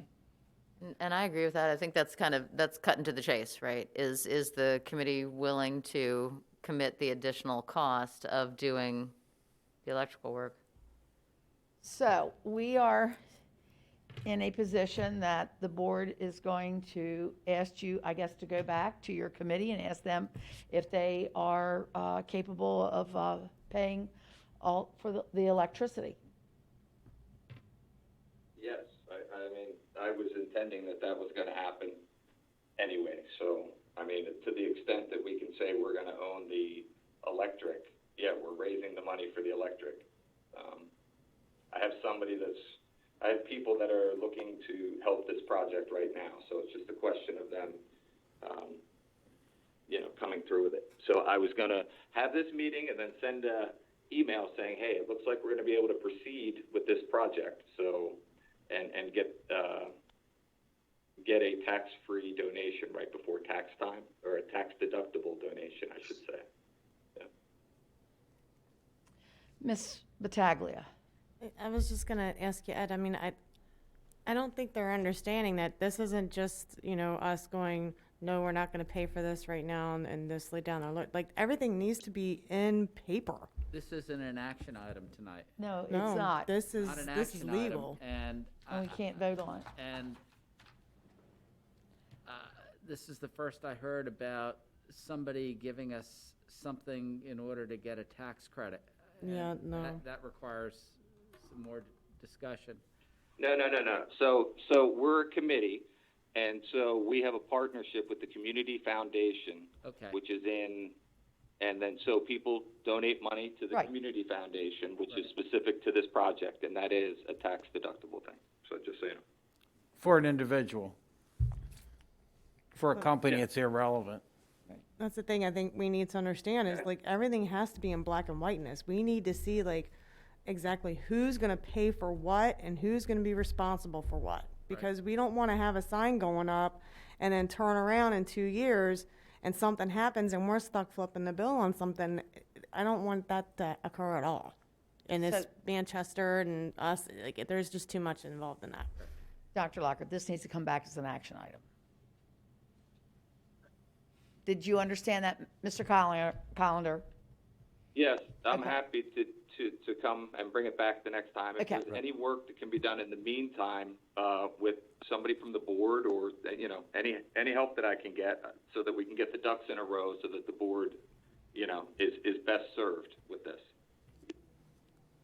And I agree with that. I think that's cutting to the chase, right? Is the committee willing to commit the additional cost of doing the electrical work? So we are in a position that the board is going to ask you, I guess, to go back to your committee and ask them if they are capable of paying all for the electricity. Yes, I mean, I was intending that was going to happen anyway. So, I mean, to the extent that we can say we're going to own the electric, yeah, we're raising the money for the electric. I have people that are looking to help this project right now. So it's just a question of them, coming through with it. So I was going to have this meeting and then send an email saying, hey, it looks like we're going to be able to proceed with this project. So, and get a tax-free donation right before tax time, or a tax-deductible donation, I should say. Yeah. Ms. Battaglia. I was just going to ask you, Ed, I mean, I don't think they're understanding that this isn't just, us going, no, we're not going to pay for this right now and this lay down our like everything needs to be in paper. This isn't an action item tonight. No, it's not. This is Not an this is action item, legal. and We can't vote on it. And this is the first I heard about somebody giving us something in order to get a tax credit. Yeah, And no. That requires some more discussion. No. So we're a committee, and so we have a partnership with the Community Foundation, Okay. which is and then so people donate money to the Right. Community Foundation, which is specific to this project, and that is a tax deductible thing. So just so you know. For an individual. For a company, it's irrelevant. That's the thing I think we need to understand is like everything has to be in black and white in this. We need to see like exactly who's going to pay for what and who's going to be responsible for what. Because we don't want to have a sign going up and then turn around in 2 years and something happens and we're stuck flipping the bill on something. I don't want that to occur at all. And it's Manchester and us, like there's just too much involved in that. Dr. Lockhart, this needs to come back as an action item. Did you understand that, Mr. Collender? Yes, I'm happy to come and bring it back the next time. If Okay. there's any work that can be done in the meantime with somebody from the board or, any help that I can get so that we can get the ducks in a row so that the board, is best served with this.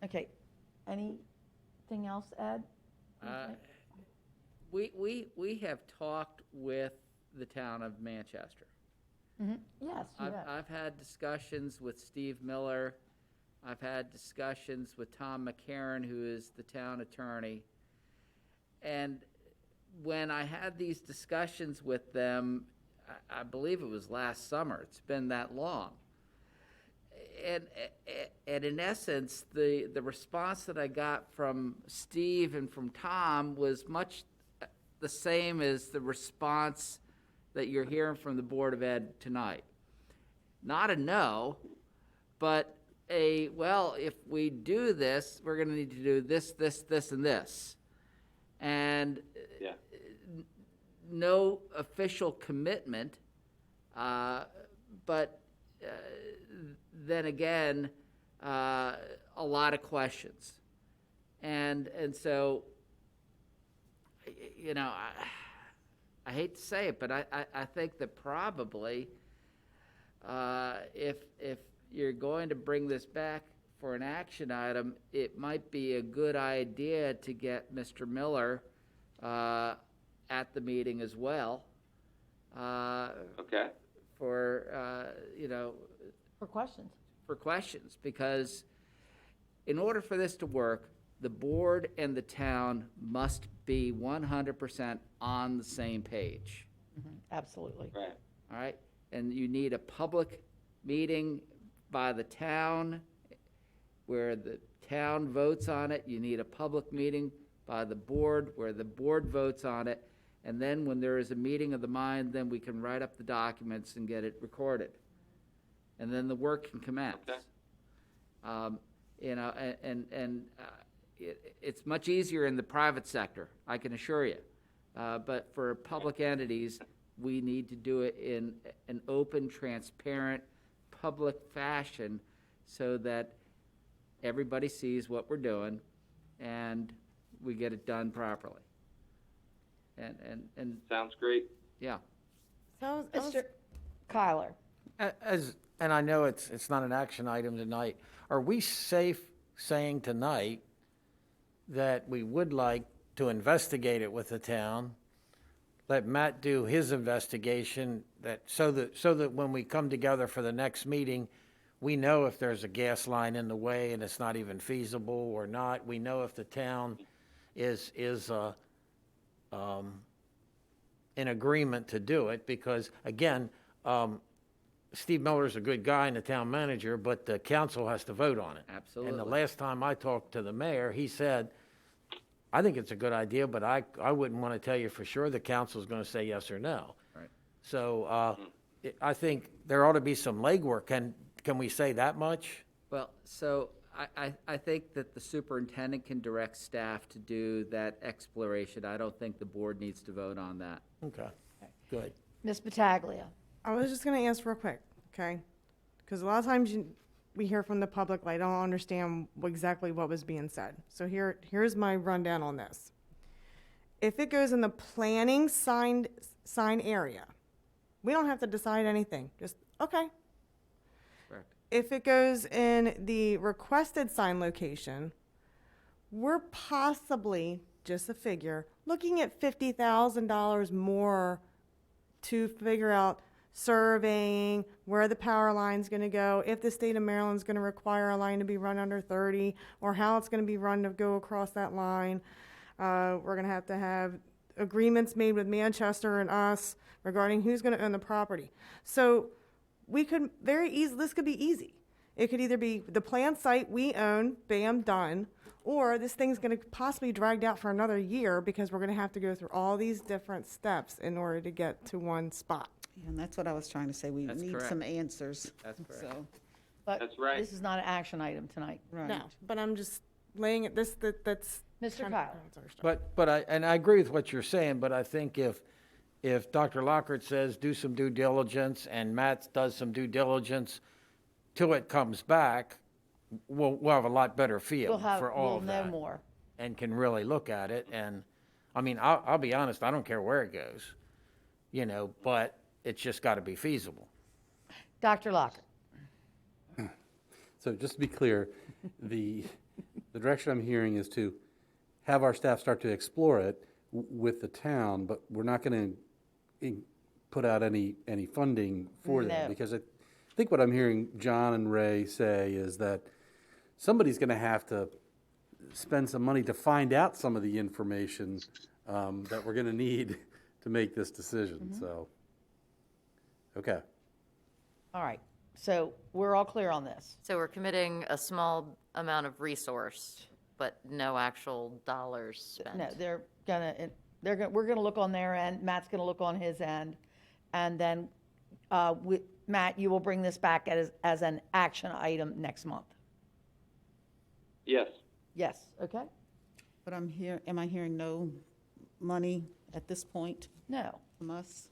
Okay. Anything else, Ed? We have talked with the town of Manchester. Mm-hmm. Yes, you have. I've had discussions with Steve Miller. I've had discussions with Tom McCarron, who is the town attorney. And when I had these discussions with them, I believe it was last summer. It's been that long. And in essence, the response that I got from Steve and from Tom was much the same as the response that you're hearing from the Board of Ed tonight. Not a no, but well, if we do this, we're going to need to do this, and this. And no official commitment, but then again, a lot of questions. And so, I hate to say it, but I think that probably if you're going to bring this back for an action item, it might be a good idea to get Mr. Miller at the meeting as well. Okay. For questions. For questions, because in order for this to work, the board and the town must be 100% on the same page. Absolutely. Right. all right? And you need a public meeting by the town where the town votes on it. You need a public meeting by the board where the board votes on it. And then when there is a meeting of the mind, then we can write up the documents and get it recorded. And then the work can commence. Okay. You know, it's much easier in the private sector, I can assure you. But for public entities, we need to do it in an open, transparent, public fashion so that everybody sees what we're doing and we get it done properly. And Sounds great. yeah. So, Mr. Kyler. And I know it's not an action item tonight. Are we safe saying tonight that we would like to investigate it with the town, let Matt do his investigation, so that when we come together for the next meeting, we know if there's a gas line in the way and it's not even feasible or not. We know if the town is in agreement to do it, because again, Steve Miller's a good guy and the town manager, but the council has to vote on it. Absolutely. And the last time I talked to the mayor, he said, I think it's a good idea, but I wouldn't want to tell you for sure the council's going to say yes or no. Right. So I think there ought to be some legwork. Can we say that much? Well, so I think that the superintendent can direct staff to do that exploration. I don't think the board needs to vote on that. Okay, good. Ms. Battaglia. I was just going to ask real quick, okay? Because a lot of times we hear from the public, like, I don't understand exactly what was being said. So here's my rundown on this. If it goes in the planning sign area, we don't have to decide anything. Just, okay. Correct. If it goes in the requested sign location, we're possibly, just a figure, looking at $50,000 more to figure out surveying, where the power line's going to go, if the state of Maryland's going to require a line to be run under 30, or how it's going to be run to go across that line. We're going to have agreements made with Manchester and us regarding who's going to own the property. So we could very easily, this could be easy. It could either be the planned site we own, bam, done, or this thing's going to possibly dragged out for another year because we're going to have to go through all these different steps in order to get to one spot. And that's what I was trying to say. We That's need correct. some answers. That's correct. So, But That's right. this is not an action item tonight. right. No, but I'm just laying it, that's. Mr. kind of- Kyler. But I agree with what you're saying, but I think if Dr. Lockhart says do some due diligence and Matt does some due diligence till it comes back, we'll have a lot better feel for all of that. We'll know more. And can really look at it. And I mean, I'll be honest, I don't care where it goes, but it's just got to be feasible. Dr. Lockhart. So just to be clear, the direction I'm hearing is to have our staff start to explore it with the town, but we're not going to put out any funding for that. No. Because I think what I'm hearing John and Ray say is that somebody's going to have to spend some money to find out some of the information that we're going to need to make this decision. So, okay. All right. So we're all clear on this. So we're committing a small amount of resource, but no actual dollars spent. No, we're gonna look on their end, Matt's gonna look on his end, and then, Matt, you will bring this back as an action item next month. Yes. Yes, okay? But am I hearing no money at this point No, from us?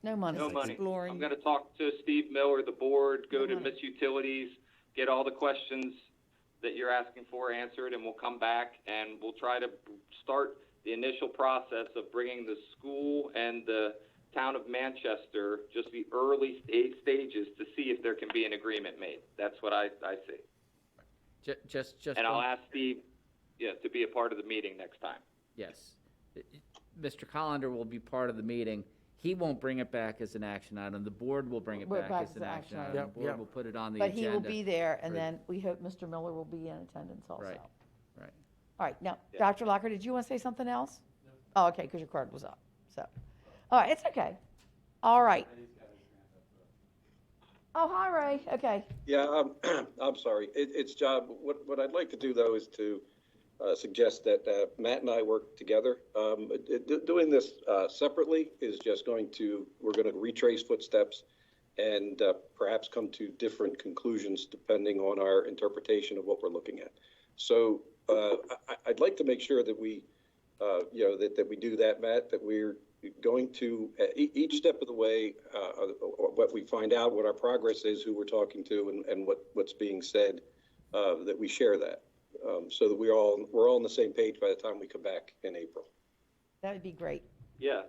no money. No money. Exploring. I'm going to talk to Steve Miller, the board, go No to money. Miss Utilities, get all the questions that you're asking for answered, and we'll come back and we'll try to start the initial process of bringing the school and the town of Manchester, just the early stages to see if there can be an agreement made. That's what I see. Just And I'll ask Steve, to be a part of the meeting next time. Yes. Mr. Collender will be part of the meeting. He won't bring it back as an action item. The board will bring it Bring it back as an action item. item. The board Yep. will put it on the But agenda. he will be there, and for- then we hope Mr. Miller will be in attendance also. Right. All right, now, Dr. Lockhart, did you want to say something else? No. Oh, okay, because your card was up, so. All right, it's okay. All right. Oh, hi, Ray. Okay. Yeah, I'm sorry. It's job. What I'd like to do though is to suggest that Matt and I work together. Doing this separately is just we're going to retrace footsteps and perhaps come to different conclusions depending on our interpretation of what we're looking at. So I'd like to make sure that we, that we do that, Matt, that we're going to each step of the way, what we find out, what our progress is, who we're talking to, and what's being said, that we share that, so that we're all on the same page by the time we come back in April. That would be great. Yeah.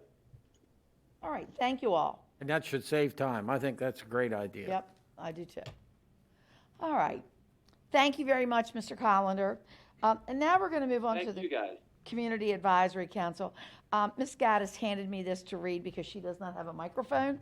All right. Thank you all. And that should save time. I think that's a great idea. Yep, I do too. All right. Thank you very much, Mr. Collender. And now we're going to move on to Thank the you, guys. Community Advisory Council. Ms. Gaddis handed me this to read because she does not have a microphone.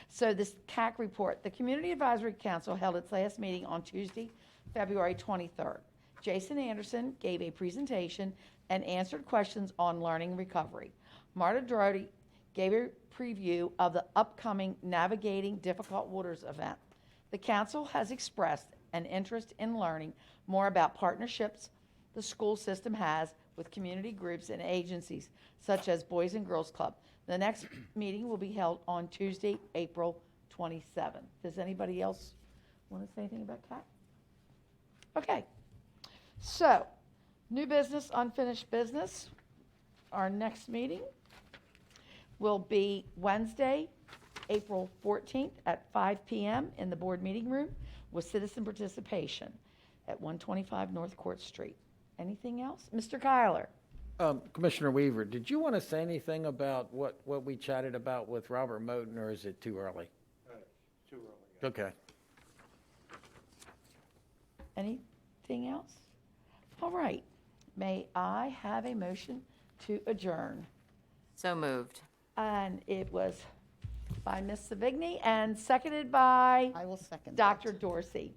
So this CAC report, the Community Advisory Council held its last meeting on Tuesday, February 23rd. Jason Anderson gave a presentation and answered questions on learning recovery. Marta Drody gave a preview of the upcoming Navigating Difficult Waters event. The council has expressed an interest in learning more about partnerships the school system has with community groups and agencies such as Boys and Girls Club. The next meeting will be held on Tuesday, April 27th. Does anybody else want to say anything about CAC? Okay. So, new business, unfinished business. Our next meeting will be Wednesday, April 14th at 5 p.m. in the board meeting room with citizen participation at 125 North Court Street. Anything else? Mr. Kyler. Commissioner Weaver, did you want to say anything about what we chatted about with Robert Moten, or is it too early? Too early. Okay. Anything else? All right. May I have a motion to adjourn? So moved. And it was by Ms. Savigny and seconded by I will second Dr. Dorsey.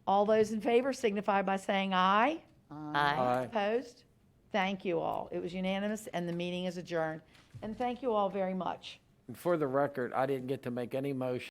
All those in favor signify by saying aye. Aye. Opposed? Thank you all. It was unanimous, and the meeting is adjourned. And thank you all very much. And for the record, I didn't get to make any motion